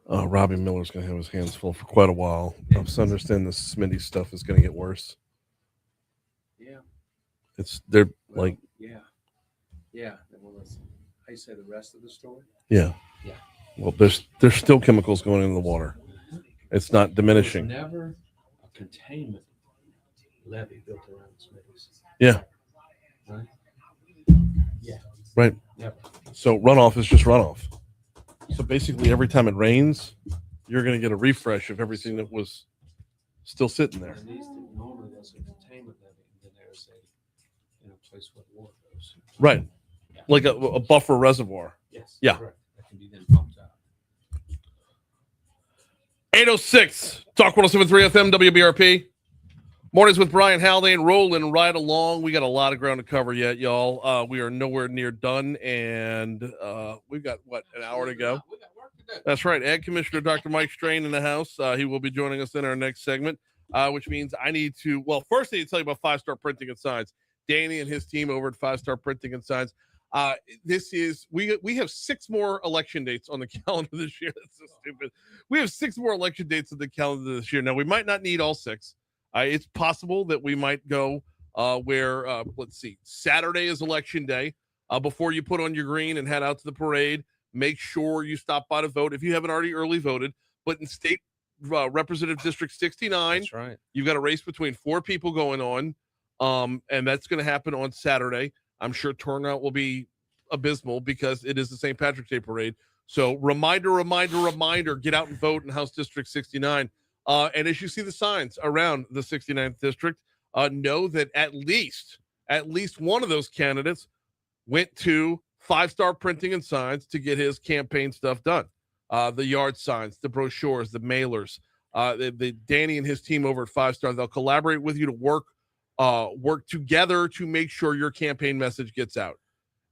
Speaker 1: Robbie Miller's going to have his hands full for quite a while. I understand this Smitty stuff is going to get worse.
Speaker 12: Yeah.
Speaker 1: They're
Speaker 12: Well,
Speaker 1: like,
Speaker 12: yeah. Well, listen, how you say the rest of the story?
Speaker 1: yeah.
Speaker 12: Yeah.
Speaker 1: Well, there's still chemicals going into the water. It's not diminishing.
Speaker 12: There's never a containment levee built around Smitty's.
Speaker 1: Yeah.
Speaker 12: Right? Yeah.
Speaker 1: Right.
Speaker 12: Never.
Speaker 1: So runoff is just runoff. So basically, every time it rains, you're going to get a refresh of everything that was still sitting there.
Speaker 12: Normally, there's a containment levee, and then there's a place where the water goes.
Speaker 1: Right.
Speaker 12: Yeah.
Speaker 1: Like a buffer reservoir.
Speaker 12: Yes.
Speaker 1: Yeah.
Speaker 12: Correct. That can be then pumped out.
Speaker 1: 806 Talk 107.3 FM WBRP. Mornings with Brian Haldane, rolling right along. We got a lot of ground to cover yet, y'all. We are nowhere near done, and we've got, an hour to go?
Speaker 12: We got work to do.
Speaker 1: That's right. Ag Commissioner Dr. Mike Strain in the house. He will be joining us in our next segment, which means I need to, first I need to tell you about 5 Star Printing and Signs. Danny and his team over at 5 Star Printing and Signs. We have 6 more election dates on the calendar this year. That's so stupid. We have 6 more election dates on the calendar this year. Now, we might not need all 6. It's possible that we might go where, let's see, Saturday is election day. Before you put on your green and head out to the parade, make sure you stop by to vote if you haven't already early voted. But in state Representative District 69,
Speaker 12: That's right.
Speaker 1: you've got a race between 4 people going on, and that's going to happen on Saturday. I'm sure turnout will be abysmal because it is the St. Patrick's Day parade. So reminder, get out and vote in House District 69. And as you see the signs around the 69th district, know that at least one of those candidates went to 5 Star Printing and Signs to get his campaign stuff done. The yard signs, the brochures, the mailers, the Danny and his team over at 5 Star, they'll collaborate with you to work together to make sure your campaign message gets out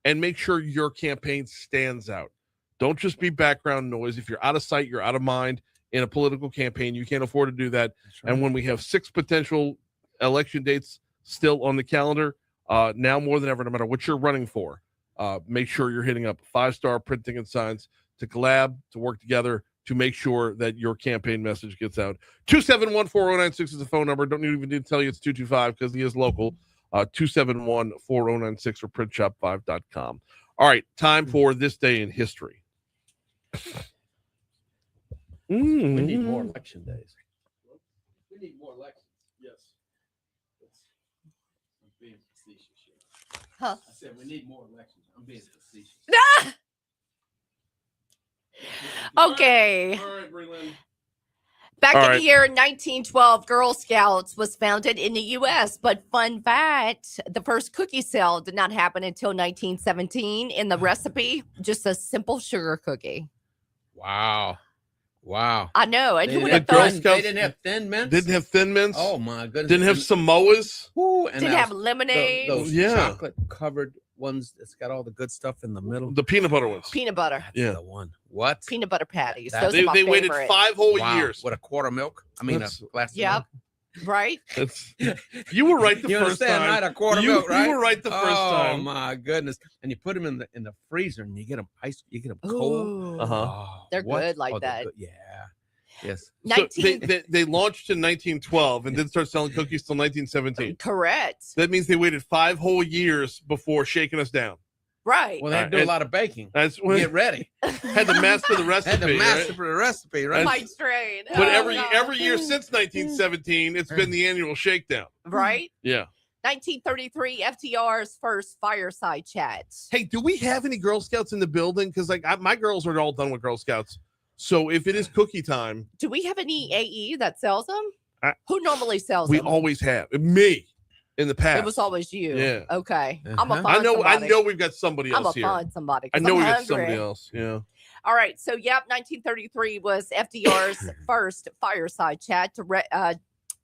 Speaker 1: and make sure your campaign stands out. Don't just be background noise. If you're out of sight, you're out of mind. In a political campaign, you can't afford to do that. Right. And when we have 6 potential election dates still on the calendar, now more than ever, no matter what you're running for, make sure you're hitting up 5 Star Printing and Signs to collab, to work together, to make sure that your campaign message gets out. 271-4096 is the phone number. Don't even need to tell you it's 225 because he is local. 271-4096 or printshop5.com. All right, time for This Day in History.
Speaker 12: We need more election days. We need more elections. Yes. I'm being facetious here.
Speaker 2: Huh?
Speaker 12: I said we need more elections. I'm being facetious.
Speaker 2: Okay.
Speaker 1: All right, Breland.
Speaker 2: Back
Speaker 1: All
Speaker 2: in
Speaker 1: right.
Speaker 2: the year 1912, Girl Scouts was founded in the U.S. But fun fact, the first cookie sale did not happen until 1917. In the recipe, just a simple sugar cookie.
Speaker 12: Wow.
Speaker 2: I know. And
Speaker 12: They
Speaker 2: who would
Speaker 12: didn't
Speaker 2: have
Speaker 12: have
Speaker 2: thought?
Speaker 12: They didn't have Thin Mints?
Speaker 1: Didn't have Thin Mints.
Speaker 12: Oh, my goodness.
Speaker 1: Didn't have Samoas.
Speaker 12: Ooh, and
Speaker 2: Didn't have lemonade.
Speaker 12: Those
Speaker 1: Yeah.
Speaker 12: chocolate-covered ones that's got all the good stuff in the middle.
Speaker 1: The peanut butter ones.
Speaker 2: Peanut butter.
Speaker 12: That's
Speaker 1: Yeah.
Speaker 12: the one. What?
Speaker 2: Peanut butter patties.
Speaker 12: That-
Speaker 2: Those
Speaker 1: They
Speaker 2: are my
Speaker 1: waited
Speaker 2: favorite.
Speaker 1: 5 whole
Speaker 12: Wow.
Speaker 1: years.
Speaker 12: With a quart of milk? I mean,
Speaker 1: That's-
Speaker 12: a glass of
Speaker 2: Yep.
Speaker 12: milk?
Speaker 2: Right?
Speaker 1: You were right the
Speaker 12: You
Speaker 1: first
Speaker 12: understand,
Speaker 1: time.
Speaker 12: right? A quart of
Speaker 1: you,
Speaker 12: milk, right?
Speaker 1: You were right the first time.
Speaker 12: Oh my goodness! And you put them in the freezer, and you get them ice. You get them cold.
Speaker 2: Ooh.
Speaker 1: Uh-huh.
Speaker 12: Oh,
Speaker 2: They're good like
Speaker 12: they're
Speaker 2: that.
Speaker 12: good. Yeah. Yes.
Speaker 1: So
Speaker 2: 19
Speaker 1: they launched in 1912 and didn't start selling cookies till 1917.
Speaker 2: Correct.
Speaker 1: That means they waited 5 whole years before shaking us down.
Speaker 2: Right.
Speaker 12: Well, they had to do a
Speaker 1: And-
Speaker 12: lot of baking.
Speaker 1: That's
Speaker 12: to
Speaker 1: when
Speaker 12: get ready.
Speaker 1: had to master the recipe.
Speaker 12: Had to master
Speaker 1: right?
Speaker 12: the recipe, right?
Speaker 2: Mike Strain.
Speaker 1: But
Speaker 2: Oh,
Speaker 1: every
Speaker 2: God.
Speaker 1: year since 1917, it's been the annual shakedown.
Speaker 2: Right?
Speaker 1: Yeah.
Speaker 2: 1933, FTR's first fireside chat.
Speaker 1: Hey, do we have any Girl Scouts in the building? Because my girls are all done with Girl Scouts. So if it is cookie time,
Speaker 2: Do we have any AE that sells them?
Speaker 1: I-
Speaker 2: Who normally sells
Speaker 1: we
Speaker 2: them?
Speaker 1: always have me in the past.
Speaker 2: It was always you.
Speaker 1: Yeah.
Speaker 2: Okay.
Speaker 12: Uh-huh.
Speaker 2: I'm a
Speaker 1: I
Speaker 2: find
Speaker 1: know.
Speaker 2: somebody.
Speaker 1: I know we've got somebody
Speaker 2: I'm
Speaker 1: else
Speaker 2: a
Speaker 1: here.
Speaker 2: find somebody.
Speaker 1: I
Speaker 2: 'cause
Speaker 1: know
Speaker 2: I'm
Speaker 1: we got
Speaker 2: hungry.
Speaker 1: somebody else. Yeah.
Speaker 2: All right. So, 1933 was FDR's first fireside chat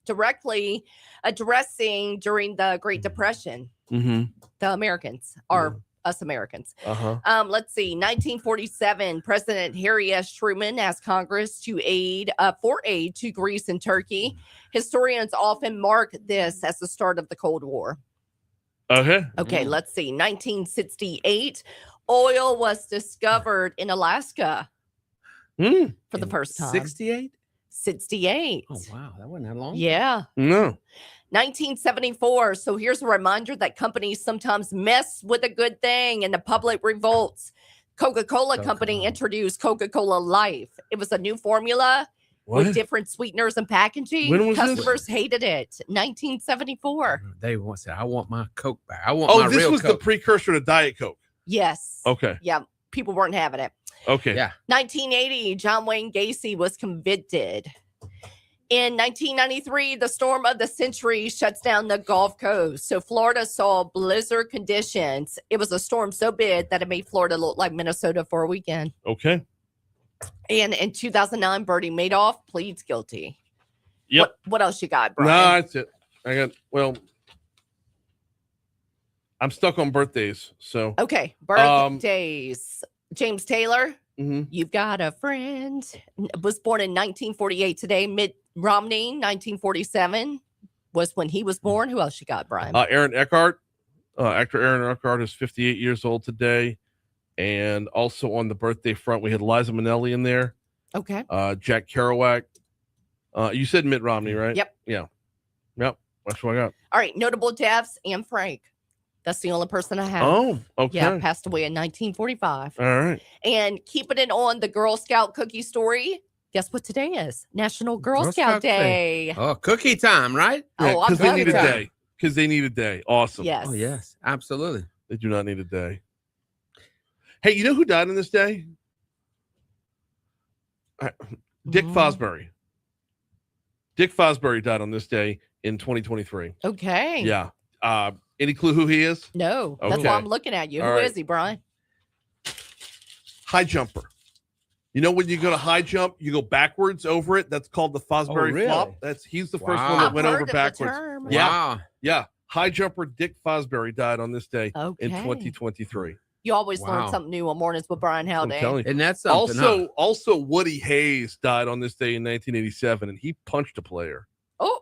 Speaker 2: directly addressing during the Great Depression,
Speaker 1: Mm-hmm.
Speaker 2: the Americans, or us Americans.
Speaker 1: Uh-huh.
Speaker 2: Let's see. 1947, President Harry S. Truman asked Congress to for aid to Greece and Turkey. Historians often mark this as the start of the Cold War.
Speaker 1: Okay.
Speaker 2: Okay, let's see. 1968, oil was discovered in Alaska for the first time.
Speaker 12: 68?
Speaker 2: 68.
Speaker 12: Oh, wow. That wasn't that long.
Speaker 2: Yeah.
Speaker 1: No.
Speaker 2: 1974. So here's a reminder that companies sometimes mess with a good thing and the public revolts. Coca-Cola Company introduced Coca-Cola Life. It was a new formula with different sweeteners and packaging.
Speaker 1: When was this?
Speaker 2: Customers hated it. 1974.
Speaker 12: They said, I want my Coke back. I want my
Speaker 1: this
Speaker 12: real
Speaker 1: was
Speaker 12: Coke.
Speaker 1: the precursor to Diet Coke.
Speaker 2: Yes.
Speaker 1: Okay.
Speaker 2: Yeah. People weren't having it.
Speaker 1: Okay.
Speaker 12: Yeah.
Speaker 2: 1980, John Wayne Gacy was convicted. In 1993, the storm of the century shuts down the Gulf Coast. So Florida saw blizzard conditions. It was a storm so big that it made Florida look like Minnesota for a weekend.
Speaker 1: Okay.
Speaker 2: And in 2009, Bertie Madoff pleads guilty.
Speaker 1: Yep.
Speaker 2: What else you got,
Speaker 1: No,
Speaker 2: Brian?
Speaker 1: that's it. I'm stuck on birthdays. So
Speaker 2: Okay. Birthdays. James Taylor,
Speaker 1: mhm.
Speaker 2: you've got a friend. Was born in 1948 today. Mitt Romney, 1947 was when he was born. Who else you got, Brian?
Speaker 1: Aaron Eckhart, actor Aaron Eckhart is 58 years old today. And also on the birthday front, we had Liza Minnelli in there.
Speaker 2: Okay.
Speaker 1: Jack Kerouac. You said Mitt Romney, right?
Speaker 2: Yep.
Speaker 1: Yeah. Yep. That's what I got.
Speaker 2: All right. Notable deaths. Anne Frank. That's the only person I have.
Speaker 1: Oh, okay.
Speaker 2: Yeah, passed away in 1945.
Speaker 1: All right.
Speaker 2: And keeping it on the Girl Scout cookie story. Guess what today is? National Girl Scout Day.
Speaker 12: Oh, cookie time, right?
Speaker 2: Oh, I'm
Speaker 1: Because they need a
Speaker 2: cookie time.
Speaker 1: day. Because they need a day. Awesome.
Speaker 2: Yes.
Speaker 12: Oh, yes. Absolutely.
Speaker 1: They do not need a day. Hey, you know who died on this day? Dick Fosbury. Dick Fosbury died on this day in 2023.
Speaker 2: Okay.
Speaker 1: Yeah. Any clue who he is?
Speaker 2: No, that's
Speaker 1: Okay.
Speaker 2: why I'm looking at you.
Speaker 1: All
Speaker 2: Who
Speaker 1: right.
Speaker 2: is he, Brian?
Speaker 1: High jumper. You know when you go to high jump, you go backwards over it. That's called the Fosbury
Speaker 12: really?
Speaker 1: flop. He's the first
Speaker 12: Wow.
Speaker 1: one that
Speaker 2: I've
Speaker 1: went
Speaker 2: heard
Speaker 1: over
Speaker 2: of the
Speaker 1: backwards.
Speaker 2: term.
Speaker 1: Yeah.
Speaker 12: Wow.
Speaker 1: Yeah. High jumper Dick Fosbury died on this day
Speaker 2: Okay.
Speaker 1: in 2023.
Speaker 2: You always learn
Speaker 12: Wow.
Speaker 2: something new on Mornings with Brian
Speaker 1: I'm
Speaker 2: Haldane.
Speaker 1: telling you.
Speaker 12: And that's something.
Speaker 1: Also Woody Hayes died on this day in 1987, and he punched a player.
Speaker 2: Oh,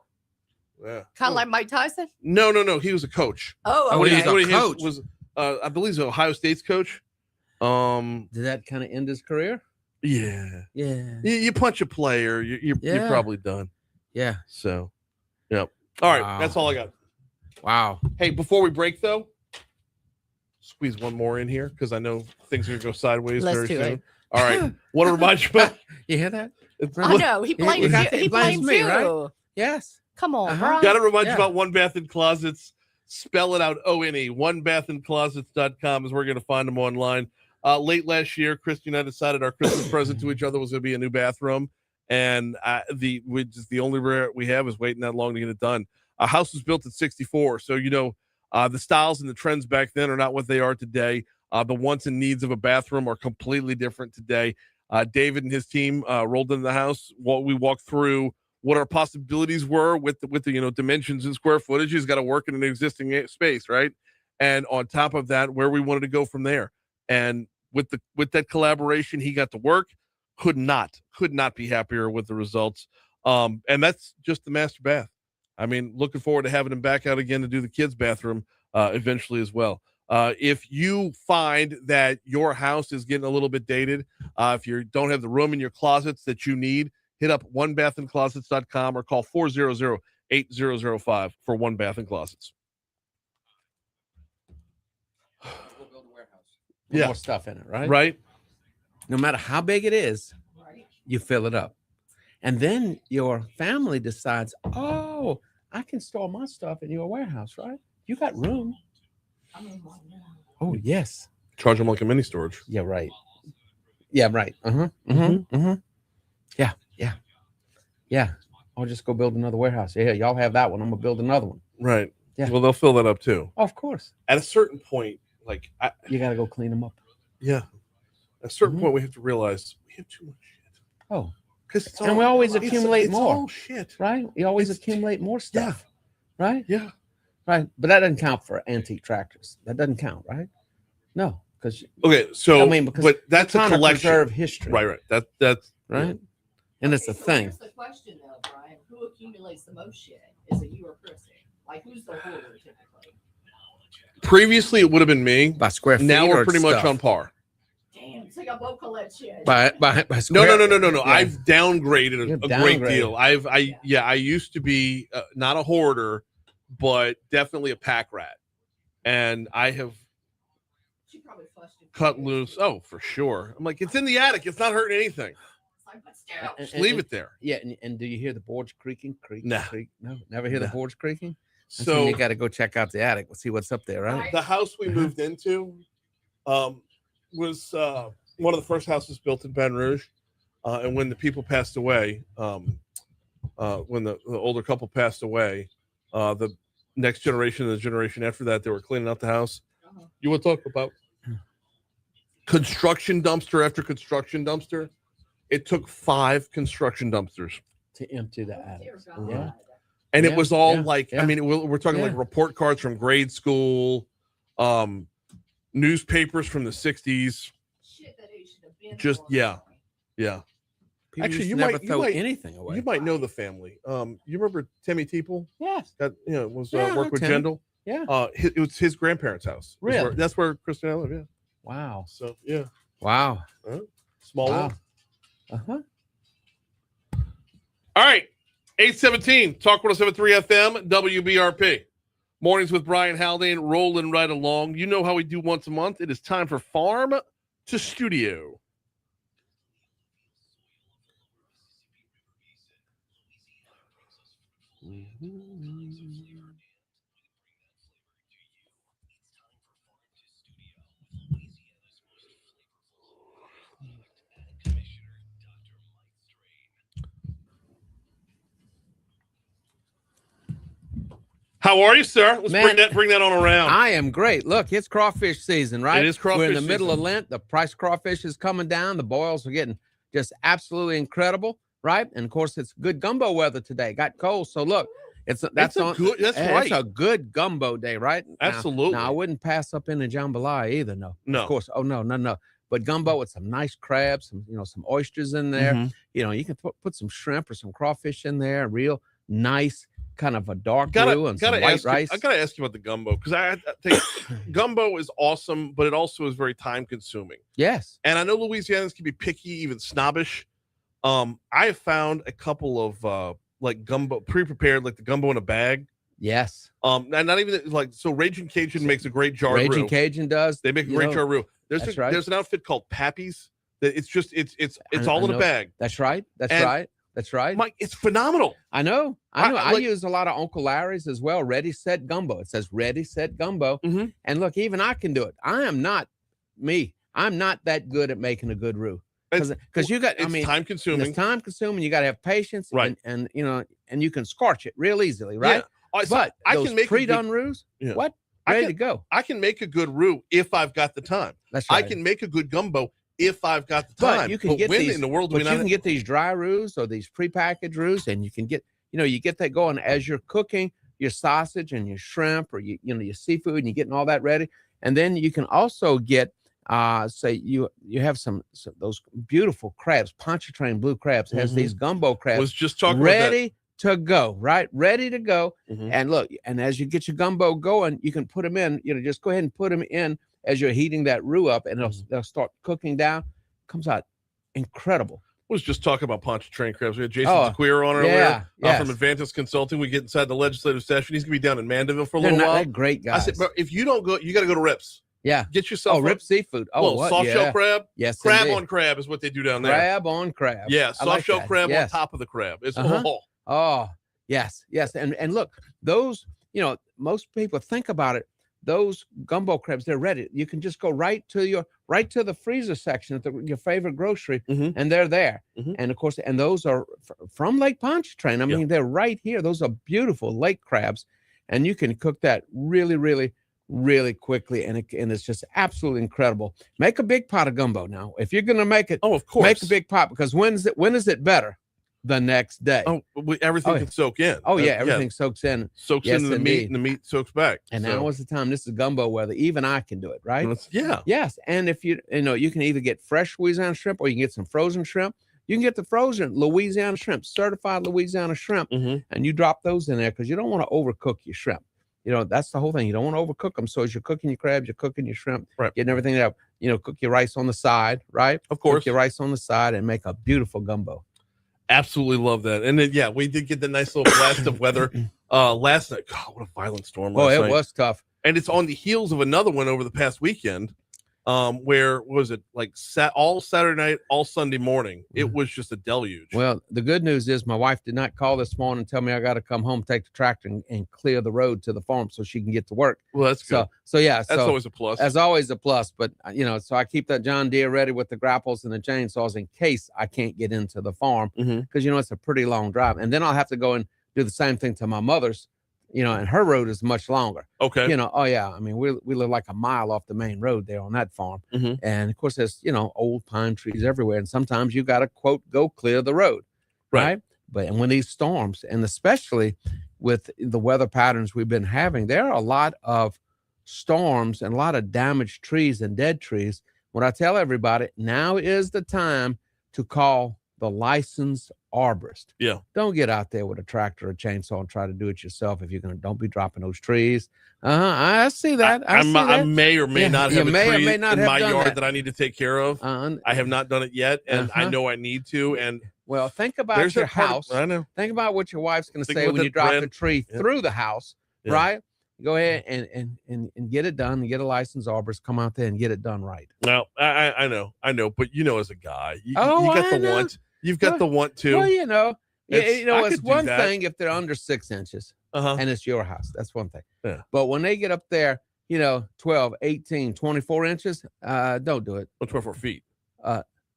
Speaker 1: Yeah.
Speaker 2: kind of like Mike Tyson.
Speaker 1: No. He was a coach.
Speaker 2: Oh,
Speaker 12: Woody
Speaker 2: okay.
Speaker 12: Hayes-
Speaker 1: Woody Hayes
Speaker 12: coach.
Speaker 1: was, I believe, he's Ohio State's coach.
Speaker 12: Did that kind of end his career?
Speaker 1: Yeah.
Speaker 12: Yeah.
Speaker 1: You punch a player, you're
Speaker 12: Yeah.
Speaker 1: probably done.
Speaker 12: Yeah.
Speaker 1: So, yep. All right,
Speaker 12: Wow.
Speaker 1: that's all I got.
Speaker 12: Wow.
Speaker 1: Hey, before we break though, squeeze one more in here because I know things are gonna go sideways
Speaker 2: Let's
Speaker 1: very
Speaker 2: do
Speaker 1: soon.
Speaker 2: it.
Speaker 1: All right. Want to remind you about
Speaker 12: You hear that?
Speaker 2: I know. He blames you.
Speaker 12: got-
Speaker 2: He
Speaker 12: he blames
Speaker 2: blames
Speaker 12: me,
Speaker 2: you.
Speaker 12: right? Yes.
Speaker 2: Come on,
Speaker 12: Uh-huh.
Speaker 2: Brian.
Speaker 1: Got to remind you
Speaker 12: Yeah.
Speaker 1: about One Bath and Closets. Spell it out, ONE. OneBathAndClosets.com is where we're going to find them online. Late last year, Christy and I decided our Christmas present to each other was going to be a new bathroom, and the only rare we have is waiting that long to get it done. Our house was built in '64, so the styles and the trends back then are not what they are today. The wants and needs of a bathroom are completely different today. David and his team rolled into the house. We walked through what our possibilities were with the dimensions and square footage. He's got to work in an existing space, right? And on top of that, where we wanted to go from there. And with that collaboration, he got to work. Could not be happier with the results. And that's just the master bath. I mean, looking forward to having him back out again to do the kids' bathroom eventually as well. If you find that your house is getting a little bit dated, if you don't have the room in your closets that you need, hit up onebathandclosets.com or call 400-8005 for One Bath and Closets.
Speaker 12: We'll build a warehouse.
Speaker 1: Yeah.
Speaker 12: More stuff in it, right?
Speaker 1: Right?
Speaker 12: No matter how big it is, you fill it up. And then your family decides, oh, I can store my stuff in your warehouse, right? You got room. Oh, yes.
Speaker 1: Charge them like a mini storage.
Speaker 12: Yeah, right. Yeah, right. Yeah. I'll just go build another warehouse. Yeah, y'all have that one. I'm gonna build another one.
Speaker 1: Right.
Speaker 12: Yeah.
Speaker 1: Well, they'll fill that up too.
Speaker 12: Oh, of course.
Speaker 1: At a certain point, like
Speaker 12: you got to go clean them up.
Speaker 1: Yeah. At a certain point, we have to realize we have too much shit.
Speaker 12: Oh,
Speaker 1: because
Speaker 12: we always accumulate
Speaker 1: it's
Speaker 12: more.
Speaker 1: all shit,
Speaker 12: right? We always accumulate more stuff.
Speaker 1: Yeah.
Speaker 12: Right.
Speaker 1: Yeah.
Speaker 12: Right. But that doesn't count for antique tractors. That doesn't count, right? No, because
Speaker 1: okay. So
Speaker 12: I mean, because
Speaker 1: but that's a collection.
Speaker 12: Preserve history.
Speaker 1: Right. That's
Speaker 12: right. Yeah. And it's a thing.
Speaker 2: Here's the question, though, Brian: who accumulates the most shit? Is it you or Chrissy? Like, who's the hoarder typically?
Speaker 1: Previously, it would have been me.
Speaker 12: By square feet.
Speaker 1: Now we're
Speaker 12: or
Speaker 1: pretty
Speaker 12: stuff?
Speaker 1: much on par.
Speaker 2: Damn, so y'all both collect shit.
Speaker 12: By
Speaker 1: No.
Speaker 12: square.
Speaker 1: Yeah. I've downgraded a great deal. I used to be not a hoarder, but definitely a pack rat, and I have cut loose. Oh, for sure. I'm like, it's in the attic. It's not hurting anything. Just leave it there.
Speaker 12: Yeah, and do you hear the boards creaking?
Speaker 1: Nah.
Speaker 12: Creak? No, never hear the boards creaking.
Speaker 1: So
Speaker 12: you got to go check out the attic. We'll see what's up there, right?
Speaker 1: The house we moved into was one of the first houses built in Baton Rouge, and when the people passed away, when the older couple passed away, the next generation and the generation after that, they were cleaning out the house. You want to talk about construction dumpster after construction dumpster? It took 5 construction dumpsters
Speaker 12: to empty the attic.
Speaker 1: Yeah. And it was all I mean, we're talking like report cards from grade school, newspapers from the 60s. Just, yeah.
Speaker 12: People
Speaker 1: Actually,
Speaker 12: used
Speaker 1: you
Speaker 12: to never
Speaker 1: might
Speaker 12: throw anything away.
Speaker 1: You might know the family. You remember Timmy Teeple?
Speaker 12: Yes.
Speaker 1: That was
Speaker 12: Yeah, I
Speaker 1: work
Speaker 12: know
Speaker 1: with
Speaker 12: Timmy.
Speaker 1: Jendel.
Speaker 12: Yeah.
Speaker 1: It was his grandparents' house.
Speaker 12: Really?
Speaker 1: That's where Kristen and I live. Yeah.
Speaker 12: Wow.
Speaker 1: So yeah.
Speaker 12: Wow.
Speaker 1: Small
Speaker 12: Wow.
Speaker 1: one.
Speaker 12: Uh-huh.
Speaker 1: All right. 817 Talk 107.3 FM WBRP. Mornings with Brian Haldane, rolling right along. You know how we do once a month. It is time for Farm to Studio. How are you, sir? Let's bring that on around.
Speaker 12: I am great. Look, it's crawfish season, right?
Speaker 1: It is crawfish
Speaker 12: We're in the middle
Speaker 1: season.
Speaker 12: of Lent. The price of crawfish is coming down. The boils are getting just absolutely incredible, right? And of course, it's good gumbo weather today. Got cold, so look, it's
Speaker 1: It's
Speaker 12: a good gumbo day, right?
Speaker 1: Absolutely.
Speaker 12: Now I wouldn't pass up in a jambalaya either. No.
Speaker 1: No.
Speaker 12: Of course. Oh no. But gumbo with some nice crabs, some oysters in there.
Speaker 1: Mhm.
Speaker 12: You can put some shrimp or some crawfish in there. Real nice. Kind of a dark blue and some white rice.
Speaker 1: I gotta ask you about the gumbo because I think gumbo is awesome, but it also is very time consuming.
Speaker 12: Yes.
Speaker 1: And I know Louisianans can be picky, even snobbish. I have found a couple of like gumbo pre-prepared, like the gumbo in a bag.
Speaker 12: Yes.
Speaker 1: And not even like so. Raging Cajun makes a great jar.
Speaker 12: Raging Cajun does.
Speaker 1: They make a great jar roux. There's
Speaker 12: right.
Speaker 1: There's an outfit called Pappy's that it's all in a bag.
Speaker 12: That's right. That's right.
Speaker 1: Mike, it's phenomenal.
Speaker 12: I know. I use a lot of Uncle Larry's as well. Ready, set, gumbo. It says ready, set, gumbo.
Speaker 1: Mm-hmm.
Speaker 12: And look, even I can do it. I'm not that good at making a good roux. Because you got,
Speaker 1: it's time consuming.
Speaker 12: It's time consuming. You got to have patience,
Speaker 1: right?
Speaker 12: And you can scorch it real easily, right?
Speaker 1: Yeah.
Speaker 12: But
Speaker 1: I can make
Speaker 12: pre-done roux.
Speaker 1: Yeah.
Speaker 12: What? Ready to go.
Speaker 1: I can make a good roux if I've got the time.
Speaker 12: That's right.
Speaker 1: I can make a good gumbo if I've got the time.
Speaker 12: But you can get
Speaker 1: when
Speaker 12: these
Speaker 1: in the world.
Speaker 12: But you can get these dry roux or these prepackaged roux, and you can get you get that going as you're cooking your sausage and your shrimp or your seafood, and you're getting all that ready. And then you can also get say you have some those beautiful crabs. Pontchartrain blue crabs has these gumbo crabs.
Speaker 1: Was just talking
Speaker 12: ready to go, right? Ready to go.
Speaker 1: Mm-hmm.
Speaker 12: And look, and as you get your gumbo going, you can put them in. Just go ahead and put them in as you're heating that roux up, and they'll start cooking down. Comes out incredible.
Speaker 1: Was just talking about Pontchartrain crabs. We had Jason DeCuir on earlier from Advantage Consulting. We get inside the legislative session. He's gonna be down in Mandeville for a little while.
Speaker 12: They're great guys.
Speaker 1: I said, bro, if you don't go, you got to go to Rips.
Speaker 12: Yeah,
Speaker 1: get yourself
Speaker 12: Rip Seafood.
Speaker 1: Soft shell crab.
Speaker 12: Yes,
Speaker 1: crab
Speaker 12: indeed.
Speaker 1: on crab is what they do down there.
Speaker 12: Crab on crab.
Speaker 1: Yeah, soft shell crab on top of the crab. It's
Speaker 12: Oh, yes. And look, those most people think about it. those gumbo crabs, they're ready. You can just go right to the freezer section at your favorite grocery, and they're there. And of course, and those are from Lake Pontchartrain. I mean, they're right here. Those are beautiful lake crabs, and you can cook that really, really, really quickly, and it's just absolutely incredible. Make a big pot of gumbo now. If you're going to make it,
Speaker 1: of course,
Speaker 12: make a big pot, because when is it better? The next day.
Speaker 1: Everything can soak in.
Speaker 12: Everything soaks in.
Speaker 1: Soaks into the meat, and the meat soaks back.
Speaker 12: And now is the time. This is gumbo weather. Even I can do it, right? Yes. And if you can either get fresh Louisiana shrimp, or you can get some frozen shrimp. You can get the frozen Louisiana shrimp, certified Louisiana shrimp, and you drop those in there, because you don't want to overcook your shrimp. That's the whole thing. You don't want to overcook them. So as you're cooking your crabs, you're cooking your shrimp, getting everything up. Cook your rice on the side, right?
Speaker 1: Of course.
Speaker 12: Cook your rice on the side and make a beautiful gumbo.
Speaker 1: Absolutely love that. And then, we did get the nice little blast of weather last night. God, what a violent storm last night.
Speaker 12: It was tough.
Speaker 1: And it's on the heels of another one over the past weekend, where was it, like all Saturday night, all Sunday morning. It was just a deluge.
Speaker 12: Well, the good news is my wife did not call this morning and tell me I got to come home, take the tractor and clear the road to the farm so she can get to work.
Speaker 1: Well, that's good.
Speaker 12: That's
Speaker 1: always a plus.
Speaker 12: As always a plus. But, so I keep that John Deere ready with the grapples and the chainsaws in case I can't get into the farm, because, it's a pretty long drive. And then I'll have to go and do the same thing to my mother's, and her road is much longer.
Speaker 1: Okay.
Speaker 12: I mean, we live like a mile off the main road there on that farm. And of course, there's, old pine trees everywhere. And sometimes you got to, quote, go clear the road. Right. And when these storms, and especially with the weather patterns we've been having, there are a lot of storms and a lot of damaged trees and dead trees. What I tell everybody, now is the time to call the licensed arborist.
Speaker 1: Yeah.
Speaker 12: Don't get out there with a tractor or a chainsaw and try to do it yourself. If you're going to, don't be dropping those trees. I see that. I
Speaker 1: may or may not have a tree in my yard
Speaker 12: that
Speaker 1: I need to take care of. I have not done it yet, and I know I need to. And
Speaker 12: well, think about your house.
Speaker 1: I know.
Speaker 12: Think about what your wife's going to say when you drop the tree through the house, right? Go ahead and get it done, and get a licensed arborist, come out there and get it done right.
Speaker 1: Now, I know, but as a guy, you got the want. You've got the want to.
Speaker 12: Well, it's one thing if they're under 6 inches and it's your house. That's one thing.
Speaker 1: Yeah.
Speaker 12: But when they get up there, 12, 18, 24 inches, don't do it.
Speaker 1: 24 feet.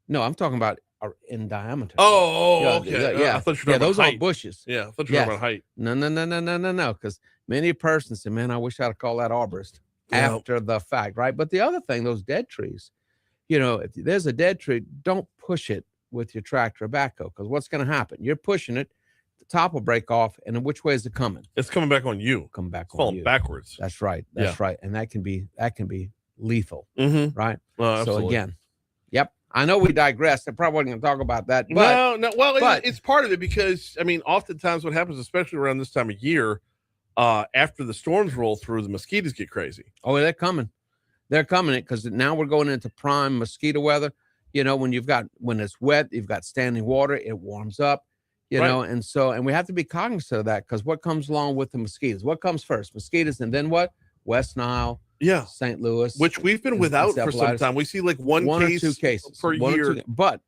Speaker 12: No, I'm talking about in diameter.
Speaker 1: Okay.
Speaker 12: Yeah.
Speaker 1: I thought you were talking about
Speaker 12: those
Speaker 1: height.
Speaker 12: Are bushes.
Speaker 1: Yeah. I thought you were talking about height.
Speaker 12: No. Because many persons say, man, I wish I'd call that arborist after the fact, right? But the other thing, those dead trees, if there's a dead tree, don't push it with your tractor or backhoe, because what's going to happen? You're pushing it, the top will break off, and then which way is it coming?
Speaker 1: It's coming back on you.
Speaker 12: It's
Speaker 1: falling backwards.
Speaker 12: That's right. That's right. And that can be lethal, right?
Speaker 1: Well,
Speaker 12: so again, I know we digressed. I probably wasn't going to talk about that.
Speaker 1: But, no. Well, it's part of it, because oftentimes what happens, especially around this time of year, after the storms roll through, the mosquitoes get crazy.
Speaker 12: Oh, they're coming. They're coming because now we're going into prime mosquito weather. When it's wet, you've got standing water, it warms up, and we have to be cognizant of that, because what comes along with the mosquitoes? What comes first? Mosquitoes, and then what? West Nile, St. Louis,
Speaker 1: which we've been without for some time. We see like one case
Speaker 12: or 2 cases
Speaker 1: per year.
Speaker 12: But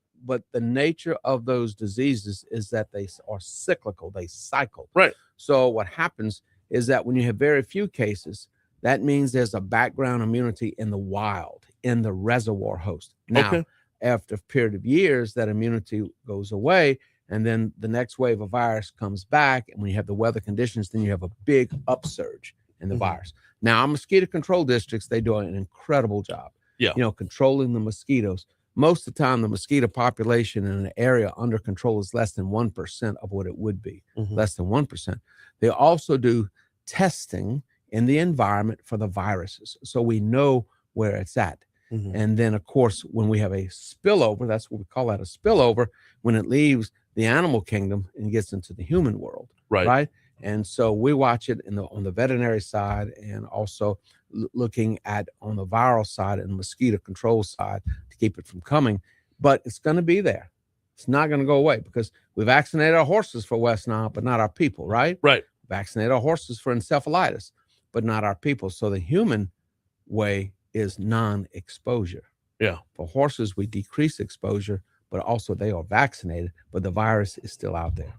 Speaker 12: the nature of those diseases is that they are cyclical, they cycle.
Speaker 1: Right. So
Speaker 12: what happens is that when you have very few cases, that means there's a background immunity in the wild, in the reservoir host. Now, after a period of years, that immunity goes away, and then the next wave of virus comes back. And when you have the weather conditions, then you have a big upsurge in the virus. Now, our mosquito control districts, they do an incredible job.
Speaker 1: Yeah.
Speaker 12: Controlling the mosquitoes. Most of the time, the mosquito population in an area under control is less than 1% of what it would be, less than 1%. They also do testing in the environment for the viruses, so we know where it's at. And then, of course, when we have a spillover, that's what we call that, a spillover, when it leaves the animal kingdom and gets into the human world, right? And so we watch it on the veterinary side, and also looking at on the viral side and mosquito control side to keep it from coming. But it's going to be there. It's not going to go away, because we vaccinated our horses for West Nile, but not our people, right?
Speaker 1: Right.
Speaker 12: Vaccinated our horses for encephalitis, but not our people. So the human way is non-exposure.
Speaker 1: Yeah.
Speaker 12: For horses, we decrease exposure, but also they are vaccinated, but the virus is still out there.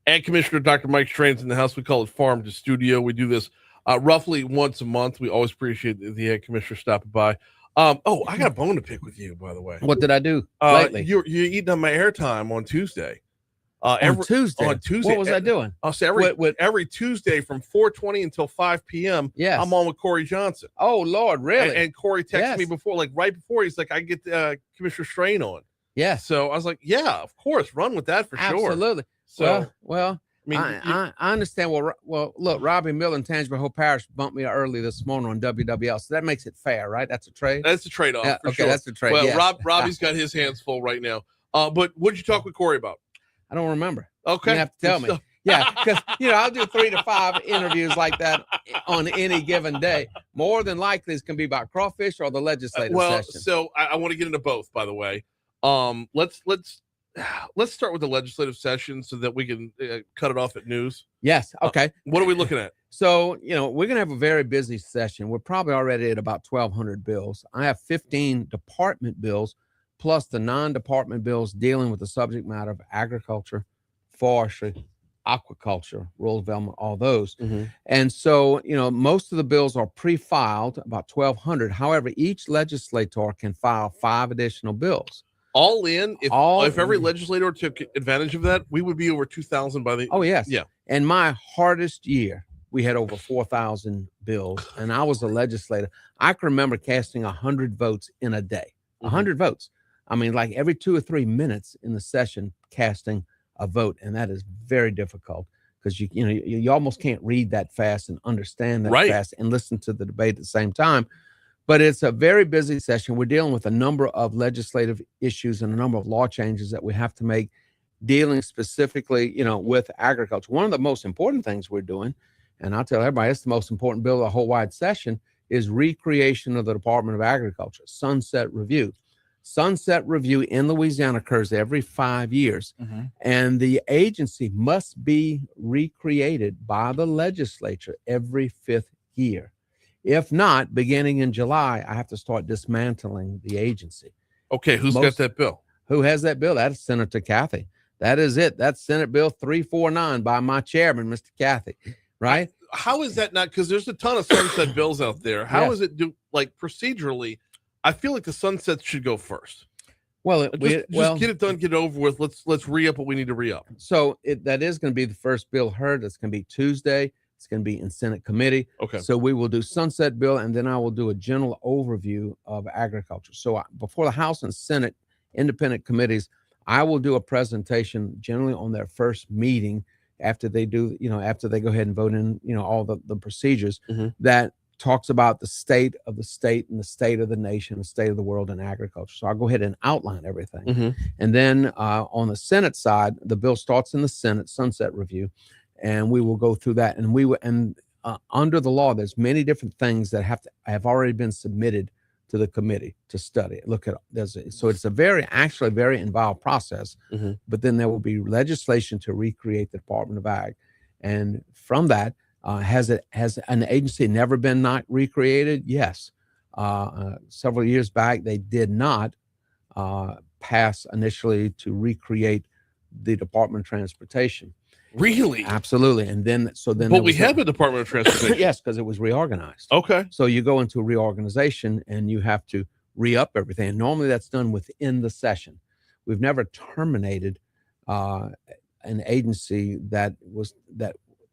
Speaker 1: And Commissioner Dr. Mike Strain's in the house. We call it Farm to Studio. We do this roughly once a month. We always appreciate the commissioner stopping by. I got a bone to pick with you, by the way.
Speaker 12: What did I do lately?
Speaker 1: You're eating on my airtime on Tuesday.
Speaker 12: On Tuesday. What was I
Speaker 1: doing?
Speaker 12: doing?
Speaker 1: I'll say every Tuesday from 4:20 until 5 p.m.
Speaker 12: Yes.
Speaker 1: I'm on with Corey Johnson.
Speaker 12: Oh Lord, really?
Speaker 1: And Corey texted me before, like right before. He's like, I get Commissioner Strain on.
Speaker 12: Yes.
Speaker 1: So I was like, yeah, of course, run with that for sure.
Speaker 12: Absolutely.
Speaker 1: So
Speaker 12: well,
Speaker 1: I mean,
Speaker 12: I understand. Well, look, Robbie Miller and Tangible Hope Parish bumped me early this morning on WWL, so that makes it fair, right? That's a trade.
Speaker 1: That's a trade-off.
Speaker 12: Yeah,
Speaker 1: for
Speaker 12: okay,
Speaker 1: sure.
Speaker 12: that's a trade.
Speaker 1: Well,
Speaker 12: yes.
Speaker 1: Robbie's got his hands full right now. But what did you talk with Corey about?
Speaker 12: I don't remember.
Speaker 1: Okay,
Speaker 12: you have to tell me. Yeah, because I'll do 3 to 5 interviews like that on any given day. More than likely, it's going to be about crawfish or the legislative session.
Speaker 1: So I want to get into both. By the way, let's start with the legislative session so that we can cut it off at news.
Speaker 12: Yes. Okay.
Speaker 1: What are we looking at?
Speaker 12: So we're going to have a very busy session. We're probably already at about 1,200 bills. I have 15 department bills, plus the non-department bills dealing with the subject matter of agriculture, forestry, aquaculture, rural development, all those.
Speaker 1: Mm-hmm.
Speaker 12: And so, most of the bills are pre-filed, about 1,200. However, each legislator can file 5 additional bills.
Speaker 1: All in, if every legislator took advantage of that, we would be over 2,000 by the.
Speaker 12: Oh yes,
Speaker 1: yeah.
Speaker 12: And my hardest year, we had over 4,000 bills, and I was a legislator. I can remember casting 100 votes in a day. 100 votes. I mean, like every 2 or 3 minutes in the session, casting a vote, and that is very difficult because you almost can't read that fast and understand that fast and listen to the debate at the same time. But it's a very busy session. We're dealing with a number of legislative issues and a number of law changes that we have to make, dealing specifically, with agriculture. One of the most important things we're doing, and I'll tell everybody, it's the most important bill of the whole wide session, is recreation of the Department of Agriculture, sunset review. Sunset review in Louisiana occurs every 5 years, and the agency must be recreated by the legislature every 5th year. If not, beginning in July, I have to start dismantling the agency.
Speaker 1: Okay, who's got that bill?
Speaker 12: Who has that bill? That's Senator Cathy. That is it. That's Senate Bill 349 by my chairman, Mr. Cathy, right?
Speaker 1: How is that not? Because there's a ton of sunset bills out there. How is it procedurally? I feel like the sunsets should go first.
Speaker 12: Well,
Speaker 1: just get it done, get it over with. Let's re-up what we need to re-up.
Speaker 12: So that is going to be the first bill heard. It's going to be Tuesday. It's going to be in Senate committee.
Speaker 1: Okay.
Speaker 12: So we will do sunset bill, and then I will do a general overview of agriculture. So before the House and Senate independent committees, I will do a presentation generally on their first meeting after they do, after they go ahead and vote in, all the procedures that talks about the state of the state and the state of the nation, the state of the world in agriculture. So I'll go ahead and outline everything. And then on the Senate side, the bill starts in the Senate sunset review, and we will go through that. And under the law, there's many different things that have already been submitted to the committee to study. Look at so it's a very involved process. But then there will be legislation to recreate the Department of Ag, and from that, has an agency never been not recreated? Yes. Several years back, they did not pass initially to recreate the Department of Transportation.
Speaker 1: Really?
Speaker 12: Absolutely. And then,
Speaker 1: but we have a Department of Transportation.
Speaker 12: Yes, because it was reorganized.
Speaker 1: Okay.
Speaker 12: So you go into a reorganization and you have to re-up everything. And normally that's done within the session. We've never terminated an agency that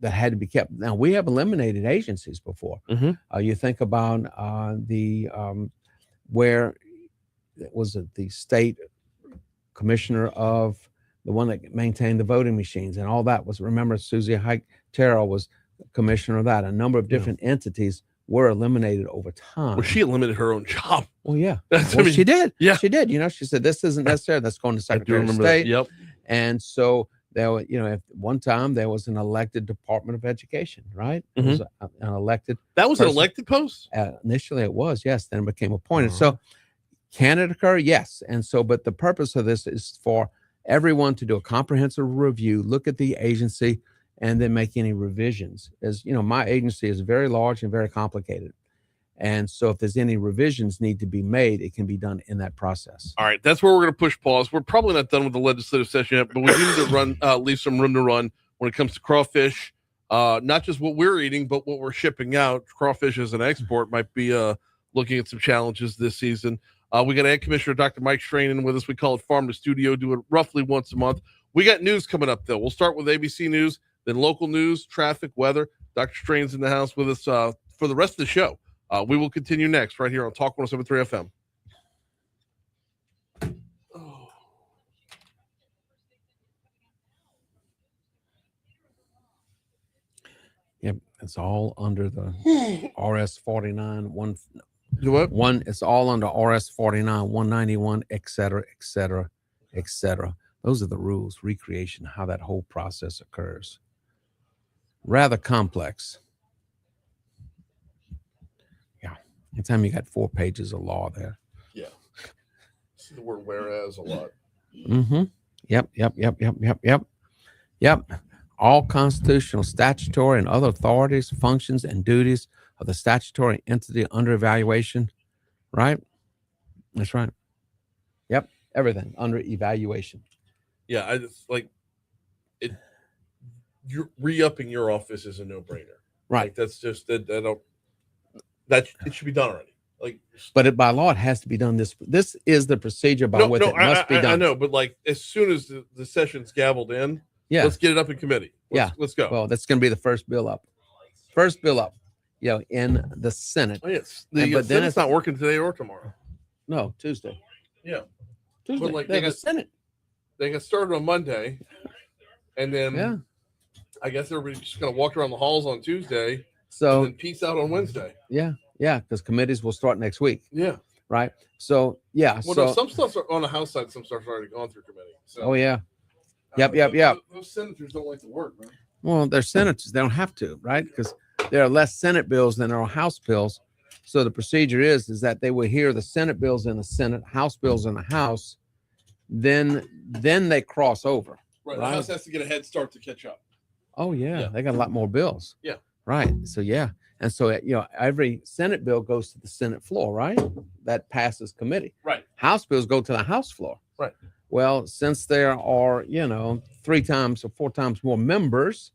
Speaker 12: had to be kept. Now, we have eliminated agencies before. You think about where was it the state commissioner of the one that maintained the voting machines and all that was, remember, Susie Terrell was commissioner of that. A number of different entities were eliminated over time.
Speaker 1: Well, she eliminated her own job.
Speaker 12: Well, yeah.
Speaker 1: She
Speaker 12: did.
Speaker 1: Yeah.
Speaker 12: She did. She said, this isn't necessary. That's going to Secretary of State.
Speaker 1: That. Yep.
Speaker 12: And so there was, at one time there was an elected Department of Education, right? It was an elected.
Speaker 1: That was an elected post?
Speaker 12: Initially it was, yes. Then it became appointed. So can it occur? Yes. And so, but the purpose of this is for everyone to do a comprehensive review, look at the agency, and then make any revisions. As my agency is very large and very complicated. And so if there's any revisions need to be made, it can be done in that process.
Speaker 1: All right. That's where we're going to push pause. We're probably not done with the legislative session yet, but we do need to leave some room to run when it comes to crawfish, not just what we're eating, but what we're shipping out. Crawfish as an export might be looking at some challenges this season. We got Ag Commissioner Dr. Mike Strain in with us. We call it Farm to Studio, do it roughly once a month. We got news coming up, though. We'll start with ABC News, then local news, traffic, weather. Dr. Strain's in the house with us for the rest of the show. We will continue next right here on Talk 107.3 FM.
Speaker 12: Yep, it's all under the RS 49 one.
Speaker 1: Do what?
Speaker 12: It's all under RS 49 191, et cetera, et cetera, et cetera. Those are the rules, recreation, how that whole process occurs. Rather complex. Yeah. Anytime you got 4 pages of law there.
Speaker 1: Yeah. See the word whereas a lot.
Speaker 12: Mm-hmm. Yep. All constitutional, statutory, and other authorities, functions, and duties of the statutory entity under evaluation. Right? That's right. Yep. Everything under evaluation.
Speaker 1: Yeah, I just like it. You're re-upping your office is a no-brainer.
Speaker 12: Right.
Speaker 1: Like, that's just that. That it should be done already. Like,
Speaker 12: but by law, it has to be done. This is the procedure by which it must be done.
Speaker 1: I know, but like as soon as the session's gabbled in, let's get it up in committee. Let's go.
Speaker 12: Well, that's going to be the first bill up. In the Senate.
Speaker 1: Oh, yes. But then it's not working today or tomorrow.
Speaker 12: No, Tuesday.
Speaker 1: Yeah.
Speaker 12: Tuesday.
Speaker 1: But like
Speaker 12: they got Senate.
Speaker 1: They got started on Monday, and then I guess everybody's just gonna walk around the halls on Tuesday.
Speaker 12: So
Speaker 1: and then peace out on Wednesday.
Speaker 12: Yeah, because committees will start next week.
Speaker 1: Yeah.
Speaker 12: Right. So
Speaker 1: Well, no, some stuff's on the House side. Some stuff's already gone through committee. So,
Speaker 12: oh yeah. Yep.
Speaker 1: Those senators don't like to work, man.
Speaker 12: Well, they're senators. They don't have to, right? Because there are less Senate bills than there are House bills. So the procedure is that they will hear the Senate bills in the Senate, House bills in the House. Then they cross over.
Speaker 1: Right. The House has to get a head start to catch up.
Speaker 12: Oh yeah. They got a lot more bills.
Speaker 1: Yeah.
Speaker 12: Right. So and so every Senate bill goes to the Senate floor, right? That passes committee.
Speaker 1: Right.
Speaker 12: House bills go to the House floor.
Speaker 1: Right.
Speaker 12: Well, since there are 3 times or 4 times more members,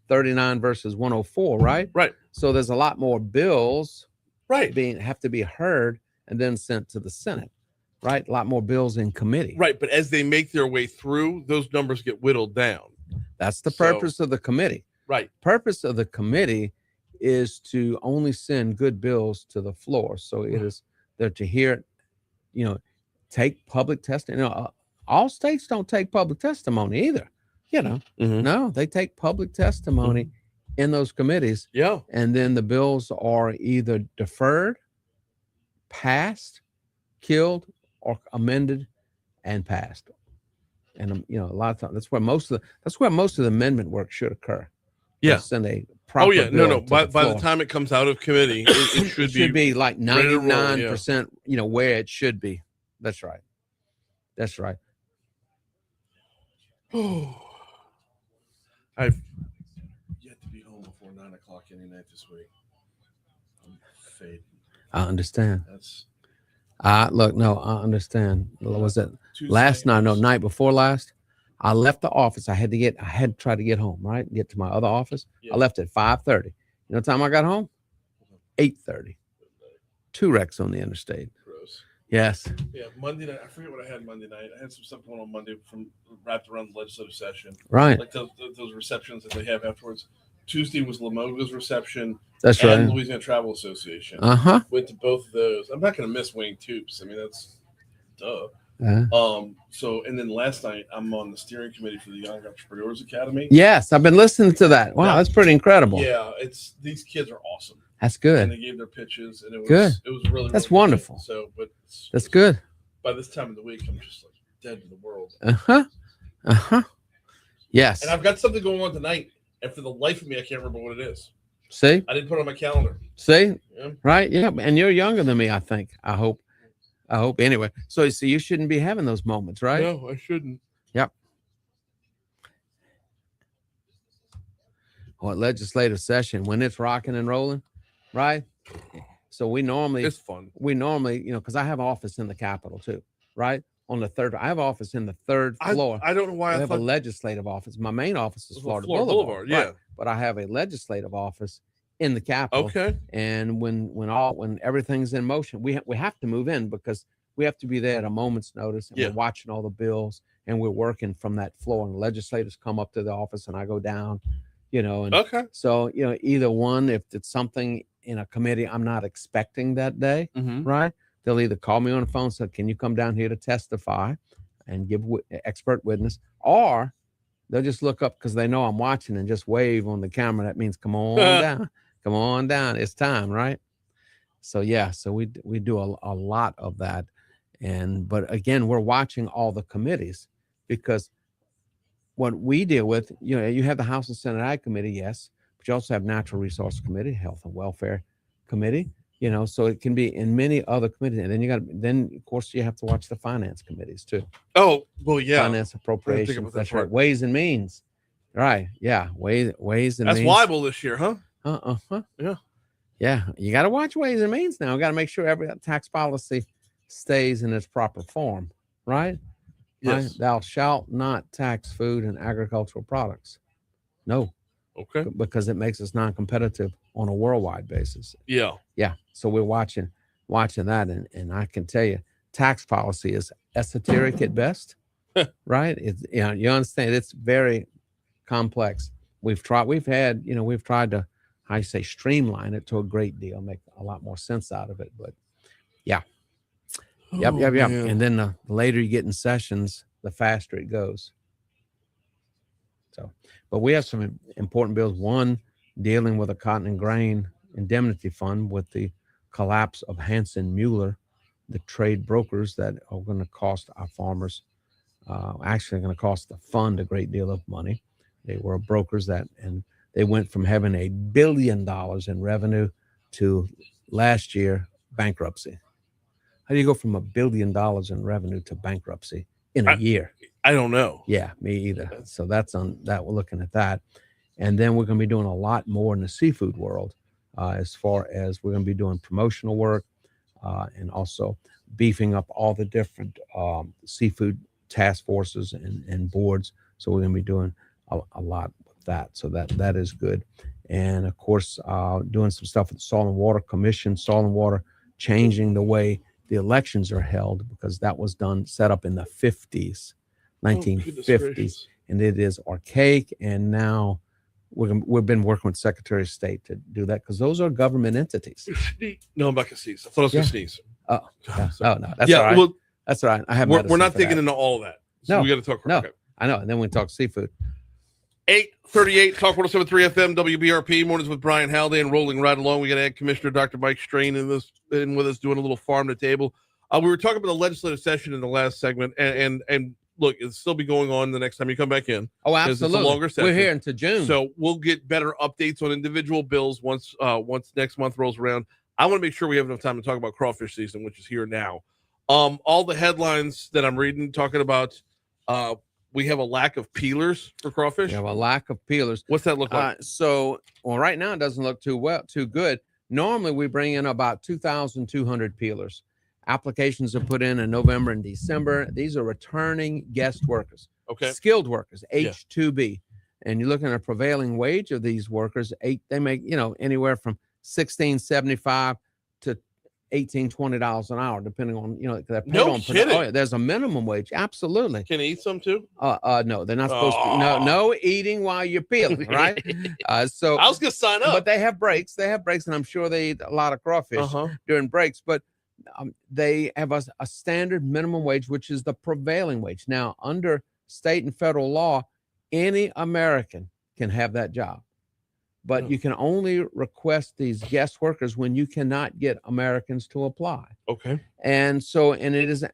Speaker 12: 39 versus 104, right?
Speaker 1: Right.
Speaker 12: So there's a lot more bills,
Speaker 1: right,
Speaker 12: have to be heard and then sent to the Senate. Right, a lot more bills in committee.
Speaker 1: Right, but as they make their way through, those numbers get whittled down.
Speaker 12: That's the purpose of the committee.
Speaker 1: Right.
Speaker 12: Purpose of the committee is to only send good bills to the floor. So it is there to hear it, take public testimony. All states don't take public testimony either. No, they take public testimony in those committees.
Speaker 1: Yeah. And
Speaker 12: then the bills are either deferred, passed, killed, or amended and passed. And a lot of times that's where most of the amendment work should occur.
Speaker 1: Yeah.
Speaker 12: Send a proper bill
Speaker 1: By the time it comes out of committee, it should
Speaker 12: be like 99%, where it should be. That's right.
Speaker 1: I've yet to be home before 9 o'clock any night this week. I'm fading.
Speaker 12: I understand.
Speaker 1: That's
Speaker 12: look, no, I understand. Was it last night? No, night before last. I left the office. I had to try to get home, right? Get to my other office. Yeah. I left at 5:30. You know what time I got home? 8:30. 2 wrecks on the interstate.
Speaker 1: Gross.
Speaker 12: Yes.
Speaker 1: Yeah, Monday night. I forget what I had Monday night. I had some stuff going on Monday wrapped around the legislative session.
Speaker 12: Right.
Speaker 1: Like those receptions that they have afterwards. Tuesday was Lamoga's reception.
Speaker 12: That's
Speaker 1: and
Speaker 12: right.
Speaker 1: Louisiana Travel Association.
Speaker 12: Went
Speaker 1: to both of those. I'm not going to miss Wayne Toops. I mean, that's duh. So, and then last night I'm on the steering committee for the Young Entrepreneurs Academy.
Speaker 12: Yes, I've been listening to that. Wow, that's pretty incredible.
Speaker 1: Yeah, these kids are awesome.
Speaker 12: That's good.
Speaker 1: And they gave their pitches, and it was
Speaker 12: good.
Speaker 1: It was really
Speaker 12: that's
Speaker 1: really
Speaker 12: wonderful.
Speaker 1: Good. So, but
Speaker 12: that's good.
Speaker 1: By this time of the week, I'm just like dead to the world.
Speaker 12: Yes.
Speaker 1: And I've got something going on tonight, and for the life of me, I can't remember what it is.
Speaker 12: See?
Speaker 1: I didn't put it on my calendar.
Speaker 12: See?
Speaker 1: Yeah.
Speaker 12: Right? Yeah. And you're younger than me, I think. I hope. Anyway. So you shouldn't be having those moments, right?
Speaker 1: No, I shouldn't.
Speaker 12: Yep. Or legislative session when it's rocking and rolling, right? So it's fun. We normally, because I have an office in the Capitol too, right? on the third. I have office in the third floor.
Speaker 1: I don't know why
Speaker 12: I
Speaker 1: I
Speaker 12: have
Speaker 1: thought
Speaker 12: a legislative office. My main office is Florida
Speaker 1: Boulevard.
Speaker 12: right?
Speaker 1: Yeah.
Speaker 12: But I have a legislative office in the Capitol.
Speaker 1: Okay.
Speaker 12: And when everything's in motion, we have to move in because we have to be there at a moment's notice. And we're watching all the bills, and we're working from that floor. And legislators come up to the office, and I go down. And so either one, if it's something in a committee I'm not expecting that day, right? They'll either call me on the phone and say, "Can you come down here to testify and give expert witness?" Or they'll just look up because they know I'm watching and just wave on the camera. That means come on down, come on down. It's time, right? So so we do a lot of that, but again, we're watching all the committees because what we deal with, you have the House and Senate Ag Committee, yes, but you also have Natural Resource Committee, Health and Welfare Committee, so it can be in many other committees. And then of course you have to watch the finance committees too.
Speaker 1: Oh, well, yeah.
Speaker 12: Finance appropriations. That's right. Ways and Means. Right. Yeah. Ways and
Speaker 1: Means. That's liable this year, huh?
Speaker 12: Yeah. Yeah. You got to watch Ways and Means now. Got to make sure every tax policy stays in its proper form. Right.
Speaker 1: Yes.
Speaker 12: Right? Thou shalt not tax food and agricultural products. No.
Speaker 1: Okay.
Speaker 12: Because it makes us non-competitive on a worldwide basis.
Speaker 1: Yeah.
Speaker 12: Yeah. So we're watching that. And I can tell you, tax policy is esoteric at best. Right. It's, you understand, it's very complex. We've tried to, I say, streamline it to a great deal, make a lot more sense out of it. But yeah. Yep.
Speaker 1: Man.
Speaker 12: And then the later you get in sessions, the faster it goes. So, but we have some important bills. One dealing with a cotton and grain indemnity fund with the collapse of Hansen Mueller, the trade brokers that are going to cost our farmers, actually going to cost the fund a great deal of money. They were brokers and they went from having $1 billion in revenue to last year bankruptcy. How do you go from $1 billion in revenue to bankruptcy in a year?
Speaker 1: I don't know.
Speaker 12: Yeah, me either. So that's on that. We're looking at that. And then we're going to be doing a lot more in the seafood world as far as we're going to be doing promotional work and also beefing up all the different seafood task forces and boards. So we're going to be doing a lot with that. So that is good. And of course, doing some stuff with the Soil and Water Commission, Soil and Water, changing the way the elections are held because that was set up in the 50s, 1950s, and it is archaic. And now we've been working with Secretary of State to do that because those are government entities.
Speaker 1: No, I'm not gonna sneeze. I thought I was gonna sneeze.
Speaker 12: Oh, no, that's all right. Well, that's all right. I have.
Speaker 1: We're not digging into all of that. So
Speaker 12: no,
Speaker 1: we got to talk.
Speaker 12: No, I know. And then we talk seafood.
Speaker 1: 8:38 Talk 107.3 FM WBRP mornings with Brian Haldane rolling right along. We got Ag Commissioner Dr. Mike Strain in with us doing a little farm to table. We were talking about the legislative session in the last segment, and look, it'll still be going on the next time you come back in.
Speaker 12: Oh, absolutely.
Speaker 1: It's a longer session.
Speaker 12: We're here until June,
Speaker 1: so we'll get better updates on individual bills once next month rolls around. I want to make sure we have enough time to talk about crawfish season, which is here now. All the headlines that I'm reading talking about. We have a lack of peelers for crawfish.
Speaker 12: We have a lack of peelers.
Speaker 1: What's that look like?
Speaker 12: Right now it doesn't look too good. Normally we bring in about 2,200 peelers. Applications are put in November and December. These are returning guest workers, skilled workers, H-2B. And you're looking at a prevailing wage of these workers. They make anywhere from $16.75 to $18-$20 an hour, depending on they're paid
Speaker 1: no
Speaker 12: on.
Speaker 1: kidding.
Speaker 12: Oh, yeah, there's a minimum wage. Absolutely.
Speaker 1: Can they eat some too?
Speaker 12: No, they're not supposed to. No eating while you're peeling, right? So
Speaker 1: I was gonna sign up,
Speaker 12: but they have breaks. And I'm sure they eat a lot of crawfish during breaks. But they have a standard minimum wage, which is the prevailing wage. Now, under state and federal law, any American can have that job. But you can only request these guest workers when you cannot get Americans to apply.
Speaker 1: Okay.
Speaker 12: And so, and it is,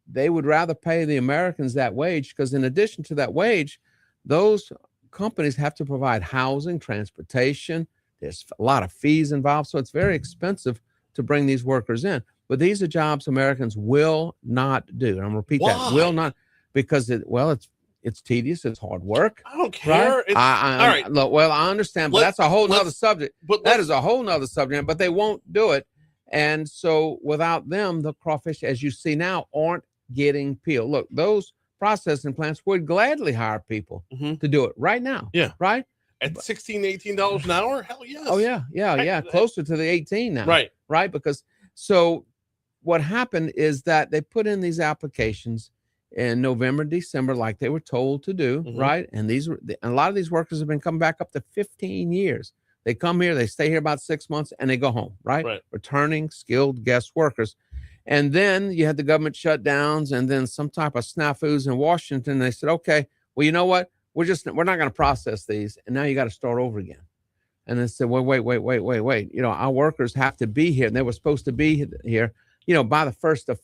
Speaker 12: they would rather pay the Americans that wage because in addition to that wage, those companies have to provide housing, transportation. There's a lot of fees involved. So it's very expensive to bring these workers in. But these are jobs Americans will not do. And I'm going to repeat that. Will not, because it's tedious. It's hard work.
Speaker 1: I don't care.
Speaker 12: Right? All right. Look, well, I understand, but that's a whole nother subject. That is a whole nother subject, but they won't do it. And so without them, the crawfish, as you see now, aren't getting peeled. Look, those processing plants would gladly hire people to do it right now.
Speaker 1: Yeah.
Speaker 12: Right?
Speaker 1: At $16, $18 an hour? Hell yes.
Speaker 12: Oh, yeah. Closer to the 18 now.
Speaker 1: Right.
Speaker 12: Right? Because so what happened is that they put in these applications in November, December, like they were told to do, right? And a lot of these workers have been coming back up to 15 years. They come here, they stay here about 6 months, and they go home, right? Returning skilled guest workers. And then you had the government shutdowns and then some type of snafus in Washington. They said, okay, well, you know what? We're not going to process these. And now you got to start over again. And they said, well, wait. You know, our workers have to be here. And they were supposed to be here, you know, by the 1st of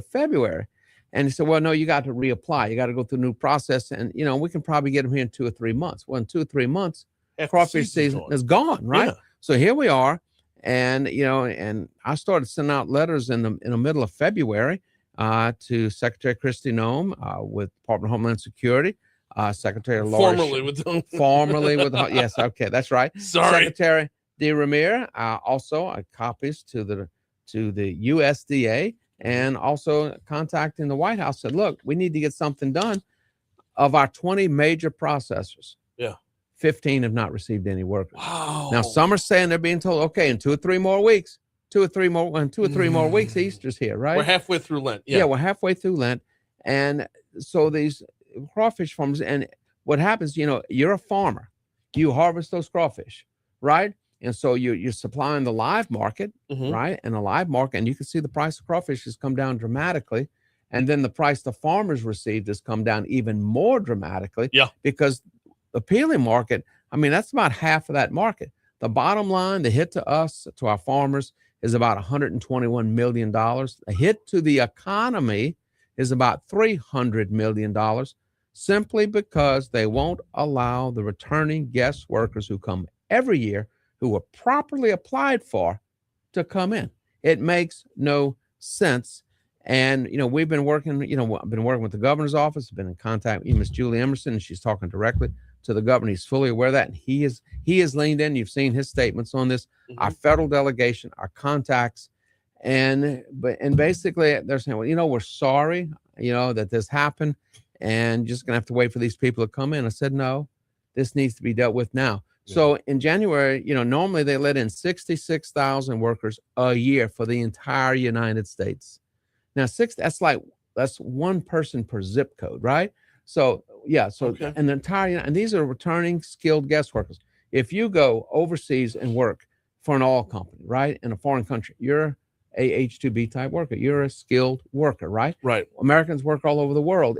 Speaker 12: February. And he said, well, no, you got to reapply. You got to go through a new process. And, you know, we can probably get them here in 2 or 3 months. Well, in 2 or 3 months, crawfish season is gone, right? Yeah. So here we are. And, you know, and I started sending out letters in the middle of February to Secretary Kristi Noem with Department of Homeland Security, Secretary Laura. Formerly with yes, okay, that's right.
Speaker 1: Sorry.
Speaker 12: Secretary DeRemere, also copies to the USDA, and also contacting the White House, said, look, we need to get something done. Of our 20 major processors, 15 have not received any workers.
Speaker 1: Wow.
Speaker 12: Now, some are saying they're being told, okay, in 2 or 3 more weeks, 2 or 3 more weeks, Easter's here, right?
Speaker 1: We're halfway through Lent.
Speaker 12: Yeah, we're halfway through Lent. And so these crawfish farmers, and what happens, you know, you're a farmer, you harvest those crawfish, right? And so you're supplying the live market, right? And the live market, and you can see the price of crawfish has come down dramatically. And then the price the farmers received has come down even more dramatically. Yeah. Because the peeling market, I mean, that's about half of that market. The bottom line, the hit to us, to our farmers, is about $121 million. The hit to the economy is about $300 million, simply because they won't allow the returning guest workers who come every year, who were properly applied for, to come in. It makes no sense. And, you know, we've been working, you know, I've been working with the governor's office, been in contact with Ms. Julie Emerson, and she's talking directly to the governor. He's fully aware of that. And he has leaned in. You've seen his statements on this, our federal delegation, our contacts. And basically they're saying, well, you know, we're sorry, you know, that this happened, and just going to have to wait for these people to come in. I said, no, this needs to be dealt with now. Yeah. So in January, you know, normally they let in 66,000 workers a year for the entire United States. Now, that's one person per zip code, right? So, yeah. So, and the entire, and these are returning skilled guest workers. If you go overseas and work for an oil company, right, in a foreign country, you're a H-2B type worker. You're a skilled worker, right?
Speaker 1: Right.
Speaker 12: Americans work all over the world.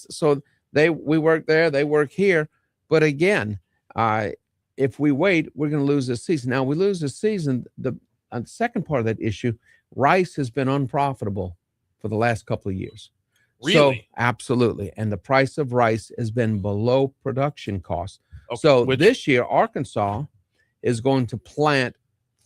Speaker 12: So we work there, they work here. But again, if we wait, we're going to lose this season. Now, we lose this season. The second part of that issue, rice has been unprofitable for the last couple of years.
Speaker 1: Really?
Speaker 12: So, absolutely. And the price of rice has been below production costs. Okay. So this year, Arkansas is going to plant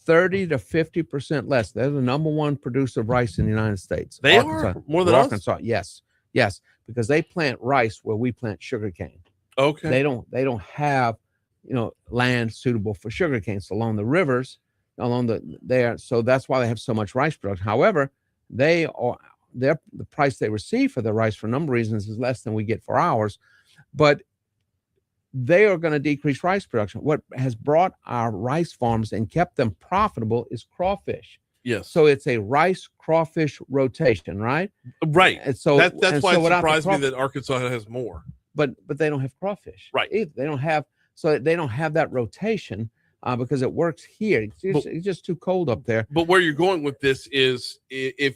Speaker 12: 30 to 50% less. They're the number one producer of rice in the United States.
Speaker 1: They
Speaker 12: Arkansas,
Speaker 1: are? More than
Speaker 12: Arkansas. Us? Yes, because they plant rice where we plant sugarcane.
Speaker 1: Okay.
Speaker 12: They don't have, you know, land suitable for sugarcane. So along the rivers, so that's why they have so much rice production. However, the price they receive for the rice for a number of reasons is less than we get for ours, but they are going to decrease rice production. What has brought our rice farms and kept them profitable is crawfish.
Speaker 1: Yes.
Speaker 12: So it's a rice crawfish rotation, right?
Speaker 1: Right.
Speaker 12: And so
Speaker 1: that's why it surprised me that Arkansas has more.
Speaker 12: But they don't have crawfish.
Speaker 1: Right.
Speaker 12: Either. They don't have that rotation. Because it works here. It's just too cold up there.
Speaker 1: But where you're going with this is if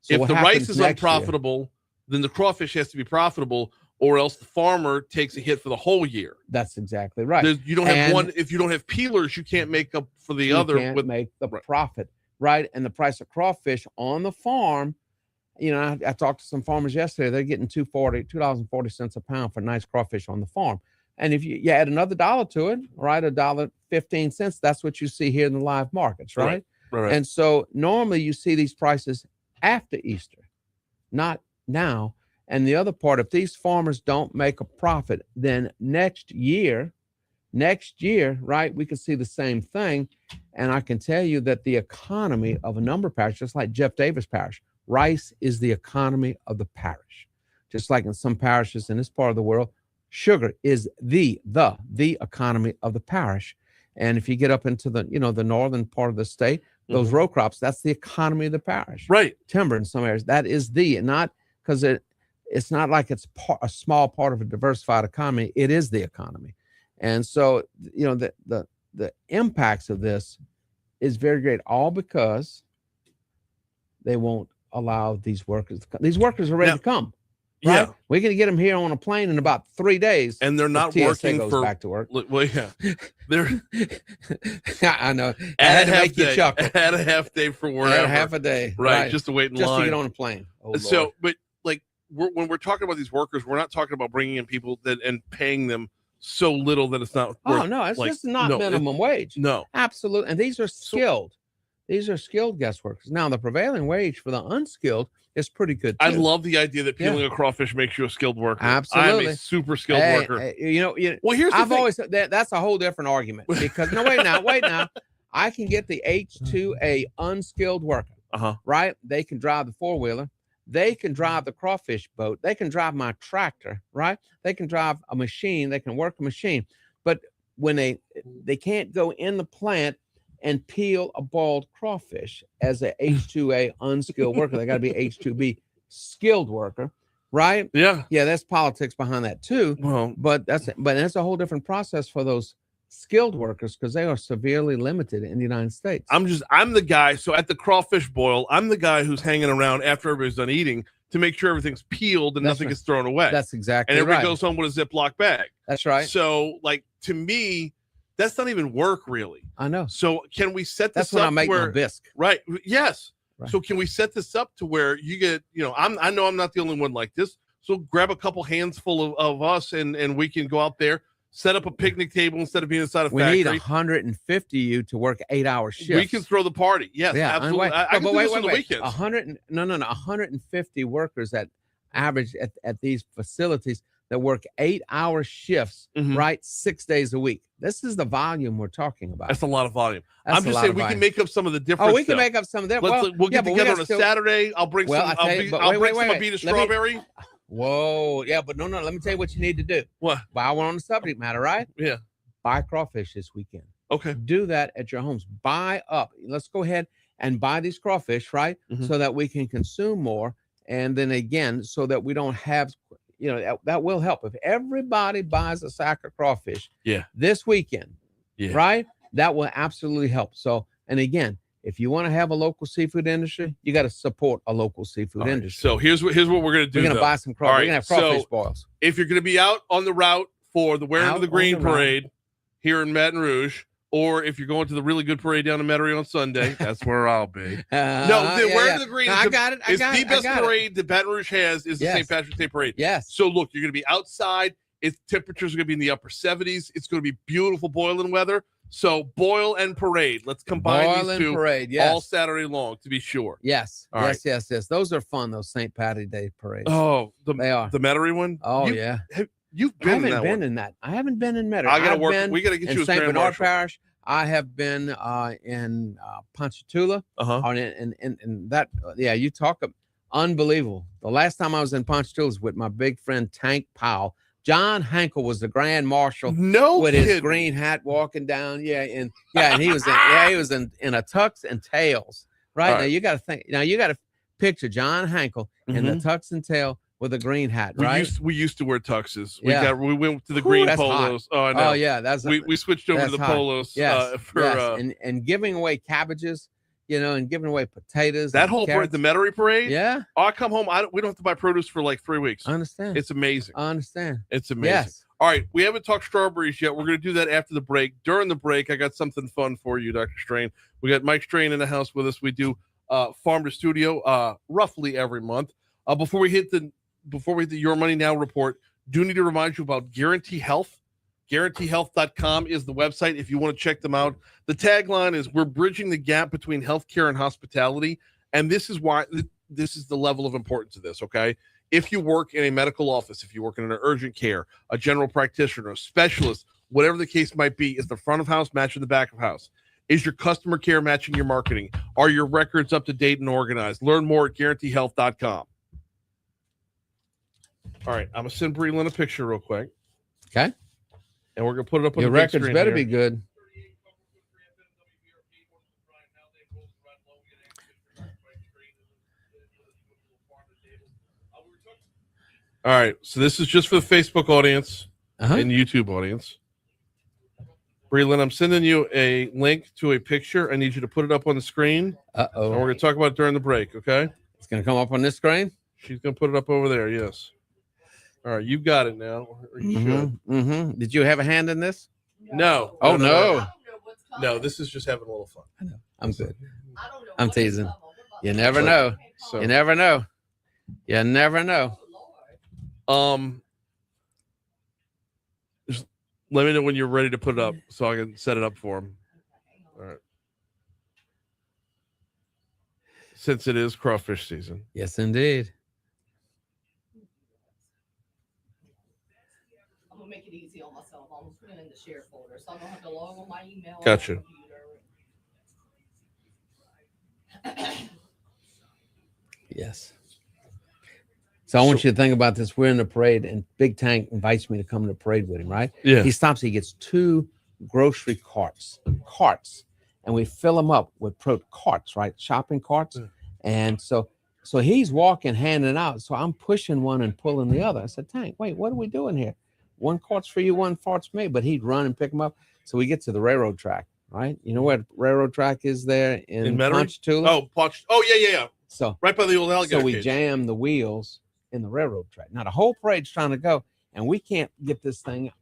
Speaker 1: the rice is unprofitable, then the crawfish has to be profitable, or else the farmer takes a hit for the whole year.
Speaker 12: That's exactly right.
Speaker 1: You don't have one. If you don't have peelers, you can't make up for the other.
Speaker 12: You can't make the profit, right? And the price of crawfish on the farm, you know, I talked to some farmers yesterday. They're getting $2.40 a pound for nice crawfish on the farm. And if you add another $1 to it, right, $1.15, that's what you see here in the live markets, right? Right. And so normally you see these prices after Easter, not now. And the other part, if these farmers don't make a profit, then next year, right, we could see the same thing. And I can tell you that the economy of a number of parishes, just like Jeff Davis Parish, rice is the economy of the parish. Just like in some parishes in this part of the world, sugar is the economy of the parish. And if you get up into the, the northern part of the state, those row crops, that's the economy of the parish.
Speaker 1: Right.
Speaker 12: Timber in some areas, that is not because it's not like it's a small part of a diversified economy. It is the economy. And so, the impacts of this is very great, all because they won't allow these workers to come. These workers are ready to come. Right?
Speaker 1: Yeah.
Speaker 12: We're going to get them here on a plane in about 3 days.
Speaker 1: And they're not
Speaker 12: TSA
Speaker 1: working
Speaker 12: goes
Speaker 1: for
Speaker 12: back to work.
Speaker 1: Well, yeah. They're
Speaker 12: I know. I had to make you chuckle.
Speaker 1: Had a half day for work.
Speaker 12: Had a half a day.
Speaker 1: Right. Just to wait in line.
Speaker 12: Just to get on a plane. Oh,
Speaker 1: so,
Speaker 12: Lord.
Speaker 1: but like when we're talking about these workers, we're not talking about bringing in people and paying them so little that it's not.
Speaker 12: Oh, no. It's just not minimum wage.
Speaker 1: No.
Speaker 12: Absolutely. And these are skilled. These are skilled guest workers. Now, the prevailing wage for the unskilled is pretty good, too.
Speaker 1: I love the idea that peeling a crawfish makes you a skilled worker.
Speaker 12: Absolutely.
Speaker 1: I'm a super skilled worker.
Speaker 12: Well, here's the thing. Always that's a whole different argument because wait now. I can get the H2A unskilled worker. Right? They can drive the four-wheeler. They can drive the crawfish boat. They can drive my tractor, right? They can drive a machine. They can work a machine. But when they can't go in the plant and peel a boiled crawfish as a H2A unskilled worker. They got to be H2B skilled worker, right?
Speaker 1: Yeah.
Speaker 12: Yeah, that's politics behind that too.
Speaker 1: Well,
Speaker 12: but that's a whole different process for those skilled workers because they are severely limited in the United States.
Speaker 1: I'm the guy. So at the crawfish boil, I'm the guy who's hanging around after everybody's done eating to make sure everything's peeled and nothing gets thrown away.
Speaker 12: That's exactly
Speaker 1: right. And everybody
Speaker 12: right.
Speaker 1: goes home with a Ziploc bag.
Speaker 12: That's right.
Speaker 1: So like to me, that's not even work really.
Speaker 12: I know.
Speaker 1: So can we set this
Speaker 12: That's when
Speaker 1: up
Speaker 12: I make my bisque.
Speaker 1: Right. Yes.
Speaker 12: Right.
Speaker 1: So can we set this up to where you get, I know I'm not the only one like this. So grab a couple hands full of us and we can go out there, set up a picnic table instead of being inside a factory.
Speaker 12: We need 150 of you to work 8-hour shifts.
Speaker 1: We can throw the party. Yes,
Speaker 12: yeah,
Speaker 1: absolutely. I can do this on the weekends.
Speaker 12: 150 workers that average at these facilities that work 8-hour shifts, right? 6 days a week. This is the volume we're talking about.
Speaker 1: That's a lot of volume. I'm just saying we can make up some of the difference.
Speaker 12: Oh, we can make up some of that.
Speaker 1: We'll get together on a Saturday. I'll bring some. I'll bring some beet of strawberry.
Speaker 12: Whoa, yeah, but no. Let me tell you what you need to do.
Speaker 1: What?
Speaker 12: While we're on the subject matter, right?
Speaker 1: Yeah.
Speaker 12: Buy crawfish this weekend.
Speaker 1: Okay.
Speaker 12: Do that at your homes. Buy up. Let's go ahead and buy these crawfish, right? So that we can consume more. And then again, so that we don't have, that will help. If everybody buys a sack of crawfish this weekend, right? That will absolutely help. So, and again, if you want to have a local seafood industry, you got to support a local seafood industry.
Speaker 1: So here's what we're going to do.
Speaker 12: We're going to buy some crawfish. We're going to have crawfish boils.
Speaker 1: If you're going to be out on the route for the Wearing of the Green parade here in Baton Rouge, or if you're going to the really good parade down in Metairie on Sunday, that's where I'll be. Wearing the Green
Speaker 12: I got it.
Speaker 1: is the best parade that Baton Rouge has is the St. Patrick's Day parade.
Speaker 12: Yes.
Speaker 1: So look, you're going to be outside. Temperatures are going to be in the upper 70s. It's going to be beautiful boiling weather. So boil and parade. Let's combine these two
Speaker 12: parade,
Speaker 1: all Saturday long to be sure.
Speaker 12: Yes. Yes. Those are fun, those St. Patty's Day parades.
Speaker 1: Oh,
Speaker 12: they are.
Speaker 1: The Metairie one?
Speaker 12: Oh, yeah.
Speaker 1: You've been in that one.
Speaker 12: I haven't been in Metairie.
Speaker 1: I got to work. We got to get you a
Speaker 12: St.
Speaker 1: Grand
Speaker 12: Bernard
Speaker 1: Marshal.
Speaker 12: Parish. I have been in Ponchatoula. And that, you talk unbelievable. The last time I was in Ponchatoula was with my big friend Tank Powell. John Hankel was the Grand Marshal. With his green hat walking down. And he was in a tux and tails. Right? Now you got to think. Now you got to picture John Hankel in the tux and tail with a green hat.
Speaker 1: We used to wear tuxes. We went to the green polos.
Speaker 12: Hot.
Speaker 1: Oh, I know.
Speaker 12: Oh yeah,
Speaker 1: we switched over to the polos.
Speaker 12: And giving away cabbages. And giving away potatoes.
Speaker 1: That whole parade, the Metairie parade.
Speaker 12: Yeah.
Speaker 1: Oh, I come home. We don't have to buy produce for like 3 weeks.
Speaker 12: I understand.
Speaker 1: It's amazing.
Speaker 12: I understand.
Speaker 1: It's amazing.
Speaker 12: Yes.
Speaker 1: All right. We haven't talked strawberries yet. We're going to do that after the break. During the break, I got something fun for you, Dr. Strain. We got Mike Strain in the house with us. We do Farm to Studio roughly every month. Before we hit the Your Money Now report, do need to remind you about Guarantee Health. GuaranteeHealth.com is the website if you want to check them out. The tagline is, we're bridging the gap between healthcare and hospitality. And this is why this is the level of importance of this, okay? If you work in a medical office, if you work in an urgent care, a general practitioner, a specialist, whatever the case might be, is the front of house matching the back of house. Is your customer care matching your marketing? Are your records up to date and organized? Learn more at guaranteehealth.com. All right, I'm going to send Breland a picture real quick.
Speaker 12: Okay.
Speaker 1: And we're going to put it up on
Speaker 12: Your
Speaker 1: the big
Speaker 12: records
Speaker 1: screen
Speaker 12: better
Speaker 1: here.
Speaker 12: be good.
Speaker 1: All right, so this is just for the Facebook audience and YouTube audience. Breland, I'm sending you a link to a picture. I need you to put it up on the screen.
Speaker 12: Uh-oh.
Speaker 1: And we're going to talk about it during the break, okay?
Speaker 12: It's going to come up on this screen?
Speaker 1: She's going to put it up over there, yes. All right, you've got it now. Or you should.
Speaker 12: Did you have a hand in this?
Speaker 1: No.
Speaker 12: Oh, no.
Speaker 1: No, this is just having a little fun.
Speaker 12: I know. I'm good. I'm teasing. You never know.
Speaker 1: So,
Speaker 12: You never know. You never know.
Speaker 1: Just let me know when you're ready to put it up so I can set it up for him. All right. Since it is crawfish season.
Speaker 12: Yes, indeed.
Speaker 2: I'm gonna make it easy on myself. I'm gonna put it in the share folder, so I don't have to log on my email.
Speaker 1: Gotcha.
Speaker 12: Yes. So I want you to think about this. We're in the parade, and Big Tank invites me to come to the parade with him, right?
Speaker 1: Yeah.
Speaker 12: He stops, he gets 2 grocery carts, and we fill them up with carts, right? Shopping carts.
Speaker 1: Yeah.
Speaker 12: And so he's walking, handing out. So I'm pushing one and pulling the other. I said, Tank, wait, what are we doing here? 1 cart's for you, 1 cart's for me. But he'd run and pick them up. So we get to the railroad track, right? You know where the railroad track is there in Ponchatoula?
Speaker 1: Oh, yeah.
Speaker 12: So
Speaker 1: right by the old alligator
Speaker 12: So we
Speaker 1: cage.
Speaker 12: jam the wheels in the railroad track. Now the whole parade's trying to go, and we can't get this thing,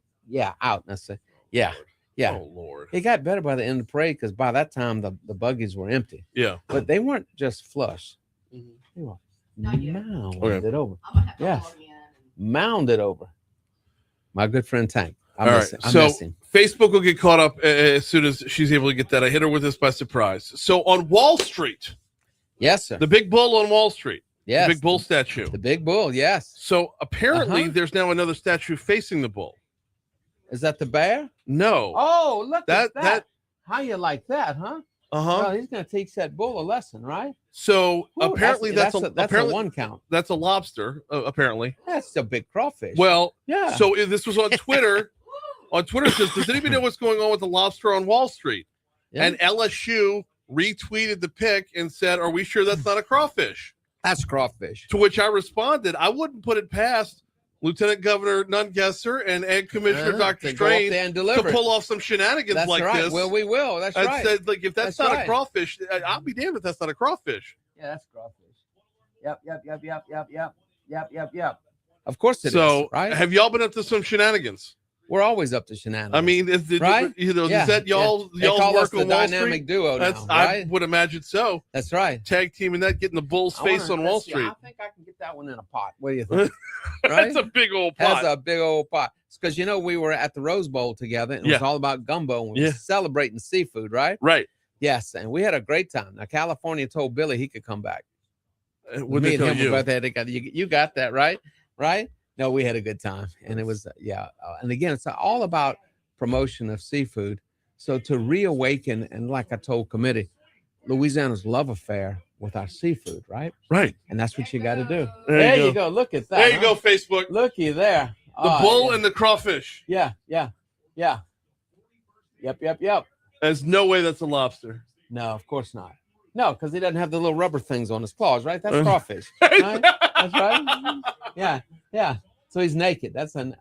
Speaker 12: out. And I said, yeah.
Speaker 1: Oh, Lord.
Speaker 12: It got better by the end of the parade because by that time the buggies were empty.
Speaker 1: Yeah.
Speaker 12: But they weren't just flush. They were mounded over. Yeah. Mounded over. My good friend Tank. I miss him.
Speaker 1: Facebook will get caught up as soon as she's able to get that. I hit her with this by surprise. So on Wall Street.
Speaker 12: Yes, sir.
Speaker 1: The big bull on Wall Street.
Speaker 12: Yes.
Speaker 1: The big bull statue.
Speaker 12: The big bull, yes.
Speaker 1: So apparently there's now another statue facing the bull.
Speaker 12: Is that the bear?
Speaker 1: No.
Speaker 12: Oh, look at that.
Speaker 1: that.
Speaker 12: How you like that, huh?
Speaker 1: Uh-huh.
Speaker 12: Well, he's going to teach that bull a lesson, right?
Speaker 1: So
Speaker 12: Ooh,
Speaker 1: apparently that's
Speaker 12: a 1 count.
Speaker 1: That's a lobster, apparently.
Speaker 12: That's a big crawfish.
Speaker 1: Well,
Speaker 12: yeah.
Speaker 1: So this was on Twitter. On Twitter, it says, does anybody know what's going on with the lobster on Wall Street?
Speaker 12: Yeah.
Speaker 1: And LSU retweeted the pic and said, are we sure that's not a crawfish?
Speaker 12: That's crawfish.
Speaker 1: To which I responded, I wouldn't put it past Lieutenant Governor Nungesser and Ag Commissioner Dr. Strain to pull off some shenanigans
Speaker 12: that's
Speaker 1: like
Speaker 12: right.
Speaker 1: this.
Speaker 12: Well, we will. That's
Speaker 1: I
Speaker 12: right.
Speaker 1: said, like, if that's not
Speaker 12: right.
Speaker 1: a crawfish, I'll be damned if that's not a crawfish.
Speaker 12: Yeah, that's crawfish. Yep. Of course it is, right?
Speaker 1: Have y'all been up to some shenanigans?
Speaker 12: We're always up to shenanigans.
Speaker 1: I mean,
Speaker 12: right?
Speaker 1: Is that y'all's
Speaker 12: call
Speaker 1: work
Speaker 12: us the
Speaker 1: on Wall
Speaker 12: dynamic
Speaker 1: Street?
Speaker 12: duo now,
Speaker 1: That's,
Speaker 12: right?
Speaker 1: I would imagine so.
Speaker 12: That's right.
Speaker 1: Tag teaming that, getting the bull's face on Wall Street.
Speaker 12: I think I can get that one in a pot. What do you think?
Speaker 1: That's a big old pot.
Speaker 12: That's a big old pot. It's because, we were at the Rose Bowl together, and it was all about gumbo, and we were celebrating seafood, right?
Speaker 1: Right.
Speaker 12: Yes, and we had a great time. Now, California told Billy he could come back.
Speaker 1: What
Speaker 12: Me
Speaker 1: they
Speaker 12: and
Speaker 1: tell
Speaker 12: him
Speaker 1: you?
Speaker 12: were both had you got that, right? Right? No, we had a good time, and it was and again, it's all about promotion of seafood. So to reawaken, and like I told committee, Louisiana's love affair with our seafood, right?
Speaker 1: Right.
Speaker 12: And that's what you got to do.
Speaker 1: There
Speaker 12: you go. Look at that.
Speaker 1: There you go, Facebook.
Speaker 12: Looky there.
Speaker 1: The bull and the crawfish.
Speaker 12: Yeah. Yep.
Speaker 1: There's no way that's a lobster.
Speaker 12: No, of course not. No, because he doesn't have the little rubber things on his claws, right? That's crawfish. Right? That's right. Yeah. So he's naked. That's So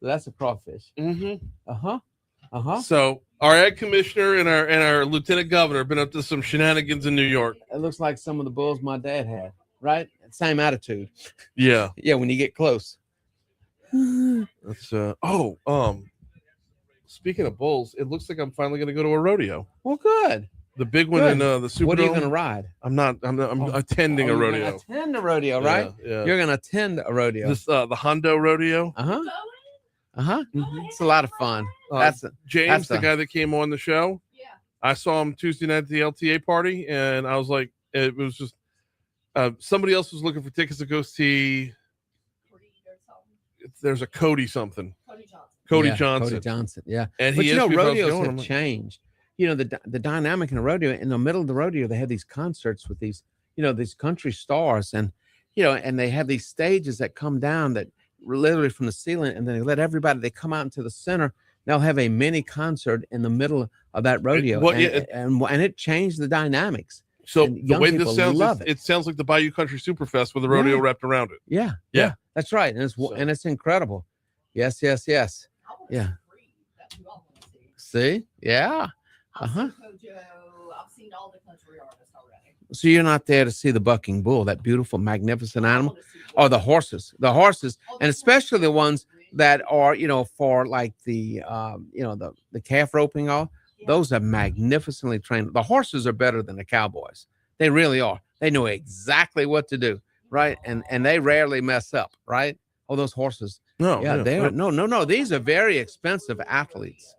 Speaker 12: that's a crawfish.
Speaker 1: Mm-hmm. So our ag commissioner and our lieutenant governor have been up to some shenanigans in New York.
Speaker 12: It looks like some of the bulls my dad had, right? Same attitude.
Speaker 1: Yeah.
Speaker 12: Yeah, when you get close.
Speaker 1: That's speaking of bulls, it looks like I'm finally going to go to a rodeo.
Speaker 12: Well, good.
Speaker 1: The big one in the Superdome.
Speaker 12: What are you going to ride?
Speaker 1: I'm attending a rodeo.
Speaker 12: You're gonna attend a rodeo, right?
Speaker 1: Yeah.
Speaker 12: You're going to attend a rodeo.
Speaker 1: This the Hondo rodeo.
Speaker 12: It's a lot of fun.
Speaker 1: James, the guy that came on the show. Yeah. I saw him Tuesday night at the LTA party, and I was like, it was just somebody else was looking for tickets to go see. There's a Cody something. Cody Johnson.
Speaker 12: Cody Johnson. Yeah.
Speaker 1: And
Speaker 12: but
Speaker 1: rodeos
Speaker 12: have changed. the dynamic in a rodeo. In the middle of the rodeo, they have these concerts with these, these country stars, and and they have these stages that come down that literally from the ceiling, and then they let everybody. They come out into the center. They'll have a mini concert in the middle of that rodeo, and it changed the dynamics.
Speaker 1: So
Speaker 12: And
Speaker 1: the
Speaker 12: young
Speaker 1: way this
Speaker 12: people
Speaker 1: sounds,
Speaker 12: love
Speaker 1: it sounds like the Bayou Country Superfest with a rodeo wrapped around it.
Speaker 12: Yeah, that's right, and it's incredible. Yes. Yeah. See, yeah,
Speaker 2: I've seen Kojo. I've seen all the country artists already.
Speaker 12: So you're not there to see the bucking bull, that beautiful, magnificent animal, or the horses, and especially the ones that are, for like the calf roping. All those are magnificently trained. The horses are better than the cowboys. They really are. They know exactly what to do, right? And they rarely mess up, right? Oh, those horses.
Speaker 1: No,
Speaker 12: they are. No. These are very expensive athletes.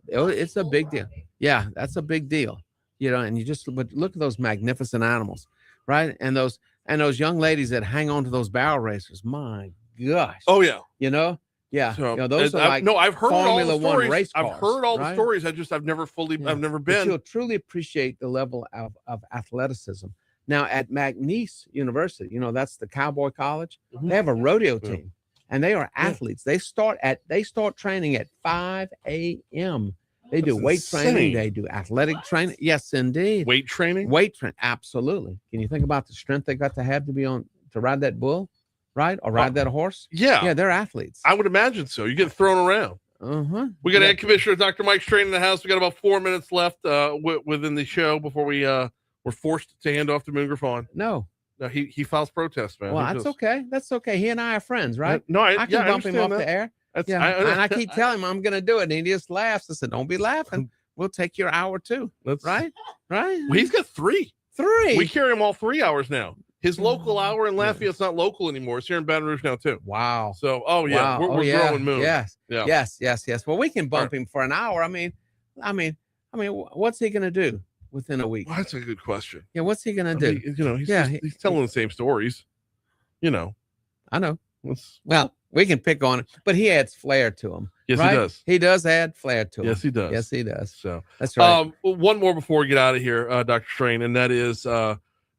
Speaker 12: It's a big deal. Yeah, that's a big deal. And but look at those magnificent animals, right? And those young ladies that hang on to those barrel racers. My gosh.
Speaker 1: Oh yeah.
Speaker 12: Yeah.
Speaker 1: So,
Speaker 12: those are like
Speaker 1: I've heard
Speaker 12: Formula
Speaker 1: all the
Speaker 12: One
Speaker 1: stories.
Speaker 12: race cars.
Speaker 1: I've heard all the
Speaker 12: right?
Speaker 1: stories. I've never
Speaker 12: But
Speaker 1: been.
Speaker 12: you'll truly appreciate the level of athleticism. Now at McNeese University, that's the cowboy college. They have a rodeo team, and they are athletes. They start training at 5 a.m. They do weight training. They do athletic training. Yes, indeed.
Speaker 1: Weight training.
Speaker 12: Absolutely. Can you think about the strength they got to have to ride that bull, right? Or ride that horse?
Speaker 1: Yeah,
Speaker 12: they're athletes.
Speaker 1: I would imagine so. You get thrown around. We got Ed Commissioner Dr. Mike Strain in the house. We got about 4 minutes left within the show before we're forced to hand off to Moon Griffon.
Speaker 12: No,
Speaker 1: he files protest, man.
Speaker 12: Well, that's okay. That's okay. He and I are friends, right?
Speaker 1: No, I
Speaker 12: can bump him off the air.
Speaker 1: And
Speaker 12: I keep telling him I'm going to do it, and he just laughs. I said, "Don't be laughing. We'll take your hour too." Right?
Speaker 1: Well, he's got three. We carry him all 3 hours now. His local hour in Lafayette's not local anymore. It's here in Baton Rouge now too.
Speaker 12: Wow.
Speaker 1: So, we're growing Moon.
Speaker 12: Yes. Well, we can bump him for an hour. I mean, what's he going to do within a week?
Speaker 1: Well, that's a good question.
Speaker 12: Yeah, what's he going to do?
Speaker 1: He's telling the same stories.
Speaker 12: I know. Well, we can pick on it, but he adds flair to him.
Speaker 1: Yes,
Speaker 12: right?
Speaker 1: he does.
Speaker 12: He does add flair to him.
Speaker 1: Yes, he does.
Speaker 12: Yes, he does.
Speaker 1: So
Speaker 12: that's right.
Speaker 1: One more before we get out of here, Dr. Strain, and that is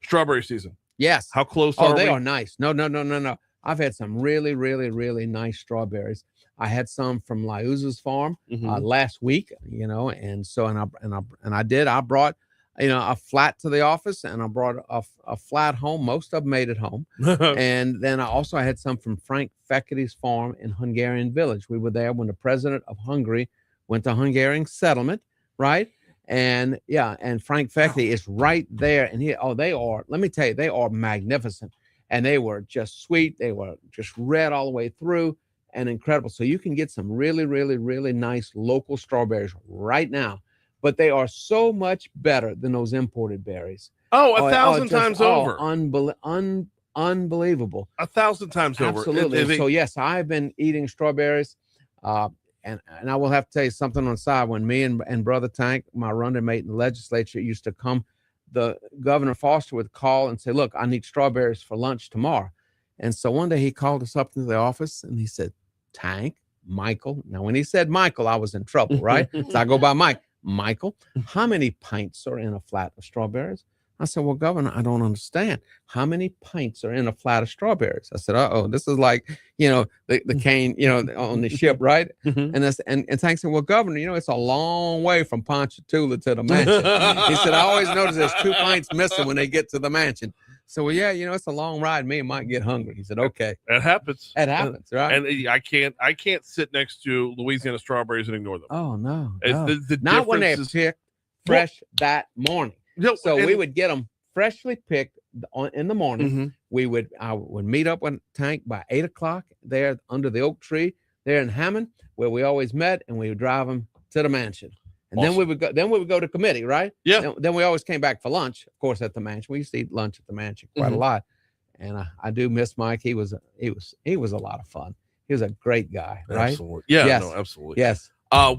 Speaker 1: strawberry season.
Speaker 12: Yes.
Speaker 1: How close are we?
Speaker 12: They are nice. No. I've had some really, really, really nice strawberries. I had some from Liuza's farm last week, and so I brought a flat to the office, and I brought a flat home. Most of them made it home. And then I had some from Frank Fekety's farm in Hungarian Village. We were there when the president of Hungary went to Hungarian settlement, right? And Frank Fekety is right there. And let me tell you, they are magnificent. And they were just sweet. They were just red all the way through and incredible. So you can get some really, really, really nice local strawberries right now. But they are so much better than those imported berries.
Speaker 1: 1,000 times over.
Speaker 12: Unbelievable.
Speaker 1: 1,000 times over.
Speaker 12: Absolutely. So yes, I've been eating strawberries. And I will have to tell you something on the side. When me and Brother Tank, my running mate in the legislature, used to come, the Governor Foster would call and say, "Look, I need strawberries for lunch tomorrow." And so one day he called us up to the office and he said, "Tank, Michael." Now, when he said Michael, I was in trouble, right? So I go by Mike. "Michael, how many pints are in a flat of strawberries?" I said, "Well, Governor, I don't understand. How many pints are in a flat of strawberries?" I said, this is like, the cane, on the ship, right? And Tank said, "Well, Governor, it's a long way from Ponchatoula to the mansion." He said, "I always notice there's 2 pints missing when they get to the mansion." So, well, yeah, it's a long ride. Me might get hungry. He said, "Okay."
Speaker 1: That happens.
Speaker 12: It happens, right?
Speaker 1: And I can't sit next to Louisiana strawberries and ignore them.
Speaker 12: Oh, no.
Speaker 1: The
Speaker 12: Not when they're
Speaker 1: difference
Speaker 12: picked fresh that morning. So we would get them freshly picked in the morning. I would meet up with Tank by 8 o'clock there under the oak tree there in Hammond, where we always met, and we would drive them to the mansion. And then we would go to committee, right?
Speaker 1: Yeah.
Speaker 12: Then we always came back for lunch, of course, at the mansion. We used to eat lunch at the mansion quite a lot. And I do miss Mike. He was a lot of fun. He was a great guy, right?
Speaker 1: Absolutely. Yeah,
Speaker 12: yes.
Speaker 1: No, absolutely.
Speaker 12: Yes.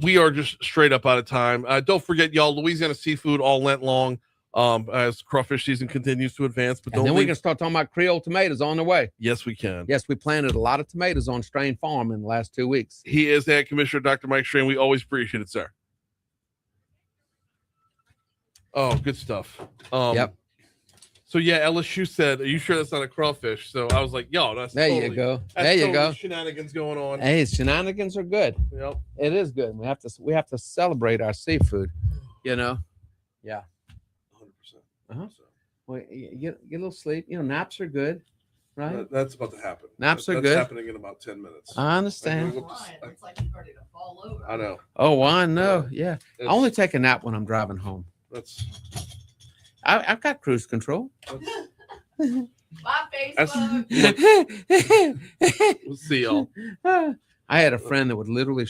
Speaker 1: We are just straight up out of time. Don't forget, y'all, Louisiana seafood all Lent long. As crawfish season continues to advance, but
Speaker 12: then we can start talking about Creole tomatoes on the way.
Speaker 1: Yes, we can.
Speaker 12: Yes, we planted a lot of tomatoes on Strain Farm in the last 2 weeks.
Speaker 1: He is Ag Commissioner Dr. Mike Strain. We always appreciate it, sir. Oh, good stuff.
Speaker 12: Yep.
Speaker 1: So yeah, LSU said, "Are you sure that's not a crawfish?" So I was like, "Yo, that's
Speaker 12: There
Speaker 1: totally,
Speaker 12: you go.
Speaker 1: that's
Speaker 12: There you
Speaker 1: totally
Speaker 12: go.
Speaker 1: shenanigans going on."
Speaker 12: Hey, shenanigans are good.
Speaker 1: Yep.
Speaker 12: It is good. We have to celebrate our seafood. You know. Yeah.
Speaker 1: 100%.
Speaker 12: Uh-huh. Well, you get a little sleep. You know, naps are good, right?
Speaker 1: That's about to happen.
Speaker 12: Naps are
Speaker 1: that's
Speaker 12: good.
Speaker 1: happening in about 10 minutes.
Speaker 12: I understand.
Speaker 2: It's like he's ready to fall over.
Speaker 1: I know.
Speaker 12: Oh, well, I know. Yeah. I
Speaker 1: It's-
Speaker 12: only take a nap when I'm driving home.
Speaker 1: That's
Speaker 12: I've got cruise control.
Speaker 2: My
Speaker 1: That's-
Speaker 2: Facebook.
Speaker 1: we'll see y'all.
Speaker 12: I had a friend that would literally